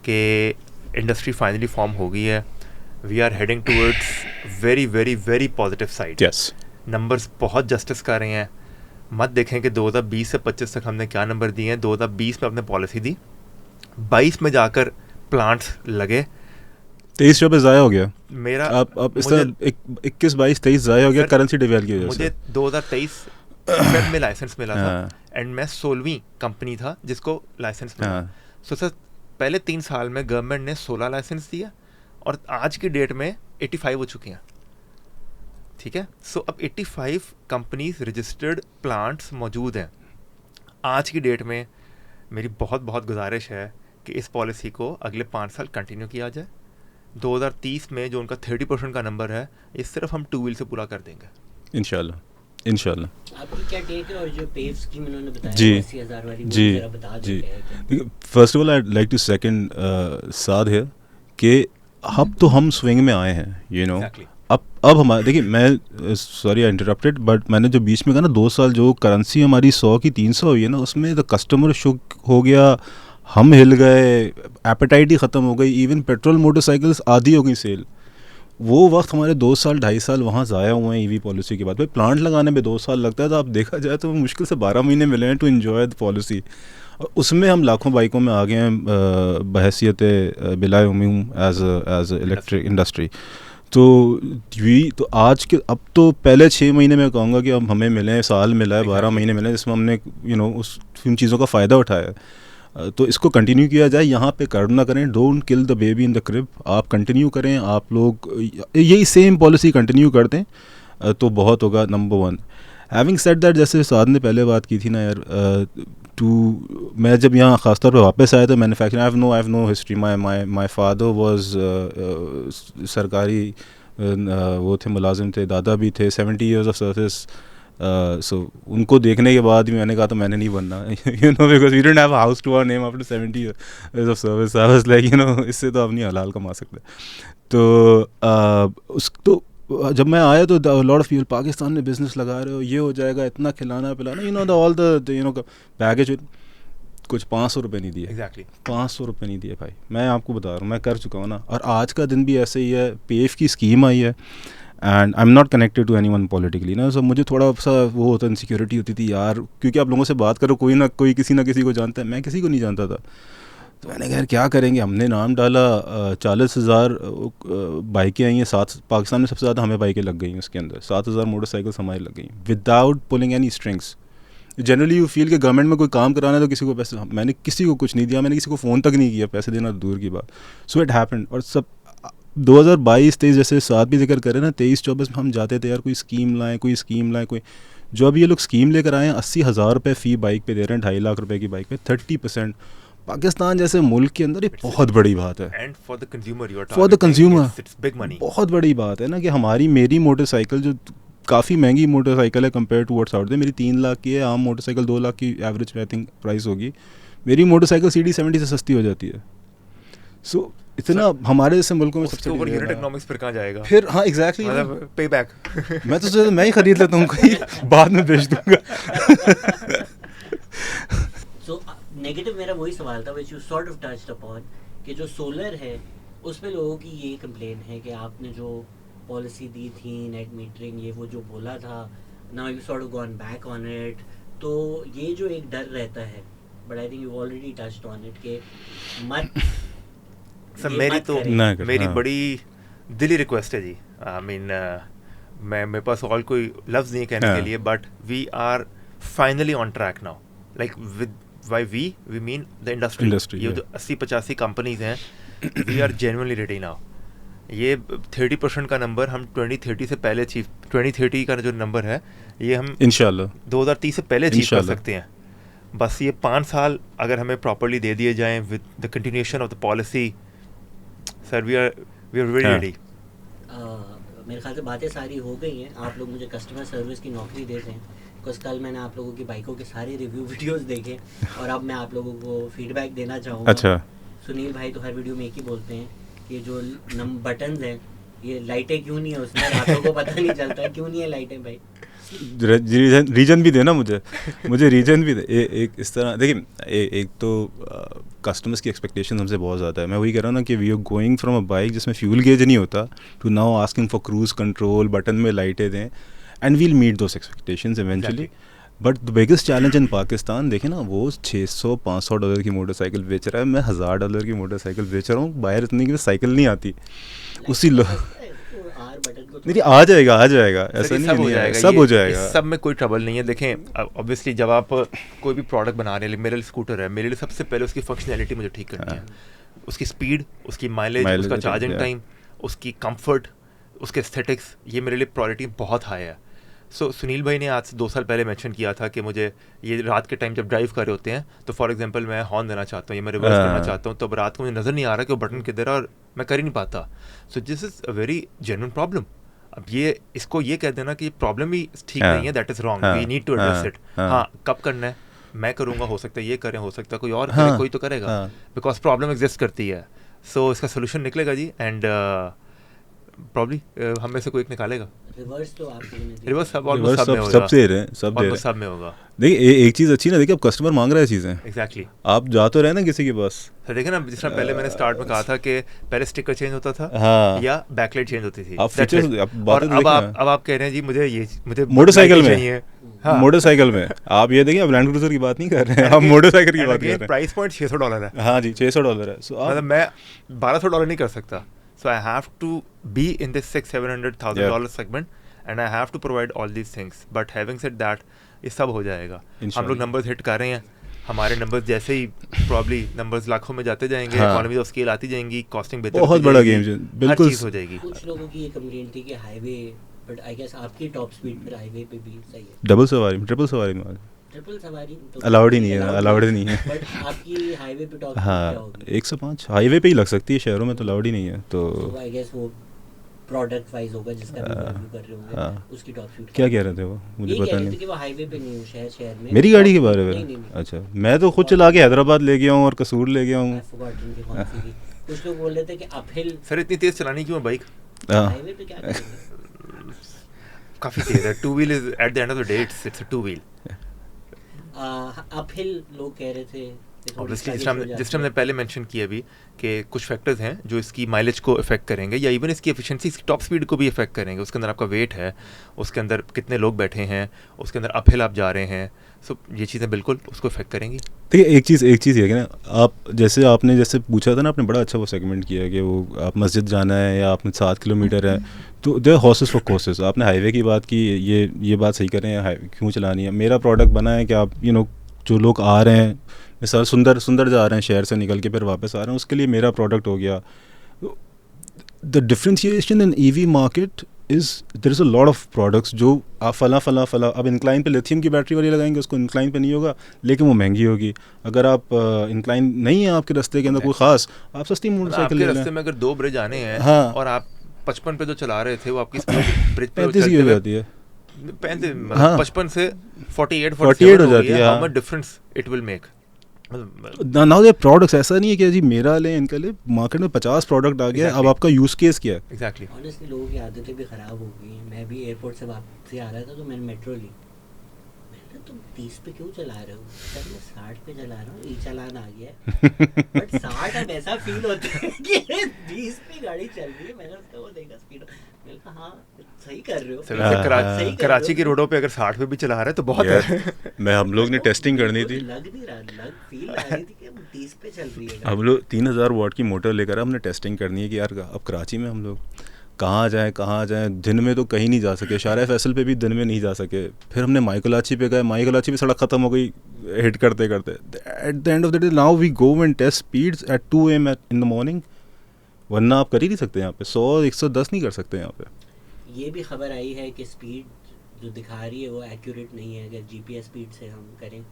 कि इंडस्ट्री फाइनली फॉर्म हो गई है. We are heading towards very very very positive side. Yes, numbers बहुत जस्टिस कर रहे हैं. मत देखें कि 2020 से 25 तक हमने क्या नंबर दिए हैं. 2020 में अपने पॉलिसी दी, 22 में जाकर प्लांट्स लगे. 23-24 ज़ाया हो गया मेरा अब इस तरह 21-22-23 ज़ाया हो गया करेंसी डिवेल की वजह से. मुझे 2023 फेब में लाइसेंस मिला था एंड मैं 16वीं कंपनी था जिसको लाइसेंस मिला. सो सर पहले 3 साल में गवर्नमेंट ने 16 लाइसेंस दिया और आज की डेट में 85 हो चुकी हैं. ठीक है, सो अब 85 कंपनीज रजिस्टर्ड प्लांट्स मौजूद हैं. आज की डेट में मेरी बहुत बहुत गुजारिश है कि इस पॉलिसी को अगले 5 साल कंटिन्यू किया जाए. 2030 में जो उनका 30% का नंबर है, ये सिर्फ हम 2 व्हील से पूरा कर देंगे इंशाल्लाह. आपकी क्या टेक है? और जो पेव स्कीम इन्होंने बताया जी 80,000 वाली, वो जी जरा बता जी. देते हैं. First of all I like to second Saad है कि अब तो हम स्विंग में आए हैं, यू नो. Exactly. अब हमारे देखिए, मैं सॉरी आई इंटरप्टेड, बट मैंने जो बीच में कहा ना 2 साल जो करेंसी हमारी 100 की 300 हुई है ना, उसमें द कस्टमर शुक हो गया, हम हिल गए, एपेटाइट ही ख़त्म हो गई. इवन पेट्रोल मोटरसाइकिल्स आधी हो गई सेल. वो वक्त हमारे 2 साल 2.5 साल वहाँ ज़ाया हुए हैं ईवी पॉलिसी के बाद. भाई प्लांट लगाने में 2 साल लगता है, तो आप देखा जाए तो मुश्किल से 12 महीने मिले हैं टू इन्जॉय द पॉलिसी. और उसमें हम लाखों बाइकों में आ गए हैं बहैसियत बिलाए उम्मीद एज इलेक्ट्रिक इंडस्ट्री. तो आज के अब तो पहले 6 महीने में कहूँगा कि अब हमें मिले हैं, साल मिला है, 12 महीने मिले हैं जिसमें हमने उन चीज़ों का फ़ायदा उठाया है. तो इसको कंटिन्यू किया जाए. यहाँ पे कर्व ना करें, don't kill the baby in the crib. आप कंटिन्यू करें, आप लोग यही सेम पॉलिसी कंटिन्यू कर दें तो बहुत होगा. नंबर 1. हैविंग सेड दैट, जैसे साद ने पहले बात की थी ना यार, मैं जब यहाँ ख़ासतौर पर वापस आया तो manufacturing I have no history. My father was सरकारी वो थे, मुलाजिम थे, दादा भी थे, 70 years ऑफ सर्विस. सो उनको देखने के बाद भी मैंने कहा तो मैंने नहीं बनना, you know, because we don't have a house to our name after 70 years of service. I was like, you know, इससे तो आप नहीं हलाल कमा सकते. तो जब मैं आया तो लॉट ऑफ पीपल, पाकिस्तान में बिजनेस लगा रहे हो, ये हो जाएगा, इतना खिलाना पिलाना, you know, all the you know baggage. कुछ 500 रुपये नहीं दिए. एग्जैक्टली 500 रुपये नहीं दिए भाई. मैं आपको बता रहा हूँ, मैं कर चुका हूँ ना. और आज का दिन भी ऐसे ही है. पेफ की स्कीम आई है and I am not connected to anyone politically ना. सो मुझे थोड़ा सा वो होता, इनसिक्योरिटी होती थी यार, क्योंकि आप लोगों से बात करो, कोई ना कोई किसी ना किसी को जानता है. मैं किसी को नहीं जानता था. तो मैंने कहा यार क्या करेंगे. हमने नाम डाला, 40,000 बाइकें आई हैं. 7 पाकिस्तान में सबसे ज़्यादा हमें बाइकें लग गई हैं. उसके अंदर 7,000 मोटरसाइकिल्स हमारी लग गई without pulling any strings. Generally you feel कि गवर्नमेंट में कोई काम कराना है तो किसी को पैसे, मैंने किसी को कुछ नहीं दिया, मैंने किसी को फ़ोन तक नहीं किया, पैसे देना दूर की बात. So it happened. और सब 2022-23 जैसे साथ भी जिक्र करें ना, 23-24 में हम जाते थे यार कोई स्कीम लाएँ, कोई जो अभी ये लोग स्कीम लेकर आए हैं, 80,000 रुपये फ़ी बाइक पे दे रहे हैं, 2.5 लाख रुपए की बाइक पे, 30%. पाकिस्तान जैसे मुल्क के अंदर ये बहुत बड़ी बात है. And for the consumer, it's big money. बहुत बड़ी बात है ना कि मेरी मोटरसाइकिल जो काफ़ी महंगी मोटरसाइकिल है compare to what's out there, मेरी 3 लाख की है. आम मोटरसाइकिल 2 लाख की एवरेज आई थिंक प्राइस होगी. मेरी मोटरसाइकिल CD70 से सस्ती हो जाती है. सो इतना हमारे जैसे मुल्कों में सबसे ऊपर यूनिट इकोनॉमिक्स फिर कहाँ जाएगा फिर. हाँ एग्जैक्टली, मतलब पे बैक. मैं तो सोचा मैं ही खरीद लेता हूँ, कहीं बाद में बेच दूंगा. सो नेगेटिव मेरा वही सवाल था which you sort of touched upon, कि जो सोलर है उस पे लोगों की ये कंप्लेन है कि आपने जो पॉलिसी दी थी नेट मीटरिंग, ये वो जो बोला था, now you sort of gone back on it. तो ये जो एक डर रहता है, but I think you already touched on it, के मत सर ये मेरी मत तो करें. मेरी बड़ी दिली रिक्वेस्ट है जी. आई मीन मेरे पास और कोई लफ्ज़ नहीं है कहने के लिए, but we are finally on track now. Like by we mean the industry. ये जो 80-85 कंपनीज हैं, we are genuinely ready now. ये 30% का नंबर हम 2030 से पहले अचीव, 2030 का जो नंबर है ये हम इंशाल्लाह 2030 से पहले अचीव कर सकते हैं। बस ये 5 साल अगर हमें प्रॉपर्ली दे दिए जाएं with the continuation of the policy, sir we are very ready. मेरे ख्याल से बातें सारी हो गई हैं। आप लोग मुझे कस्टमर सर्विस की नौकरी दे दें, बिकॉज कल मैंने आप लोगों की बाइकों के सारे रिव्यू वीडियोस देखे और अब मैं आप लोगों को फीडबैक देना चाहूँगा। अच्छा, सुनील भाई तो हर वीडियो में एक ही बोलते हैं कि जो बटन्स हैं ये लाइटें क्यों नहीं है उसमें, रातों को पता नहीं चलता क्यों नहीं है लाइटें भाई। रीजन भी देना मुझे रीजन भी दे। एक इस तरह देखिए, एक तो कस्टमर्स की एक्सपेक्टेशन हमसे बहुत ज़्यादा है। मैं वही कह रहा हूँ ना कि we are going from a bike जिसमें फ्यूल गेज नहीं होता to now asking for cruise control, button में लाइटें दें, and we'll meet those expectations eventually. But the biggest challenge in Pakistan, देखें ना, वो $600-500 की मोटरसाइकिल बेच रहा है, मैं $1000 की मोटरसाइकिल बेच रहा हूँ। बाहर इतनी की साइकिल नहीं आती उसी नहीं, आ जाएगा ऐसा नहीं है, सब हो जाएगा। सब में कोई ट्रबल नहीं है। देखें ऑब्वियसली जब आप कोई भी प्रोडक्ट बना रहे हैं, मेरे लिए स्कूटर है, मेरे लिए सबसे पहले उसकी फंक्शनैलिटी मुझे ठीक करनी है, उसकी स्पीड, उसकी माइलेज, उसका चार्जिंग टाइम, उसकी कंफर्ट, उसके एस्थेटिक्स, ये मेरे लिए प्रायोरिटी बहुत हाई है। सो सुनील भाई ने आज से 2 साल पहले मेंशन किया था कि मुझे ये रात के टाइम जब ड्राइव कर रहे होते हैं तो फॉर एग्जांपल मैं हॉर्न देना चाहता हूँ या मैं रिवर्स करना चाहता हूँ, तो अब रात को मुझे नज़र नहीं आ रहा कि वो बटन किधर है और मैं कर ही नहीं पाता। सो this is a very genuine problem. अब ये इसको ये कह देना कि प्रॉब्लम ही ठीक नहीं है, that is wrong, we need to address it. हाँ, कब करना है मैं करूँगा, हो सकता है ये करें, हो सकता है कोई और करे, कोई तो करेगा, बिकॉज प्रॉब्लम एग्जिस्ट करती है। सो इसका सोल्यूशन निकलेगा जी, एंड प्रॉब्ली हम में से कोई एक निकालेगा। रिवर्स सब में होगा। देखिए एक चीज़ अच्छी ना, देखिए अब कस्टमर मांग रहा है चीज़ें। एग्जैक्टली, आप जा तो रहे ना किसी के पास, देखिए ना, जिस तरह पहले मैंने स्टार्ट में कहा था कि पहले स्टिकर चेंज होता था, हाँ, या बैकलाइट चेंज होती थी, और अब आप कह रहे हैं जी मुझे मोटरसाइकिल में, मोटरसाइकिल में आप ये देखिए, अब लैंड क्रूजर की बात नहीं कर रहे हैं, आप मोटरसाइकिल की बात कर रहे हैं। प्राइस पॉइंट $600 है। हाँ जी, $600 है। मतलब मैं $1200 नहीं कर सकता। So I have to be in this $600,000-700,000 segment, and I have to provide all these things. But having said that, ये सब हो जाएगा। हम लोग नंबर्स हिट कर रहे हैं, हमारे नंबर्स जैसे ही प्रॉब्ली नंबर्स लाखों में जाते जाएंगे, इकोनॉमी ऑफ स्केल आती जाएंगी, कॉस्टिंग बेहतर, बहुत बड़ा गेम है, बिल्कुल चीज हो जाएगी। कुछ लोगों की ये कंप्लेंट थी कि हाईवे, बट आई गेस आपकी टॉप स्पीड पर हाईवे पे भी सही है। डबल सवारी, ट्रिपल सवारी में ट्रिपल सवारी तो अलाउड ही नहीं है, बट आपकी हाईवे पे टॉप क्या होगी? 105 हाईवे पे ही लग सकती है, शहरों में तो अलाउड ही नहीं है। तो आई गेस वो प्रोडक्ट वाइज होगा जिसका भी रिव्यू कर रहे होंगे, उसकी टॉप स्पीड क्या कह रहे थे वो, मुझे पता नहीं कि वो हाईवे पे नहीं, शहर में मेरी गाड़ी के बारे में। अच्छा, मैं तो खुद चला के हैदराबाद ले गया हूँ और कसूर ले गया हूँ। कुछ लोग बोल रहे थे कि अपहिल, सर इतनी तेज चलानी क्यों बाइक हाईवे पे, क्या करेंगे? काफी तेज है, 2 wheel is eight the end of the day it's a 2 wheel. Uphill लोग कह रहे थे ऑब्वियसली, जिस हमने पहले मेंशन किया अभी कि कुछ फैक्टर्स हैं जो इसकी माइलेज को इफेक्ट करेंगे या इवन इसकी एफिशिएंसी, इसकी टॉप स्पीड को भी इफेक्ट करेंगे। उसके अंदर आपका वेट है, उसके अंदर कितने लोग बैठे हैं, उसके अंदर अपहिल आप जा रहे हैं, सो ये चीज़ें बिल्कुल उसको इफेक्ट करेंगी। देखिए एक चीज़ ये कि ना, आप जैसे पूछा था ना, आपने बड़ा अच्छा वो सेगमेंट किया कि वो आप मस्जिद जाना है या आपने 7 किलोमीटर है, तो देयर हॉर्सेस फॉर कोर्सेस। आपने हाईवे की बात की, ये बात सही कर रहे हैं, क्यों चलानी है। मेरा प्रोडक्ट बना है कि आप जो लोग आ रहे हैं, मिसाल सुंदर जा रहे हैं शहर से निकल के फिर वापस आ रहे हैं, उसके लिए मेरा प्रोडक्ट हो गया। The differentiation in EV market is there is a lot of products जो आप फला अब इंक्लाइन पे लिथियम की बैटरी वाली लगाएंगे, उसको इंक्लाइन पे नहीं होगा, लेकिन वो महंगी होगी। अगर आप इंक्लाइन नहीं है आपके रास्ते के अंदर कोई खास, आप सस्ती मोटरसाइकिल ले लें। रास्ते में अगर 2 ब्रिज आने हैं, हाँ, और आप 55 पे जो चला रहे थे वो आपकी ब्रिज पे 35 की हो जाती है, 55 से 48 हो जाती है। How much difference it will make. Now they products, ऐसा नहीं है कि जी मेरा ले, इनका ले, मार्केट में 50 प्रोडक्ट आ गया। अब आपका यूज केस क्या है? एग्जैक्टली, ऑनेस्टली लोगों की आदतें भी खराब हो गई हैं। मैं भी एयरपोर्ट से वापस आ रहा था तो मैंने मेट्रो ली, मैंने तुम 30 पे क्यों चला रहे हो? सर मैं 60 पे चला रहा हूँ, ई चालान आ गया है। बट 60 अब ऐसा फील होता है कि 20 पे गाड़ी चल रही है। मैंने उसका वो देखा स्पीड, मैंने कहा हाँ सही कर रहे हो। कराची की रोडों पे अगर 60 पे भी चला रहा है तो बहुत है। हम लोग ने टेस्टिंग करनी थी, लग नहीं रहा, फील आ रही थी कि 30 पे चल रही है। हम लोग 3000 वाट की मोटर लेकर हमने टेस्टिंग करनी है कि यार अब कराची में हम लोग कहाँ जाएँ, दिन में तो कहीं नहीं जा सके, शारा फैसल पे भी दिन में नहीं जा सके, फिर हमने माइकलाची पे गए, माइकलाची पे सड़क ख़त्म हो गई हिट करते करते, at the end of the day now we go and test speeds at 2 AM in the morning, वरना आप कर ही नहीं सकते यहाँ पे, 100-110 नहीं कर सकते यहाँ पे। ये भी खबर आई है कि स्पीड जो दिखा रही है वो एक्यूरेट नहीं है, अगर जीपीएस स्पीड से हम करें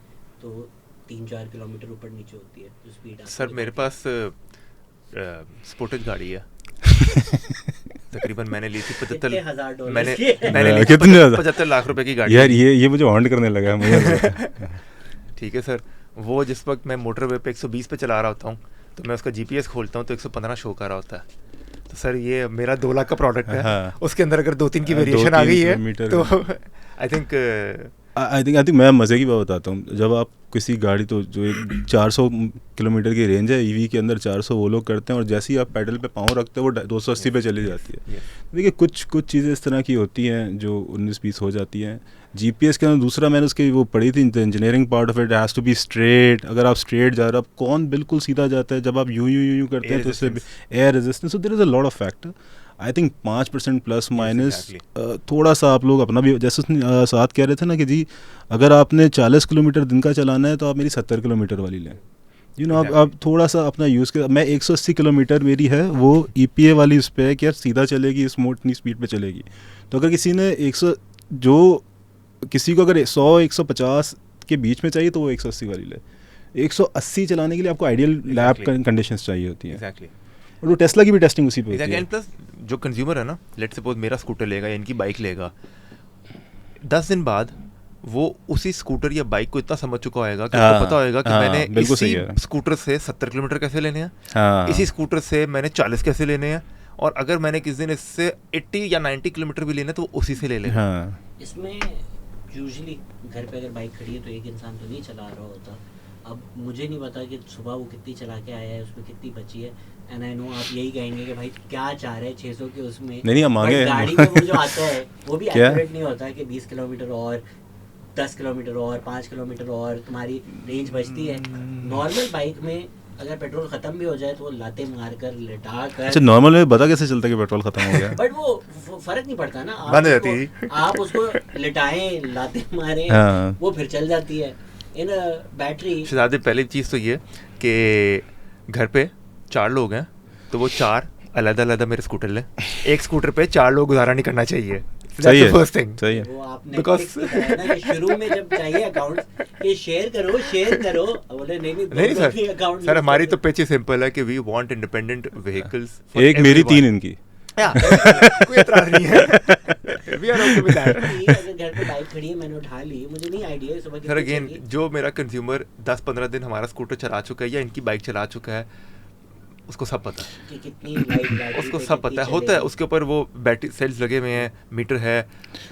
तो 3-4 किलोमीटर ऊपर नीचे होती है जो स्पीड। सर मेरे पास स्पोर्टेज गाड़ी है तकरीबन मैंने ली थी $75,000 मैंने ली थी 75 लाख रुपए की गाड़ी। यार ये मुझे हॉन्ट करने लगा है मुझे। ठीक है सर, वो जिस वक्त मैं मोटरवे पे 120 पे चला रहा होता हूँ तो मैं उसका जीपीएस खोलता हूँ तो 115 शो कर रहा होता है। तो सर ये मेरा 2 लाख का प्रोडक्ट है, हाँ। उसके अंदर अगर 2-3 की वेरिएशन आ गई है तो आई थिंक मैं मज़े की बात बताता हूँ, जब आप किसी गाड़ी तो जो एक 400 किलोमीटर की रेंज है ईवी के अंदर 400 वो लोग करते हैं, और जैसे ही आप पैडल पे पाँव रखते हैं वो 280 पे चली जाती है। देखिए कुछ चीज़ें इस तरह की होती हैं जो 19-20 हो जाती हैं। जीपीएस के अंदर दूसरा मैंने उसकी वो पढ़ी थी, engineering part of it has to be straight. अगर आप स्ट्रेट जा रहे हो, आप कौन बिल्कुल सीधा जाता है, जब आप यूं करते हैं तो उससे air resistance, so there is a lot of factor. I think 5% plus minus थोड़ा सा आप लोग अपना भी, जैसे साथ कह रहे थे ना कि जी अगर आपने 40 किलोमीटर दिन का चलाना है तो आप मेरी 70 किलोमीटर वाली लें, यू नो। आप थोड़ा सा अपना यूज़ कर, मैं 180 किलोमीटर मेरी है वो EPA वाली उस पर है कि यार सीधा चलेगी, इतनी स्पीड पे चलेगी। तो अगर किसी ने किसी को अगर 100-150 के बीच में चाहिए तो वो 180 वाली ले। 180 चलाने के लिए आपको आइडियल लैब कंडीशंस चाहिए होती हैं। एग्जैक्टली। और वो टेस्ला की भी टेस्टिंग उसी पे होती है। एंड प्लस जो कंज्यूमर है ना, लेट्स सपोज मेरा स्कूटर लेगा या इनकी बाइक लेगा, 10 दिन बाद वो उसी स्कूटर या बाइक को इतना समझ चुका होगा कि उसको पता होगा कि मैंने इसी स्कूटर से 70 किलोमीटर कैसे लेने हैं, इसी स्कूटर से मैंने 40 कैसे लेने हैं, और अगर मैंने किस दिन इससे 80 या 90 किलोमीटर भी लेना तो उसी से ले लेना। इसमें यूजुअली घर पे अगर बाइक खड़ी है तो एक इंसान तो नहीं चला रहा होता। अब मुझे नहीं पता कि सुबह वो कितनी चला के आया है, उसमें कितनी बची है, एंड आई नो आप यही कहेंगे कि भाई क्या चाह रहे हैं 600 के उसमें। नहीं हम आगे गाड़ी में वो जो आता है वो भी एक्यूरेट नहीं होता कि 20 किलोमीटर और 10 किलोमीटर और 5 किलोमीटर और तुम्हारी रेंज बचती है। नॉर्मल बाइक में अगर पेट्रोल खत्म भी हो जाए तो वो लाते मार कर लिटा कर। अच्छा, नॉर्मल में पता कैसे चलता है कि पेट्रोल खत्म हो गया? बट वो फर्क नहीं पड़ता ना, बंद हो जाती है, आप उसको लिटाएं लाते मारें वो फिर चल जाती है। इन बैटरी शहजादी पहली चीज़ तो ये कि घर पे 4 लोग हैं तो वो 4 अलग मेरे स्कूटर लें, एक स्कूटर पे 4 लोग गुजारा नहीं करना चाहिए। सही है, फर्स्ट थिंग सही है। वो आपने ना कि शुरू में जब चाहिए अकाउंट कि शेयर करो, बोले नहीं सर हमारी तो पिच सिंपल है कि वी वांट इंडिपेंडेंट व्हीकल्स। एक मेरी 3 इनकी कोई एतराज नहीं है। We are okay with that. अगर घर पे बाइक खड़ी है मैंने उठा ली, मुझे नहीं आइडिया सुबह की। सर अगेन जो मेरा कंज्यूमर 10-15 दिन हमारा स्कूटर चला चुका है या इनकी बाइक चला चुका है, उसको सब पता है कि कितनी लाइट उसको सब पता है, होता है उसके ऊपर वो बैटरी सेल्स लगे हुए हैं, मीटर है,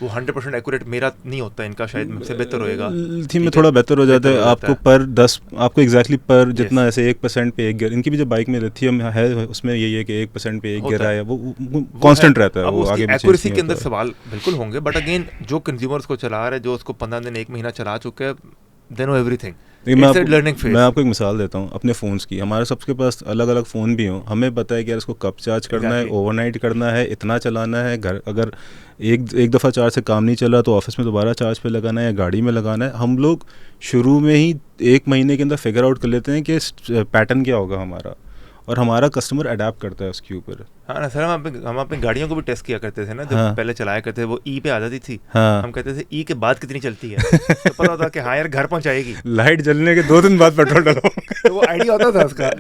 वो 100% एक्यूरेट मेरा नहीं होता, इनका शायद मुझसे बेहतर होएगा, थीम में थोड़ा बेहतर हो जाता है। आपको पर 10 आपको एग्जैक्टली पर जितना ऐसे 1% पे 1 गियर, इनकी भी जो बाइक में लिथियम है उसमें यही है कि 1% पे 1 गिर रहा है, वो कांस्टेंट रहता है, वो आगे एक्यूरेसी के अंदर सवाल बिल्कुल होंगे। बट अगेन जो कंज्यूमर्स को चला रहा है, जो उसको 15 दिन 1 महीना चला चुका है, दे नो एवरीथिंग। मैं आपको एक मिसाल देता हूँ अपने फ़ोन्स की। हमारे सबके पास अलग अलग फ़ोन भी हों, हमें पता है कि यार इसको कब चार्ज करना है, ओवरनाइट करना है, इतना चलाना है, घर अगर एक दफ़ा चार्ज से काम नहीं चला तो ऑफिस में दोबारा चार्ज पे लगाना है या गाड़ी में लगाना है। हम लोग शुरू में ही 1 महीने के अंदर फिगर आउट कर लेते हैं कि पैटर्न क्या होगा हमारा, और हमारा कस्टमर अडेप्ट करता है उसके ऊपर। हाँ ना सर, हम अपनी गाड़ियों को भी टेस्ट किया करते थे ना, जब पहले चलाया करते थे, वो ई पे आ जाती थी, हम कहते थे ई के बाद कितनी चलती है, तो पता होता कि हाँ यार घर पहुंचाएगी, लाइट जलने के 2 दिन बाद पेट्रोल डालो, तो वो आइडिया होता था उसका।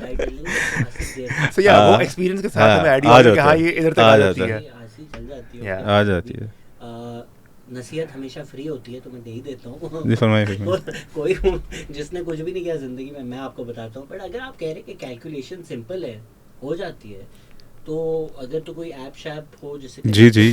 सो या वो एक्सपीरियंस के साथ हमें आइडिया होता है कि हाँ ये इधर तक आ जाती है, आ जाती है। नसीहत हमेशा फ्री होती है तो मैं दे ही देता हूँ। जी फरमाइए। कोई जिसने कुछ भी नहीं किया ज़िंदगी में, मैं आपको बताता हूँ। बट अगर आप कह रहे हैं कि कैलकुलेशन सिंपल है, हो जाती है, तो अगर तो कोई ऐप शैप हो जिससे जी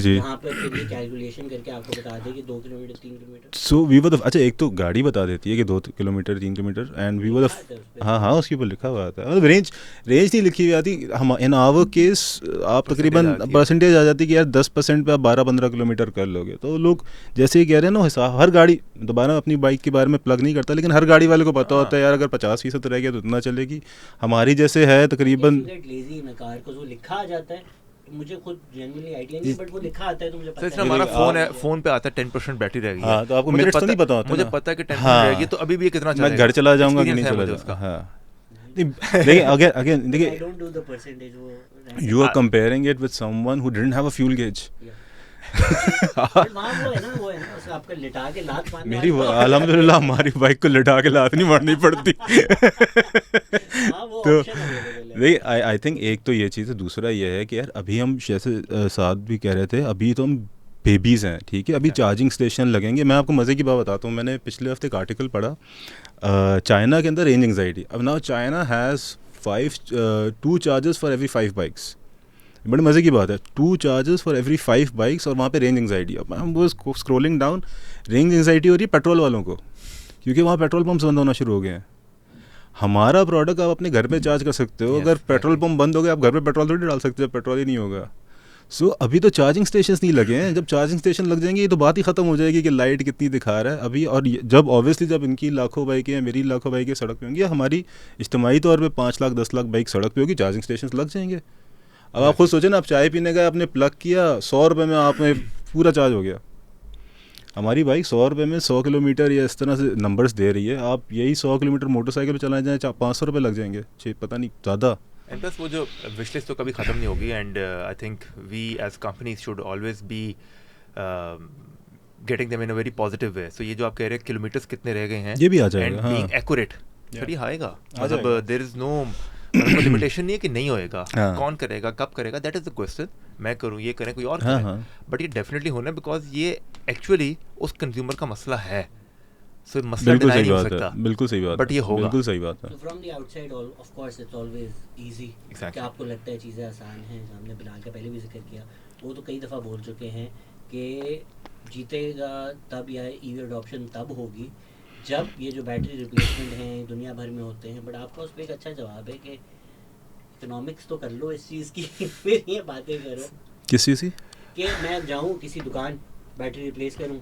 वहाँ पर फिर ये कैलकुलेशन करके आपको बता दे कि 2 kilometre 3 kilometre. So we were the, अच्छा एक तो गाड़ी बता देती है कि 2 kilometre 3 kilometre, and we were the, हाँ उसके ऊपर लिखा हुआ आता है, मतलब रेंज नहीं लिखी हुई आती। हम इन आवर केस आप तकरीबन परसेंटेज आ जाती है कि यार 10% पे आप 12-15 किलोमीटर कर लोगे। तो लोग जैसे ही कह रहे हैं ना, हिसाब हर गाड़ी, दोबारा अपनी बाइक के बारे में प्लग नहीं करता, लेकिन हर गाड़ी वाले को पता होता है यार अगर 50% रह गया तो इतना चलेगी। हमारी जैसे है तकरीबन जो लिखा आ जाता है मुझे खुद जनरली आइडिया नहीं, बट वो लिखा आता है तो मुझे सर पता इसमें है। हमारा लेकिन फोन है, फोन पे आता है 10% बैटरी रह गई है। हाँ, तो आपको मुझे मिनट्स तो नहीं पता होता मुझे ना। पता है कि 10% हाँ। रहेगी, तो अभी भी ये कितना चलेगा, मैं घर चला जाऊंगा कि नहीं Experience है चला मुझे उसका। जाऊंगा। हाँ नहीं, देखिए अगेन I देखिए, don't do the percentage, वो you are comparing it with someone who didn't have a fuel gauge. But वहाँ वो है ना उसका आपका लिटा के लात मारने मेरी वाला- अल्हम्दुलिल्लाह हमारी बाइक को लिटा के लात नहीं मारनी पड़ती। हाँ, वो तो option available है। देखिए आई थिंक एक तो ये चीज़ है, दूसरा ये है कि यार अभी हम जैसे साथ भी कह रहे थे, अभी तो हम बेबीज़ हैं, ठीक है, अभी चार्जिंग स्टेशन लगेंगे। मैं आपको मज़े की बात बताता हूँ, मैंने पिछले हफ्ते एक आर्टिकल पढ़ा चाइना के अंदर रेंज एंग्जाइटी। अब now China has 2 charges for every 5 bikes. बड़ी मज़े की बात है, 2 चार्जेस फॉर एवरी 5 बाइक्स, और वहाँ पे रेंज एंग्जाइटी। अब हम वो स्क्रोलिंग डाउन, रेंज एंग्जाइटी हो रही है पेट्रोल वालों को, क्योंकि वहाँ पेट्रोल पंप्स बंद होना शुरू हो गए हैं। हमारा प्रोडक्ट आप अपने घर पे चार्ज कर सकते हो, Yes, अगर पेट्रोल पंप बंद हो गए आप घर पे पेट्रोल थोड़ी डाल सकते हो, पेट्रोल ही नहीं होगा। सो अभी तो चार्जिंग स्टेशन नहीं लगे हैं, जब चार्जिंग स्टेशन लग जाएंगे ये तो बात ही ख़त्म हो जाएगी कि लाइट कितनी दिखा रहा है अभी। और जब ऑब्वियसली जब इनकी लाखों बाइकें हैं, मेरी लाखों बाइकें सड़क पे होंगी, हमारी इज्तिमाई तौर पे 5 लाख 10 लाख बाइक सड़क पे होगी, चार्जिंग स्टेशन लग जाएंगे। अब आप खुद सोचें ना, आप चाय पीने गए, आपने प्लग किया, 100 रुपये में आपने पूरा चार्ज हो गया। हमारी बाइक 100 रुपये में 100 किलोमीटर या इस तरह से नंबर्स दे रही है। आप यही 100 किलोमीटर मोटरसाइकिल पे चलाए जाएँ 500 रुपये लग जाएंगे, पता नहीं ज़्यादा। एंड प्लस वो जो विश लिस्ट तो कभी ख़त्म नहीं होगी। And I think we as companies should always be getting them in a very positive way. So ये जो आप कह रहे हैं किलोमीटर्स कितने रह गए हैं, ये भी आ जाएगा, एंड हाँ। बीइंग एक्यूरेट, सर ये आएगा। आ मतलब जाएगा। देयर इज नो लिमिटेशन नहीं है कि नहीं होएगा। हाँ। कौन करेगा, कब करेगा, दैट इज द क्वेश्चन। मैं करूँ, ये करें, कोई और हाँ, करे, हाँ। बट ये डेफिनेटली होना है, बिकॉज ये एक्चुअली उस कंज्यूमर का मसला है। सो मसला बिल्कुल डिनाई सही नहीं हो बात सकता। है, बिल्कुल सही बात But है, ये होगा। बिल्कुल सही बात है। So from the outside, of course, it's always easy. Exactly. कि आपको लगता है चीज़ें आसान हैं। हमने बिलाल का पहले भी जिक्र किया, वो तो कई दफ़ा बोल चुके हैं कि जीतेगा तब या ईवी अडॉप्शन तब होगी जब ये जो बैटरी रिप्लेसमेंट हैं दुनिया भर में होते हैं। बट आपका उस पर एक अच्छा जवाब है कि इकोनॉमिक्स तो कर लो इस चीज़ की, फिर ये बातें करो किस चीज़ की? कि मैं जाऊँ किसी दुकान बैटरी रिप्लेस करूँ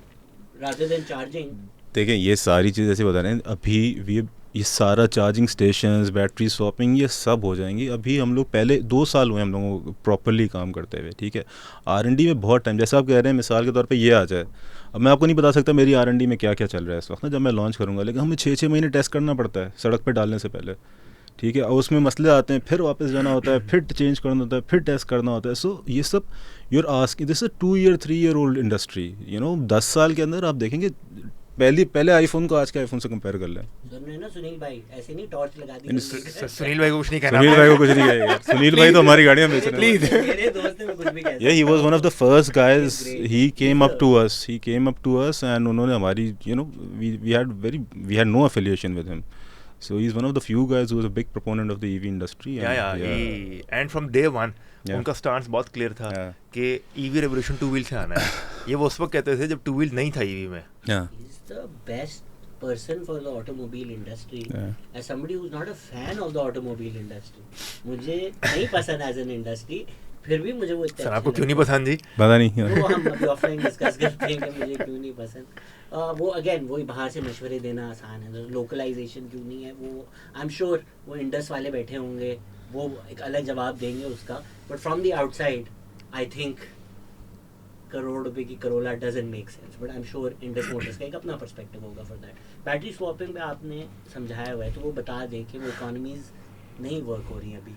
रादर देन चार्जिंग। देखें ये सारी चीज़ ऐसे बता रहे हैं, अभी ये सारा चार्जिंग स्टेशंस, बैटरी स्वैपिंग, ये सब हो जाएंगी। अभी हम लोग पहले 2 साल हुए हम लोगों को प्रॉपरली काम करते हुए, ठीक है। R&D में बहुत टाइम, जैसा आप कह रहे हैं, मिसाल के तौर पे ये आ जाए, अब मैं आपको नहीं बता सकता मेरी R&D में क्या क्या चल रहा है इस वक्त ना, जब मैं लॉन्च करूँगा, लेकिन हमें 6-6 महीने टेस्ट करना पड़ता है सड़क पर डालने से पहले, ठीक है। और उसमें मसले आते हैं, फिर वापस जाना होता है, फिर चेंज करना होता है, फिर टेस्ट करना होता है। सो ये सब you're asking, this is 2 year 3 year old industry, 10 साल के अंदर आप देखेंगे। पहले आईफोन को आज के आईफोन से कंपेयर कर लें। सुन ना सुनील भाई, ऐसे नहीं टॉर्च लगा दी। सुनील भाई को कुछ नहीं कहना। सुनील भाई को कुछ नहीं कहेगा, सुनील भाई तो हमारी गाड़ियाँ बेच रहे हैं। Please. मेरे दोस्त ने कुछ भी कह Yeah, he was one of the first guys. Great. He came up He's to us, and उन्होंने हमारी, we had no affiliation with him. So he's one of the few guys who was a big proponent of the EV industry. And from day one Yeah. उनका stance बहुत clear था Yeah. कि EV revolution 2 wheel से आना है। ये वो उस वक्त कहते थे जब 2 व्हील नहीं था ईवी में। Yeah. He's the best person for the automobile industry. Yeah. As somebody who's not a fan of the automobile industry, मुझे नहीं पसंद as an industry, फिर भी मुझे वो इतना सर अच्छा आपको क्यों नहीं लगता है। पसंद जी? पता नहीं। वो हम अभी ऑफलाइन डिस्कस करते हैं कि मुझे क्यों नहीं पसंद। वो अगेन वही बाहर से मशवरे देना आसान है, लोकलाइजेशन क्यों नहीं है, वो आई एम श्योर वो इंडस वाले बैठे होंगे, वो एक अलग जवाब देंगे उसका। But from the outside I think crore रुपए की Corolla doesn't make sense, but I am sure Indus Motors का एक अपना पर्सपेक्टिव होगा फॉर दैट। बैटरी स्वैपिंग पे आपने समझाया हुआ है, तो वो बता दें कि वो इकोनॉमीज नहीं वर्क हो रही हैं अभी।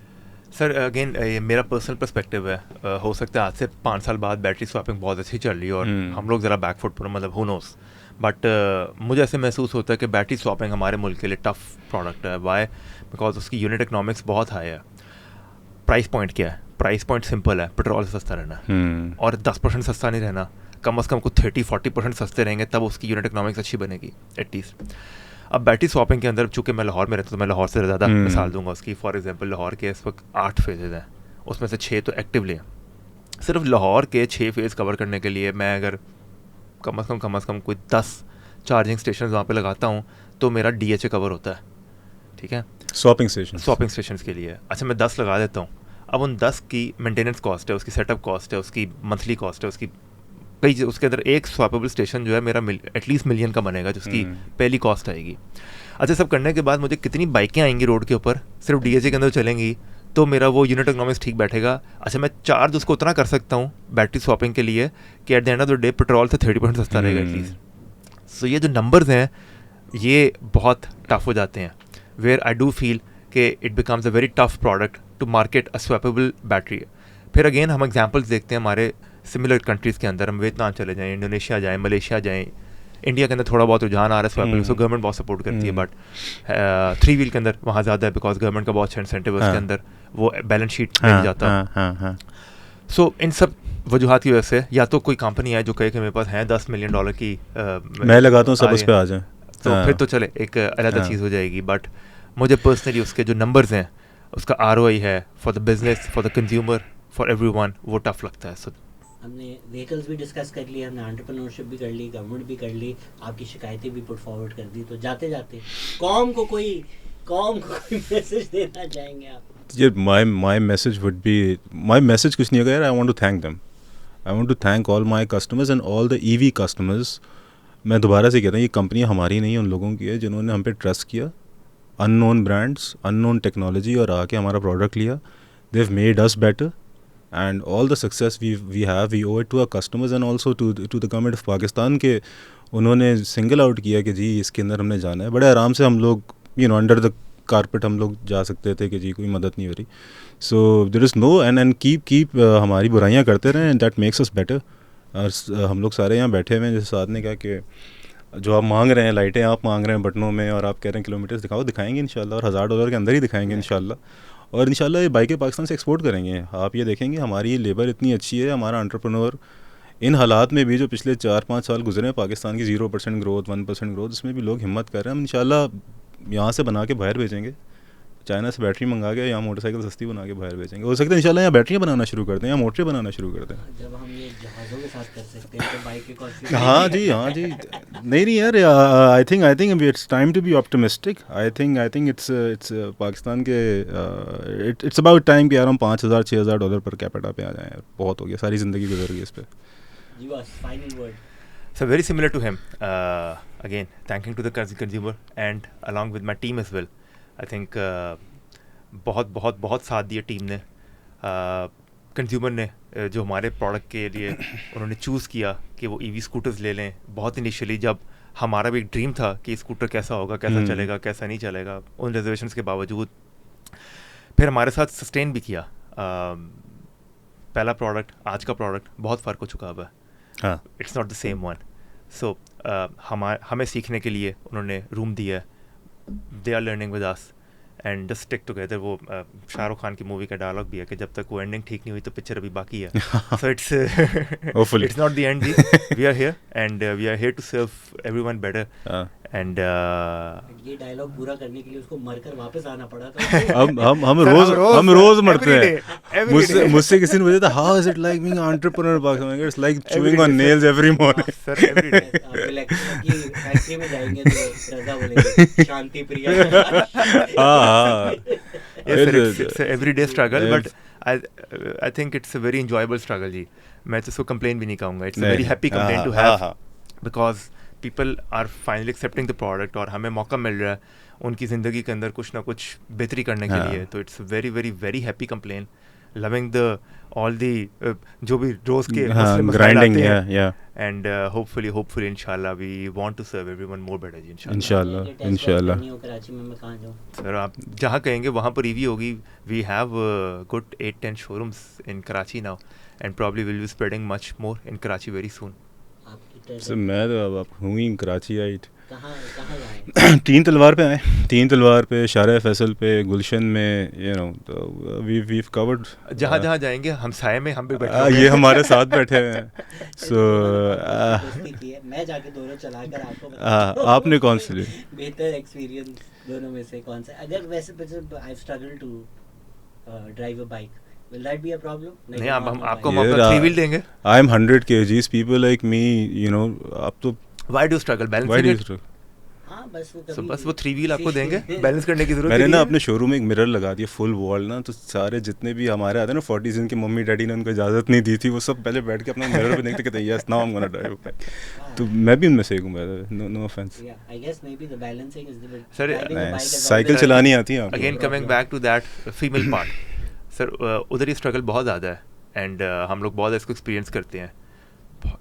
सर अगेन ये मेरा पर्सनल पर्सपेक्टिव है। हो सकता है आज से 5 साल बाद बैटरी स्वैपिंग बहुत अच्छी चल रही है और हम लोग ज़रा बैकफुट पर, मतलब हु नोस। बट मुझे ऐसे महसूस होता है कि बैटरी स्वैपिंग हमारे मुल्क के लिए टफ प्रोडक्ट है। वाई? बिकॉज उसकी यूनिट इकनॉमिक्स बहुत हाई है। प्राइस पॉइंट क्या है? प्राइस पॉइंट सिंपल है, पेट्रोल से सस्ता रहना है और 10% सस्ता नहीं रहना, कम अज़ कम कुछ 30-40% सस्ते रहेंगे, तब उसकी यूनिट इकनॉमिक्स अच्छी बनेगी एटलीस्ट। अब बैटरी स्वैपिंग के अंदर चूँकि मैं लाहौर में रहता हूँ तो मैं लाहौर से ज़्यादा मिसाल दूंगा उसकी। फॉर एग्जांपल लाहौर के इस वक्त 8 फेजेज़ हैं, उसमें से 6 तो एक्टिवली हैं। सिर्फ लाहौर के 6 फेज़ कवर करने के लिए मैं अगर कम अज़ कम कोई 10 चार्जिंग स्टेशन वहाँ पे लगाता हूँ तो मेरा DHA कवर होता है, ठीक है, स्वैपिंग स्टेशन के लिए। अच्छा मैं 10 लगा देता हूँ, अब उन 10 की मेंटेनेंस कॉस्ट है, उसकी सेटअप कॉस्ट है, उसकी मंथली कॉस्ट है, उसकी कई, उसके अंदर एक स्वैपेबल स्टेशन जो है मेरा एटलीस्ट मिलियन का बनेगा, जिसकी पहली कॉस्ट आएगी। अच्छा सब करने के बाद मुझे कितनी बाइकें आएंगी रोड के ऊपर, सिर्फ DHA के अंदर चलेंगी तो मेरा वो यूनिट इकोनॉमिक्स ठीक बैठेगा. अच्छा मैं चार्ज उसको उतना कर सकता हूँ बैटरी स्वैपिंग के लिए कि eight the end of the day petrol से 30% सस्ता रहेगा एटलीस्ट. सो ये जो नंबर्स हैं ये बहुत टफ हो जाते हैं, वेयर आई डू फील कि it becomes a very tough product to market a swappable battery. फिर अगेन हम एग्जांपल्स देखते हैं हमारे सिमिलर कंट्रीज़ के अंदर. हम वियतनाम चले जाएँ, इंडोनेशिया जाएँ, मलेशिया जाएँ. इंडिया के अंदर थोड़ा बहुत रुझान आ रहा है स्वैपेबल, सो गवर्नमेंट बहुत सपोर्ट करती है. बट 3 व्हील के अंदर वहाँ ज़्यादा है बिकॉज गवर्नमेंट का बहुत इंसेंटिव है उसके अंदर, वो बैलेंस शीट मिल जाता. सो इन सब वजूहत की वजह से या तो कोई कंपनी है जो कहे कि मेरे पास है $10 मिलियन की, मैं लगाता हूँ सब उस पे आ जाए, तो फिर तो चले एक अलग चीज़ हो जाएगी. बट मुझे पर्सनली उसके जो नंबर्स हैं, उसका ROI है for the business, for the consumer, for everyone, वो टफ लगता है. सो हमने व्हीकल्स भी डिस्कस कर लिए, हमने एंटरप्रेन्योरशिप भी कर ली, गवर्नमेंट भी कर ली, आपकी शिकायतें भी पुट फॉरवर्ड कर दी. तो जाते जाते कॉम को कोई मैसेज देना चाहेंगे आप? my message कुछ नहीं होगा यार. I want to thank them. I want to thank all my customers and all the EV customers. मैं दोबारा से कहता हूँ ये कंपनी हमारी नहीं है, उन लोगों की है जिन्होंने हम पे ट्रस्ट किया. अननोन ब्रांड्स, अननोन टेक्नोलॉजी, और आके हमारा प्रोडक्ट लिया. They've made us better, and all the success we owe it to our customers and also to the government of Pakistan के उन्होंने सिंगल आउट किया कि जी इसके अंदर हमने जाना है. बड़े आराम से हम लोग अंडर द कारपेट हम लोग जा सकते थे कि जी कोई मदद नहीं हो रही. So there is no end keep हमारी बुराइयां करते रहें, and that makes us better. और हम लोग सारे यहाँ बैठे हुए हैं, जैसे साथ ने कहा कि जो आप मांग रहे हैं लाइटें आप मांग रहे हैं बटनों में, और आप कह रहे हैं किलोमीटर्स दिखाओ, दिखाएंगे इंशाल्लाह, और $1000 के अंदर ही दिखाएंगे इंशाल्लाह. और इंशाल्लाह ये बाइकें पाकिस्तान से एक्सपोर्ट करेंगे. आप ये देखेंगे हमारी लेबर इतनी अच्छी है, हमारा एंटरप्रेन्योर इन हालात में भी जो पिछले 4-5 साल गुजरे हैं पाकिस्तान की 0% ग्रोथ, 1% ग्रोथ, इसमें भी लोग हिम्मत कर रहे हैं. हम इंशाल्लाह यहाँ से बना के बाहर भेजेंगे. चाइना से बैटरी मंगा के यहाँ मोटरसाइकिल सस्ती बना के बाहर बेचेंगे. हो सकता है इंशाल्लाह यहाँ बैटरियाँ बनाना शुरू कर दें, यहाँ मोटरें बनाना शुरू कर दें. जब हम ये जहाज़ों के साथ कर सकते हैं तो बाइक के कौन? हाँ जी नहीं यार, I think it's time to be optimistic. I think it's Pakistan के इट्स अबाउट टाइम कि यार हम $5000-$6000 पर कैपिटा पे आ जाएं. यार बहुत हो गया, सारी ज़िंदगी गुजर गई इस पर. जी बस final word. So very similar to him, again thanking to the consumer and along with my team as well. I think बहुत साथ दिया टीम ने, कंज्यूमर ने जो हमारे प्रोडक्ट के लिए उन्होंने चूज़ किया कि वो EV स्कूटर्स ले लें. बहुत इनिशियली जब हमारा भी एक ड्रीम था कि स्कूटर कैसा होगा, कैसा चलेगा, कैसा नहीं चलेगा, उन रिजर्वेशंस के बावजूद फिर हमारे साथ सस्टेन भी किया. पहला प्रोडक्ट आज का प्रोडक्ट बहुत फ़र्क हो चुका है. It's not the same one. So हमें सीखने के लिए उन्होंने रूम दिया है. They are learning with us and just stick together. वो शाहरुख खान की मूवी का डायलॉग भी है कि जब तक वो एंडिंग ठीक नहीं हुई तो पिक्चर अभी बाकी है. So it's not the end. We are here and we are here to serve everyone better. And ये डायलॉग पूरा करने के लिए उसको मरकर वापस आना पड़ा था. हम रोज मरते हैं. मुझसे किसी ने पूछा था how is it like being entrepreneur Pakistan. It's like chewing on nails every morning. Sir every day आप इलेक्ट्रिक की फैक्ट्री में जाएंगे तो रजा बोलेंगे Shanti Priya. Yes, it's an everyday struggle, but I think it's a very enjoyable struggle जी. मैं तो इसको complain भी नहीं कहूँगा. It's a very happy complaint to have because people are finally accepting the product और हमें मौका मिल रहा है उनकी ज़िंदगी के अंदर कुछ ना कुछ बेहतरी करने के लिए. तो it's a very very very happy complaint. Loving the all the जो भी रोज़ के grinding and hopefully inshallah we want to serve everyone more better जी. इंशाल्लाह. कराची में मैं कहाँ जाऊँ? सर आप जहाँ कहेंगे वहाँ पर EV होगी. We have good 8-10 showrooms in Karachi now and probably will be spreading much more in Karachi very soon. Sir मैं तो अब हूँ ही कराची आइट. कहाँ जाएं? 3 तलवार पे आए. 3 तलवार पे, शारा फैसल पे, गुलशन में, तो we've covered. जहाँ जाएंगे हम साए में हम भी बैठे ये हमारे साथ बैठे हुए हैं. सो मैं जाके दोनों चलाकर आपको आपने कौन से लिए बेहतर एक्सपीरियंस दोनों में से कौन सा? अगर वैसे I struggle to drive a bike, will that be a problem? नहीं, हम आपको मौका 3 wheel देंगे. I am 100 kgs. People like me, आप तो why do you struggle balancing it? हाँ बस वो 3 wheel आपको देंगे, बैलेंस करने की जरूरत मैंने ना अपने शोरूम में एक मिरर लगा दिया फुल वॉल ना, तो सारे जितने भी हमारे आते हैं ना 40s जिनकी मम्मी डैडी ने उनको इजाज़त नहीं दी थी, वो सब पहले बैठ के अपना मिरर पे देखते कहते yes now I am gonna drive bike. तो मैं भी उनमें से एक हूँ. No offense. I guess maybe the balancing is the sir cycle चलानी आती है. Again coming back to that female part. Sir उधर ही स्ट्रगल बहुत ज़्यादा है एंड हम लोग बहुत इसको एक्सपीरियंस करते हैं.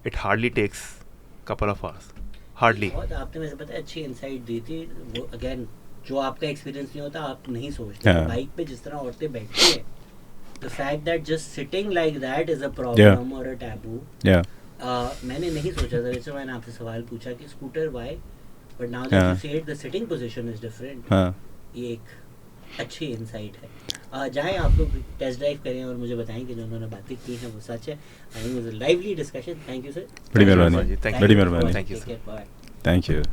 It hardly takes couple of hours, hardly. बहुत आपने वैसे पता है अच्छी इंसाइट दी थी. वो अगेन जो आपका एक्सपीरियंस नहीं होता आप नहीं सोचते. हाँ. बाइक पे जिस तरह औरतें बैठती हैं, the fact that just sitting like that is a problem और अ टैबू. मैंने नहीं सोचा था, वैसे मैंने आपसे सवाल पूछा कि scooter why, but now that you said the sitting position is different. ये एक अच्छी इंसाइट है. जाएं आप लोग टेस्ट ड्राइव करें और मुझे बताएं कि जो उन्होंने बातें की हैं वो सच है. I think it was a lively discussion. Thank you sir. बड़ी मेहरबानी. Thank you. बड़ी मेहरबानी. Thank you, sir. Bye. Thank you.